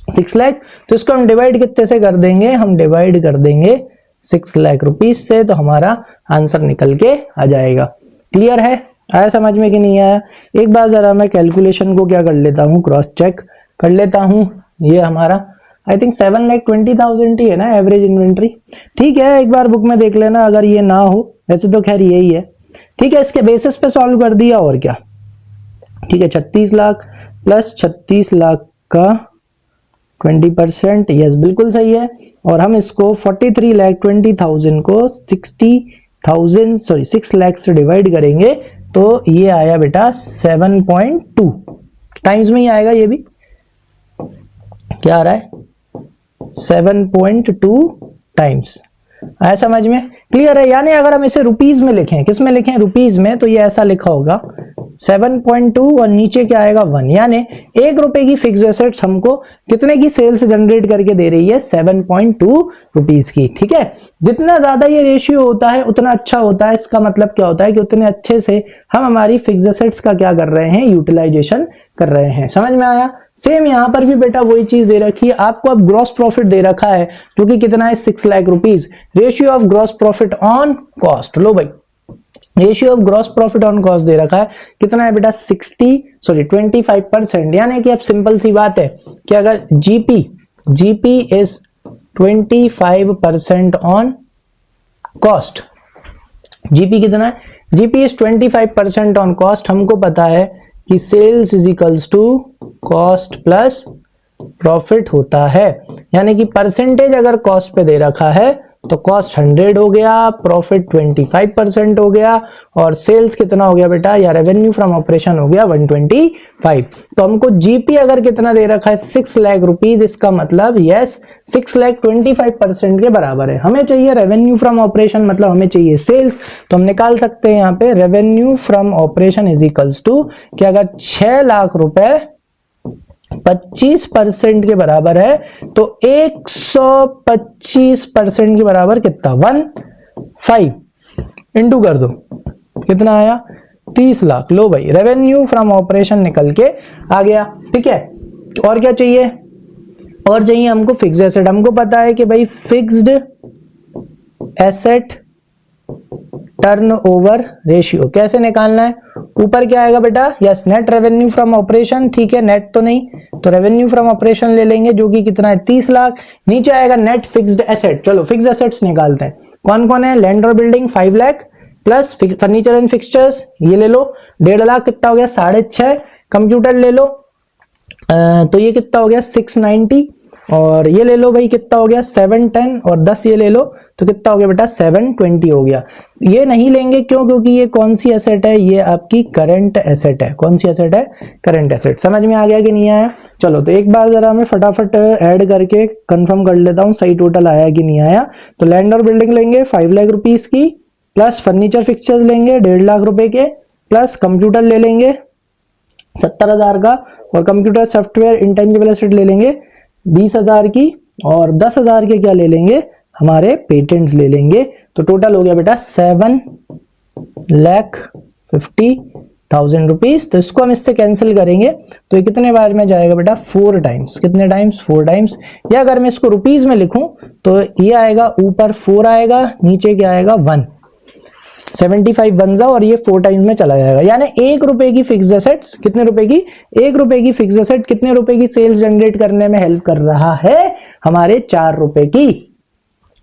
6 लाख। तो इसको हम डिवाइड कितने से कर देंगे, हम डिवाइड कर देंगे 6 लाख रुपीज से, तो हमारा आंसर निकल के आ जाएगा। क्लियर है, आया समझ में कि नहीं आया। एक बार जरा मैं कैलकुलेशन को क्या कर लेता हूँ, क्रॉस चेक कर लेता हूँ। ये हमारा आई थिंक 7,20,000 ही है ना एवरेज इन्वेंट्री, ठीक है। एक बार बुक में देख लेना अगर ये ना हो, वैसे तो खैर यही है, ठीक है। इसके बेसिस पे सॉल्व कर दिया, और क्या, ठीक है। 36 लाख प्लस 36 लाख का 20%, यस बिल्कुल सही है। और हम इसको 43,20,000 को 6 लाख से डिवाइड करेंगे, तो ये आया बेटा 7.2 टाइम्स में ही आएगा। ये भी क्या आ रहा है, 7.2 टाइम्स। आया समझ में, क्लियर है। यानी अगर हम इसे रुपीज में लिखें, किस में लिखें, रुपीज में, तो ये ऐसा लिखा होगा 7.2 और नीचे क्या आएगा 1, यानी 1 रुपए की फिक्स एसेट्स हमको कितने की सेल्स जनरेट करके दे रही है, 7.2 रुपीज की, ठीक है। जितना ज्यादा ये रेशियो होता है उतना अच्छा होता है। इसका मतलब क्या होता है कि उतने अच्छे से हम हमारी फिक्स एसेट्स का क्या कर रहे हैं, यूटिलाइजेशन कर रहे हैं। समझ में आया। सेम यहां पर भी बेटा वही चीज दे रखी है आपको। अब ग्रॉस प्रॉफिट दे रखा है जो कि कितना है, 6 lakh rupees. Ratio of gross profit on cost, लो भाई, ratio of gross profit on cost दे रखा है कितना है बेटा, 25%। यानी कि अब सिंपल सी बात है कि अगर GP is 25% on cost, GP कितना है, जीपी इज 25% ऑन कॉस्ट। हमको पता है कि sales is equals to cost plus profit होता है, यानी कि परसेंटेज अगर कॉस्ट पे दे रखा है तो कॉस्ट 100 हो गया, प्रॉफिट 25% हो गया, और सेल्स कितना हो गया बेटा, या रेवेन्यू फ्रॉम ऑपरेशन हो गया 125। तो हमको जीपी अगर कितना दे रखा है, 6 लाख रुपीज, इसका मतलब यस 6 लाख 25% के बराबर है। हमें चाहिए रेवेन्यू फ्रॉम ऑपरेशन, मतलब हमें चाहिए सेल्स। तो हम निकाल सकते हैं यहाँ पे revenue from operation is equals to कि अगर 6 लाख रुपए 25% के बराबर है तो 125% के बराबर कितना, 15 इंटू कर दो, कितना आया, 30 लाख। लो भाई, रेवेन्यू फ्रॉम ऑपरेशन निकल के आ गया, ठीक है। और क्या चाहिए, और चाहिए हमको फिक्स्ड एसेट। हमको पता है कि भाई फिक्स्ड एसेट टर्नओवर रेशियो कैसे निकालना है, ऊपर क्या आएगा बेटा, yes net revenue from operation, ठीक है नेट तो नहीं, तो रेवेन्यू फ्रॉम ऑपरेशन ले लेंगे जो कि कितना है 30 लाख। नीचे आएगा नेट फिक्स्ड एसेट, चलो फिक्स्ड एसेट्स निकालते हैं, कौन कौन है, लैंड और building 5 lakh plus furniture and fixtures ये ले लो 1.5 लाख, कितना हो गया 6.5। कंप्यूटर ले लो तो ये कितना हो गया 690, और ये ले लो भाई कितना हो गया 710, और 10 ये ले लो तो कितना हो गया बेटा 720 हो गया। ये नहीं लेंगे क्यों, क्योंकि ये कौन सी एसेट है, ये आपकी करंट एसेट है। कौन सी एसेट है, करंट एसेट। समझ में आ गया कि नहीं आया, चलो तो एक बार जरा मैं फटाफट ऐड करके कंफर्म कर लेता हूं सही टोटल आया कि नहीं आया। तो लैंड और बिल्डिंग लेंगे 5 लाख रुपीस की, प्लस फर्नीचर फिक्सचर्स लेंगे 1.5 लाख रुपए के, प्लस कंप्यूटर ले लेंगे 70,000 का, और कंप्यूटर सॉफ्टवेयर इंटेंजिबल एसेट ले लेंगे 20,000 की, और 10,000 के क्या ले लेंगे, हमारे पेटेंट्स ले लेंगे। तो टोटल हो गया बेटा 7,50,000 रुपीज। तो इसको हम इससे कैंसिल करेंगे तो ये कितने बार में जाएगा बेटा 4 टाइम्स, कितने टाइम्स 4 टाइम्स। या अगर मैं इसको रुपीज में लिखूं तो ये आएगा ऊपर 4 आएगा, नीचे क्या आएगा 1, 75 बन जाओ, और ये 4 टाइम्स में चला जाएगा। यानी 1 रुपए की फिक्स्ड एसेट्स, कितने रुपए की, 1 रुपए की फिक्स्ड एसेट कितने रुपए की सेल्स जनरेट करने में हेल्प कर रहा है, हमारे 4 रुपए की।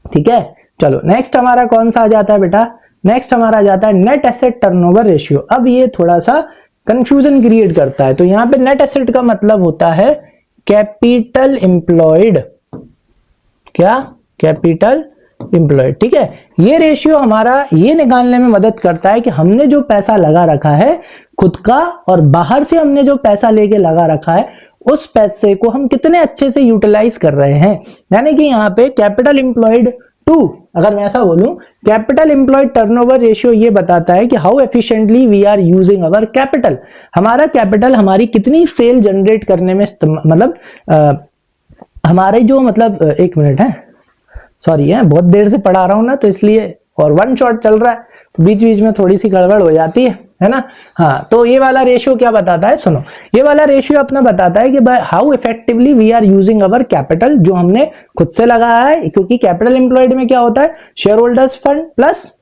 ठीक है, चलो नेक्स्ट हमारा कौन सा आ जाता है बेटा, नेक्स्ट हमारा आ जाता है नेट एसेट टर्नओवर रेशियो। अब ये थोड़ा सा कंफ्यूजन क्रिएट करता है। तो यहां पे नेट एसेट का मतलब होता है कैपिटल एम्प्लॉयड, क्या, कैपिटल एम्प्लॉयड। ठीक है, ये रेशियो हमारा ये निकालने में मदद करता है कि हमने जो पैसा लगा रखा है खुद का, और बाहर से हमने जो पैसा लेके लगा रखा है उस पैसे को हम कितने अच्छे से यूटिलाइज कर रहे हैं। यानी कि यहाँ पे कैपिटल एम्प्लॉयड टू, अगर मैं ऐसा बोलूं, कैपिटल एम्प्लॉयड टर्नओवर रेशियो ये बताता है कि how efficiently we are using our capital. हमारा कैपिटल हमारी कितनी सेल जनरेट करने में मतलब हमारे जो मतलब एक मिनट है, सॉरी है बहुत देर से पढ़ा रहा हूं ना तो इसलिए, और 1 शॉट चल रहा है तो बीच बीच में थोड़ी सी गड़बड़ हो जाती है ना। हाँ, तो ये वाला रेशियो क्या बताता है, सुनो, ये वाला रेशियो अपना बताता है कि how effectively we are using our capital, जो हमने खुद से लगाया है। क्योंकि कैपिटल एम्प्लॉयड में क्या होता है, share holders fund plus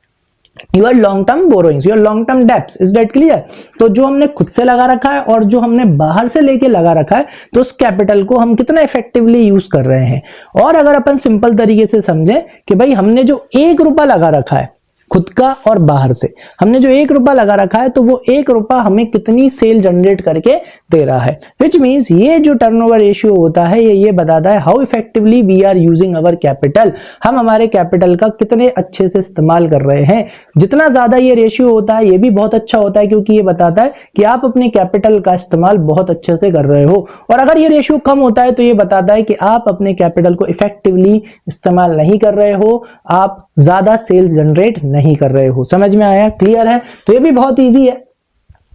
your long term borrowings, your long term debts, is that clear. तो जो हमने खुद से लगा रखा है और जो हमने बाहर से लेके लगा रखा है, तो उस कैपिटल को हम कितना इफेक्टिवली यूज कर रहे हैं। और अगर अपन सिंपल तरीके से समझें कि भाई हमने जो 1 रुपया लगा रखा है खुद का और बाहर से, हमने जो 1 रुपया लगा रखा है तो वो 1 रुपया हमें कितनी सेल जनरेट करके दे रहा है। विच मीन्स ये जो टर्नओवर रेशियो होता है ये बताता है how effectively we are using our capital, हम हमारे कैपिटल का कितने अच्छे से इस्तेमाल कर रहे हैं। जितना ज्यादा ये रेशियो होता है ये भी बहुत अच्छा होता है, क्योंकि ये बताता है कि आप अपने कैपिटल का इस्तेमाल बहुत अच्छे से कर रहे हो। और अगर ये रेशियो कम होता है तो ये बताता है कि आप अपने कैपिटल को इफेक्टिवली इस्तेमाल नहीं कर रहे हो, आप ज्यादा सेल्स जनरेट नहीं कर रहे हो। समझ में आया, क्लियर है। तो ये भी बहुत इजी है।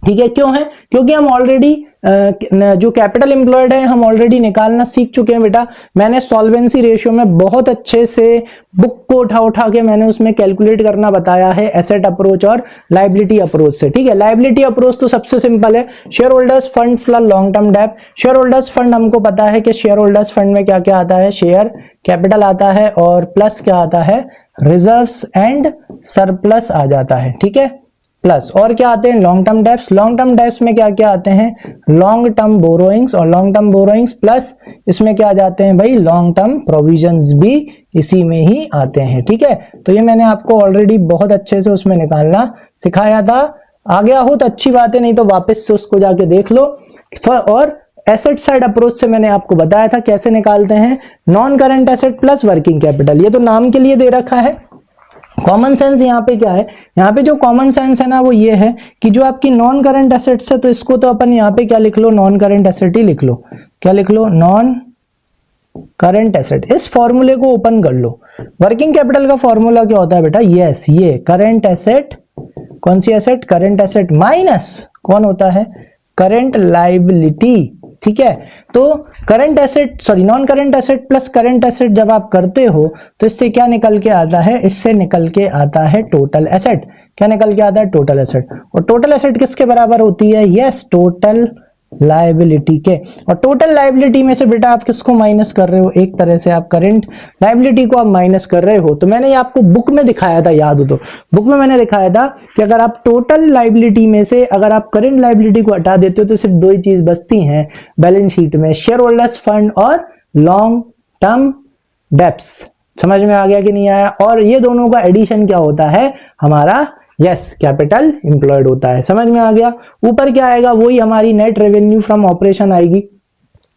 ठीक है, क्यों है, क्योंकि हम ऑलरेडी जो कैपिटल एम्प्लॉयड है हम ऑलरेडी निकालना सीख चुके हैं बेटा। मैंने सॉल्वेंसी रेशियो में बहुत अच्छे से बुक को उठा के मैंने उसमें कैलकुलेट करना बताया है, एसेट अप्रोच और लायबिलिटी अप्रोच से। ठीक है, लायबिलिटी अप्रोच तो सबसे सिंपल है, share holders fund plus long term डेब्ट। शेयर होल्डर्स फंड हमको पता है कि शेयर होल्डर्स फंड में क्या क्या आता है, शेयर कैपिटल आता है और प्लस क्या आता है, रिजर्व्स एंड सरप्लस आ जाता है। ठीक है, प्लस और क्या आते हैं, long term debts. Long term debts में क्या क्या आते हैं, लॉन्ग टर्म बोरोइंग्स, और लॉन्ग टर्म बोरोइंग्स प्लस इसमें क्या आ जाते हैं भाई, लॉन्ग टर्म प्रोविजंस भी इसी में ही आते हैं। ठीक है, तो ये मैंने आपको ऑलरेडी बहुत अच्छे से उसमें निकालना सिखाया था। आ गया हो तो अच्छी बात है, नहीं तो वापस से उसको जाके देख लो। और एसेट साइड अप्रोच से मैंने आपको बताया था कैसे निकालते हैं, non current asset plus working capital. ये तो नाम के लिए दे रखा है। कॉमन सेंस यहाँ पे क्या है, यहाँ पे जो कॉमन सेंस है ना वो ये है कि जो आपकी नॉन करंट एसेट्स है तो इसको तो अपन यहाँ पे क्या लिख लो, नॉन करंट एसेट ही लिख लो। क्या लिख लो, नॉन करंट एसेट। इस फॉर्मूले को ओपन कर लो। वर्किंग कैपिटल का फॉर्मूला क्या होता है बेटा, यस ये करंट एसेट, कौन सी एसेट, करंट एसेट माइनस कौन होता है, करंट लायबिलिटी। ठीक है, तो current asset sorry non current asset plus current asset जब आप करते हो तो इससे क्या निकल के आता है, इससे निकल के आता है टोटल एसेट। क्या निकल के आता है, टोटल एसेट। और टोटल एसेट किसके बराबर होती है, यस टोटल लायबिलिटी के। और टोटल लायबिलिटी में से बेटा आप किसको माइनस कर रहे हो, एक तरह से आप करंट लायबिलिटी को आप माइनस कर रहे हो। तो मैंने ये आपको बुक में दिखाया था, याद हो तो बुक में मैंने दिखाया था कि अगर आप टोटल लायबिलिटी में से अगर आप करंट लायबिलिटी को हटा देते हो तो सिर्फ दो ही चीज बचती हैं बैलेंस शीट में, शेयर होल्डर्स फंड और लॉन्ग टर्म डेब्ट्स। समझ में आ गया कि नहीं आया? और ये दोनों का एडिशन क्या होता है हमारा, यस कैपिटल एम्प्लॉयड होता है। समझ में आ गया? ऊपर क्या आएगा, वही हमारी नेट रेवेन्यू फ्रॉम ऑपरेशन आएगी।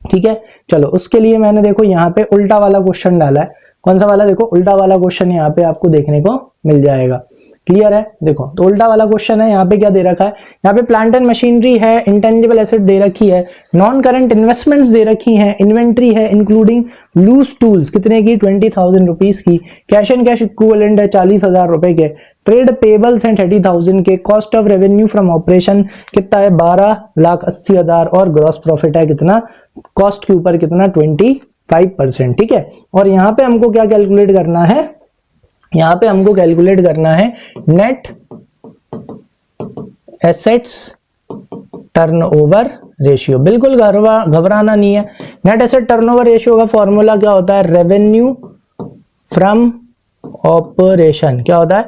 ठीक है, चलो उसके लिए मैंने देखो यहाँ पे उल्टा वाला क्वेश्चन डाला है। कौन सा वाला? देखो उल्टा वाला क्वेश्चन यहाँ पे आपको देखने को मिल जाएगा। क्लियर है? देखो तो उल्टा वाला क्वेश्चन है। यहाँ पे क्या दे रखा है, यहाँ पे प्लांट एंड मशीनरी है, इंटेंजिबल एसेट दे रखी है, नॉन करंट इन्वेस्टमेंट्स दे रखी हैं, इन्वेंट्री है इंक्लूडिंग लूज टूल्स कितने की, 20,000 रुपीज की, कैश एंड कैश इक्विवेलेंट है 40,000 रुपए के, ट्रेड पेबल्स हैं 30,000 के, cost of revenue from operation कितना है 12,80,000 और ग्रॉस प्रॉफिट है कितना, कॉस्ट के ऊपर कितना 25%। ठीक है, और यहाँ पे हमको क्या कैलकुलेट करना है, यहाँ पे हमको कैलकुलेट करना है नेट एसेट्स टर्नओवर रेशियो। बिल्कुल घबराना नहीं है। नेट एसेट टर्नओवर रेशियो का फॉर्मूला क्या होता है, रेवेन्यू फ्रॉम ऑपरेशन। क्या होता है,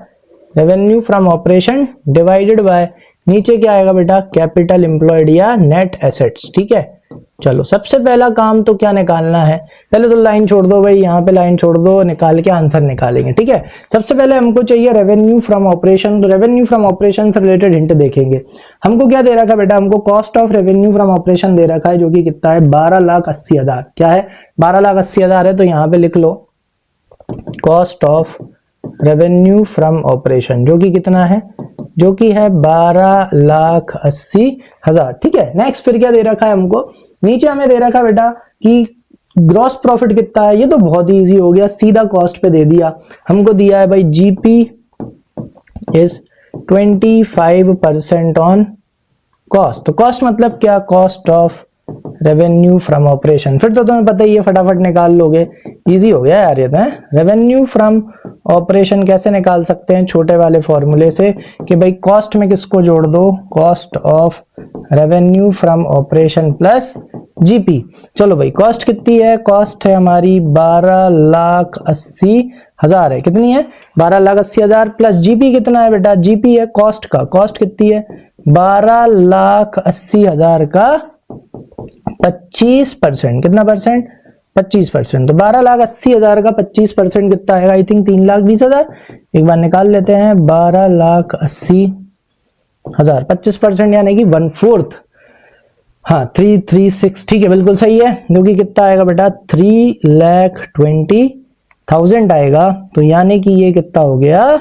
revenue from operation divided bye नीचे क्या आएगा बेटा, कैपिटल एम्प्लॉयड या नेट एसेट्स। ठीक है, चलो सबसे पहला काम तो क्या निकालना है, पहले तो लाइन छोड़ दो भाई, यहाँ पे लाइन छोड़ दो, निकाल के आंसर निकालेंगे। ठीक है, सबसे पहले हमको चाहिए रेवेन्यू फ्रॉम ऑपरेशन। तो रेवेन्यू फ्रॉम ऑपरेशन से रिलेटेड हिंट देखेंगे। हमको क्या दे रखा है बेटा, हमको cost of revenue from operation दे रखा है जो कि कितना है 12,80,000। क्या है 12,80,000 है, तो यहाँ पे लिख लो cost of revenue from operation जो कि कितना है, जो कि है 12,80,000। ठीक है, नेक्स्ट फिर क्या दे रखा है हमको, नीचे हमें दे रखा है बेटा कि ग्रॉस प्रॉफिट कितना है। ये तो बहुत ही इजी हो गया, सीधा कॉस्ट पे दे दिया। हमको दिया है भाई जीपी इज 25% ऑन कॉस्ट। तो कॉस्ट मतलब क्या, cost of revenue from operation. फिर तो तुम्हें पता ही है, फटाफट निकाल लोगे, इजी हो गया यार ये तो। रेवेन्यू फ्रॉम ऑपरेशन कैसे निकाल सकते हैं, छोटे वाले फॉर्मूले से कि भाई कॉस्ट में किसको जोड़ दो, cost of revenue from operation plus GP. चलो भाई कॉस्ट कितनी है, कॉस्ट है हमारी 12,80,000 है। कितनी है 12,80,000 प्लस जीपी कितना है बेटा, जीपी है कॉस्ट का, कॉस्ट कितनी है 12,80,000 का 25%। कितना परसेंट, 25%। तो 12,80,000 का 25% कितना है, आई थिंक 3,20,000। एक बार निकाल लेते हैं, 12,80,000 25% यानी कि 1/4, हाँ 336। ठीक है, बिल्कुल सही है, जो कि कितना आएगा बेटा 3,20,000 आएगा। तो यानी कि ये कितना हो गया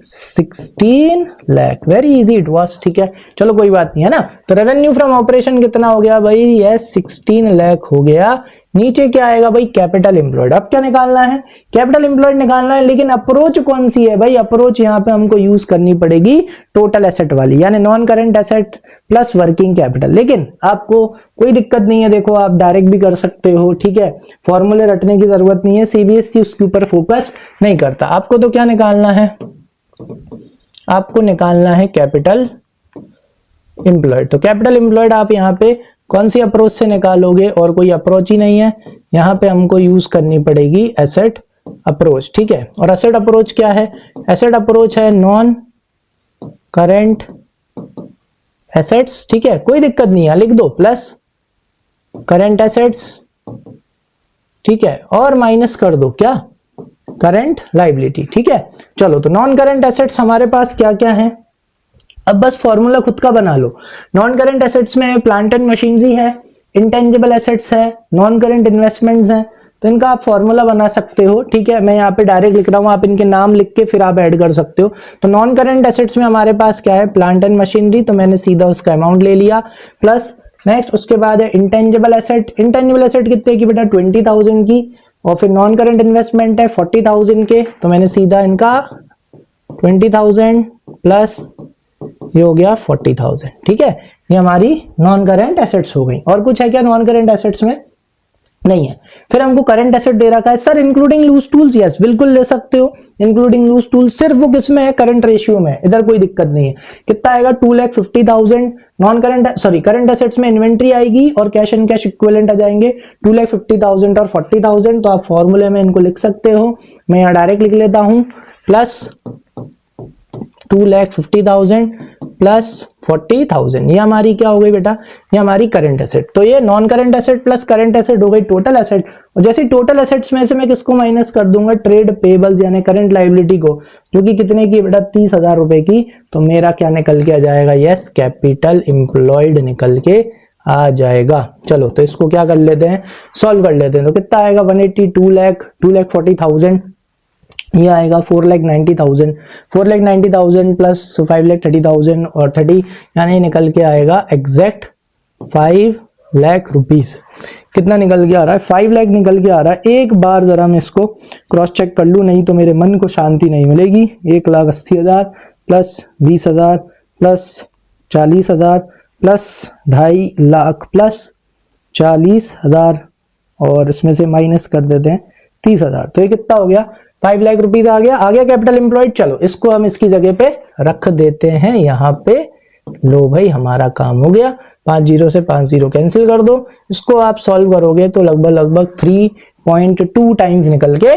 16 lakh. Very easy it was. ठीक है, चलो कोई बात नहीं है ना। तो रेवेन्यू फ्रॉम ऑपरेशन कितना हो गया भाई, ये 16 लाख हो गया। नीचे क्या आएगा भाई, कैपिटल एम्प्लॉयड। अब क्या निकालना है, कैपिटल एम्प्लॉयड निकालना है, लेकिन अप्रोच कौन सी है भाई, अप्रोच यहाँ पे हमको यूज करनी पड़ेगी टोटल एसेट वाली, यानी non current asset plus working capital. लेकिन आपको कोई दिक्कत नहीं है, देखो आप डायरेक्ट भी कर सकते हो। ठीक है, फॉर्मूले रटने की जरूरत नहीं है, सीबीएसई उसके ऊपर फोकस नहीं करता। आपको तो क्या निकालना है, आपको निकालना है कैपिटल एम्प्लॉयड। तो कैपिटल एम्प्लॉयड आप यहाँ पे कौन सी अप्रोच से निकालोगे, और कोई अप्रोच ही नहीं है, यहाँ पे हमको यूज करनी पड़ेगी एसेट अप्रोच। ठीक है, और एसेट अप्रोच क्या है, एसेट अप्रोच है नॉन करंट एसेट्स। ठीक है, कोई दिक्कत नहीं है, लिख दो प्लस करंट एसेट्स। ठीक है, और माइनस कर दो क्या, करंट लायबिलिटी। ठीक है, चलो तो नॉन करंट एसेट्स हमारे पास क्या क्या है, अब बस फॉर्मूला खुद का बना लो। नॉन करंट एसेट्स में प्लांट एंड मशीनरी है, इंटेंजिबल एसेट्स है, नॉन करंट इन्वेस्टमेंट्स हैं, तो इनका आप फॉर्मूला बना सकते हो। ठीक है, मैं यहाँ पे डायरेक्ट लिख रहा हूँ, आप इनके नाम लिख के फिर आप ऐड कर सकते हो। तो नॉन करंट एसेट्स में हमारे पास क्या है, प्लांट एंड मशीनरी, तो मैंने सीधा उसका अमाउंट ले लिया, प्लस नेक्स्ट उसके बाद है इंटेंजिबल एसेट। इंटेंजिबल एसेट कितने की बेटा 20,000 की, और फिर नॉन करंट इन्वेस्टमेंट है 40,000 के, तो मैंने सीधा इनका 20,000 प्लस ये हो गया 40,000। ठीक है, ये हमारी नॉन करंट एसेट्स हो गई। और कुछ है क्या नॉन करंट एसेट्स में, नहीं है। फिर हमको करंट एसेट दे रखा है sir including loose tools, yes बिल्कुल ले सकते हो इंक्लूडिंग लूज टूल्स, सिर्फ वो किस में है, करंट रेशियो में, इधर कोई दिक्कत नहीं है। कितना आएगा 2,50,000, non current sorry current assets में इन्वेंट्री आएगी और कैश एंड कैश इक्विवेलेंट आ जाएंगे 2,50,000 और 40,000, तो आप फॉर्मूले में इनको लिख सकते हो। मैं यहाँ डायरेक्ट लिख लेता हूं, प्लस 2,50,000 प्लस 40,000, ये हमारी क्या हो गई बेटा, ये हमारी करंट एसेट। तो ये non current asset plus current asset हो गई टोटल एसेट। और जैसे टोटल एसेट्स में से मैं किसको माइनस कर दूंगा, ट्रेड पेबल्स यानी करंट लायबिलिटी को, जो कि कितने की बेटा 30,000 रुपए की, तो मेरा क्या निकल के आ जाएगा, यस कैपिटल एम्प्लॉयड निकल के आ जाएगा। चलो तो इसको क्या कर लेते हैं, सॉल्व कर लेते हैं। तो कितना आएगा 180 2,40,000, ये आएगा 4,90,000, 4,90,000 प्लस 5,30,000 और 30 यानी निकल के आएगा एग्जैक्ट 5 लाख रुपीस। कितना निकल के आ रहा है, 5 लाख निकल के आ रहा है। एक बार जरा मैं इसको क्रॉस चेक कर लूं, नहीं तो मेरे मन को शांति नहीं मिलेगी। 1,80,000 plus 20,000 plus 40,000 plus 2.5 lakh plus 40,000 और इसमें से माइनस कर देते हैं 30,000, तो ये कितना हो गया, 5 लाख रुपीस आ गया। Capital employed. चलो इसको हम इसकी जगह पे रख देते हैं यहाँ पे। लो भाई हमारा काम हो गया। 5 0 से 5 0 कैंसिल कर दो। इसको आप सॉल्व करोगे तो लगभग 3.2 टाइम्स निकल के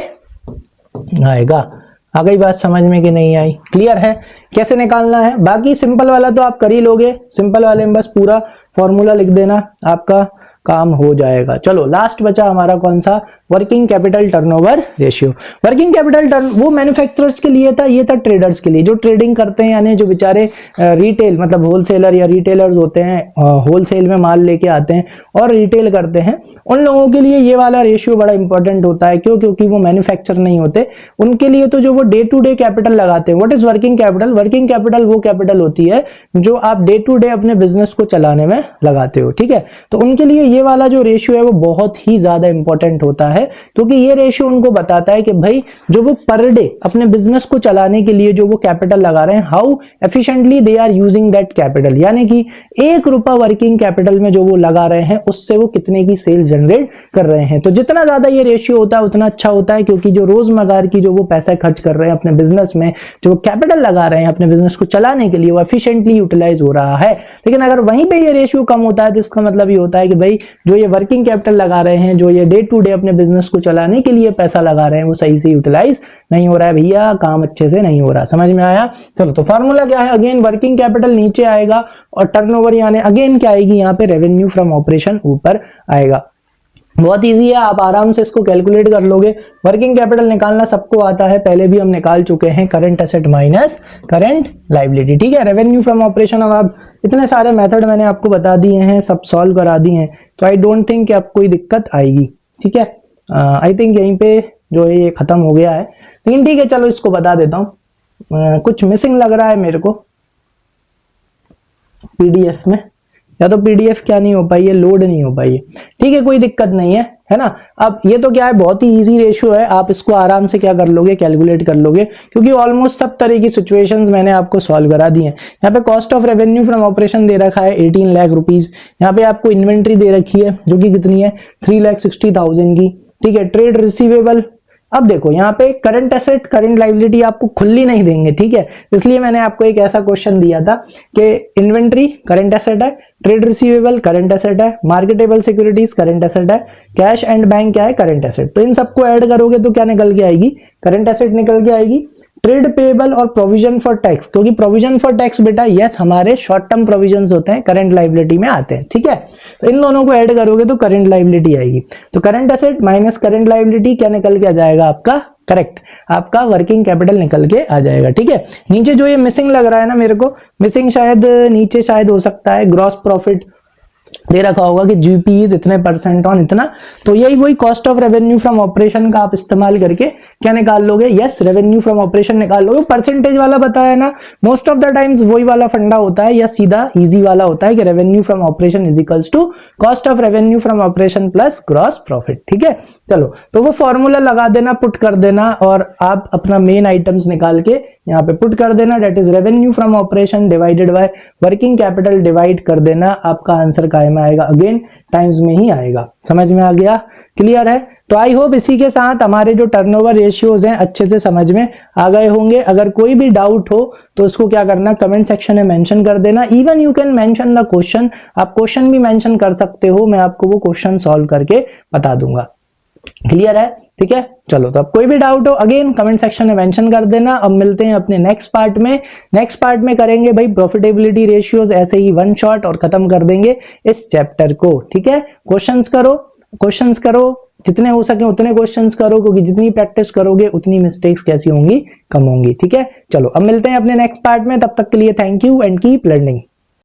आएगा। आ गई बात समझ में कि नहीं आई, क्लियर है कैसे निकालना है। बाकी सिंपल वाला तो आप कर ही लोगे, सिंपल वाले में बस पूरा फॉर्मूला लिख देना, आपका काम हो जाएगा। चलो लास्ट बचा हमारा कौन सा, working capital turnover ratio. Working capital turn वो मैन्युफैक्चरर्स के लिए था, ये था ट्रेडर्स के लिए, जो ट्रेडिंग करते हैं यानी जो बेचारे रिटेल मतलब होलसेलर या रिटेलर्स होते हैं, होलसेल में माल लेके आते हैं और रिटेल करते हैं, उन लोगों के लिए ये वाला रेशियो बड़ा इंपॉर्टेंट होता है। क्यों, क्योंकि वो मैन्युफैक्चर नहीं होते, उनके लिए तो जो वो डे टू डे कैपिटल लगाते हैं। What is working capital, working capital वो कैपिटल होती है जो आप डे टू डे अपने बिजनेस को चलाने में लगाते हो, ठीक है। तो उनके लिए ये वाला जो रेशियो है वो बहुत ही ज्यादा इंपॉर्टेंट होता है, क्योंकि ये रेशियो उनको बताता है कि भाई जो वो पर डे अपने बिजनेस को चलाने के लिए जो वो कैपिटल लगा रहे हैं, how efficiently they are using that capital, यानी कि 1 रुपया वर्किंग कैपिटल में जो वो लगा रहे हैं उससे वो कितने की सेल्स जनरेट कर रहे हैं। तो जितना ज्यादा ये रेशियो होता है उतना अच्छा होता है, क्योंकि जो रोजमर्रा की जो वो पैसा खर्च कर रहे हैं अपने बिजनेस में, जो कैपिटल लगा रहे हैं अपने बिजनेस को चलाने के लिए, वो एफिशिएंटली यूटिलाइज हो रहा है। लेकिन अगर वहीं पे ये रेशियो कम होता है तो इसका मतलब ये होता है कि भाई जो ये वर्किंग कैपिटल लगा रहे हैं, जो ये डे टू डे अपने बिजनेस को चलाने के लिए पैसा लगा रहे हैं, वो सही से यूटिलाइज नहीं हो रहा है भैया, काम अच्छे से नहीं हो रहा। समझ में आया। चलो तो फॉर्मूला क्या है, अगेन वर्किंग कैपिटल नीचे आएगा और टर्नओवर यानी अगेन क्या आएगी यहाँ पे, रेवेन्यू फ्रॉम ऑपरेशन ऊपर आएगा। बहुत इजी है, आप आराम से इसको कैलकुलेट कर लोगे। वर्किंग कैपिटल निकालना सबको आता है, पहले भी हम निकाल चुके हैं, current asset minus current liability, ठीक है। रेवेन्यू फ्रॉम ऑपरेशन, अब आप इतने सारे मेथड मैंने आपको बता दिए हैं, सब सॉल्व करा दिए हैं, तो आई डोंट थिंक कि आपको कोई दिक्कत आएगी, ठीक है। आई थिंक यहीं पे जो है ये खत्म हो गया है, लेकिन ठीक है चलो इसको बता देता हूँ। कुछ मिसिंग लग रहा है मेरे को पीडीएफ में, या तो पीडीएफ क्या नहीं हो पाई है, लोड नहीं हो पाई है, ठीक है कोई दिक्कत नहीं है ना। अब ये तो क्या है, बहुत ही इजी रेशियो है, आप इसको आराम से क्या कर लोगे, कैलकुलेट कर लोगे, क्योंकि ऑलमोस्ट सब तरह की सिचुएशंस मैंने आपको सॉल्व करा दी हैं। यहाँ पे cost of revenue from operation दे रखा है 18 लाख रुपीज, यहाँ पे आपको इन्वेंट्री दे रखी है जो कि कितनी है 3,60,000 की, ठीक है। ट्रेड रिसीवेबल, अब देखो यहाँ पे करंट एसेट करंट लायबिलिटी आपको खुली नहीं देंगे, ठीक है, इसलिए मैंने आपको एक ऐसा क्वेश्चन दिया था कि इन्वेंट्री करंट एसेट है, ट्रेड रिसीवेबल करंट एसेट है, मार्केटेबल सिक्योरिटीज करंट एसेट है, कैश एंड बैंक क्या है, करंट एसेट। तो इन सबको ऐड करोगे तो क्या निकल के आएगी, करंट एसेट निकल के आएगी। ट्रेड पेबल और प्रोविजन फॉर टैक्स, क्योंकि प्रोविजन फॉर टैक्स बेटा यस हमारे शॉर्ट टर्म प्रोविजंस होते हैं, करंट लायबिलिटी में आते हैं, ठीक है। तो इन दोनों को ऐड करोगे तो करंट लायबिलिटी आएगी। तो current asset minus current liability क्या निकल के आ जाएगा आपका, करेक्ट, आपका वर्किंग कैपिटल निकल के आ जाएगा, ठीक है। नीचे जो ये मिसिंग लग रहा है ना मेरे को, मिसिंग शायद नीचे शायद हो सकता है ग्रॉस प्रॉफिट दे रखा होगा कि जीपी इज इतने % ऑन इतना, तो यही वही cost of revenue from operation का आप इस्तेमाल करके क्या निकाल लोगे, यस रेवेन्यू फ्रॉम ऑपरेशन निकाल लोगे। परसेंटेज वाला बताया ना, मोस्ट ऑफ द टाइम्स वही वाला फंडा होता है, या सीधा इजी वाला होता है कि revenue from operation is equals to cost of revenue from operation plus gross profit, ठीक है। चलो तो वो फॉर्मूला लगा देना, पुट कर देना, और आप अपना मेन आइटम्स निकाल के यहाँ पे पुट कर देना, that is revenue from operation divided by working capital, divide कर देना, आपका आंसर काय में आएगा, अगेन टाइम्स में ही आएगा। समझ में आ गया, क्लियर है? तो आई होप इसी के साथ हमारे जो टर्नओवर रेशियोज हैं अच्छे से समझ में आ गए होंगे। अगर कोई भी डाउट हो तो उसको क्या करना, कमेंट सेक्शन में मेंशन कर देना। Even you can mention the question, आप क्वेश्चन भी मेंशन कर सकते हो, मैं आपको वो क्वेश्चन सॉल्व करके बता दूंगा। क्लियर है? ठीक है, चलो तो अब कोई भी डाउट हो अगेन कमेंट सेक्शन में मेंशन कर देना। अब मिलते हैं अपने नेक्स्ट पार्ट में। नेक्स्ट पार्ट में करेंगे भाई प्रॉफिटेबिलिटी रेशियोज, ऐसे ही वन शॉट और खत्म कर देंगे इस चैप्टर को। ठीक है, क्वेश्चंस करो, जितने हो सके उतने क्वेश्चंस करो, क्योंकि जितनी प्रैक्टिस करोगे उतनी मिस्टेक्स कैसी होंगी, कम होंगी। ठीक है, चलो अब मिलते हैं अपने नेक्स्ट पार्ट में, तब तक के लिए thank you and keep learning.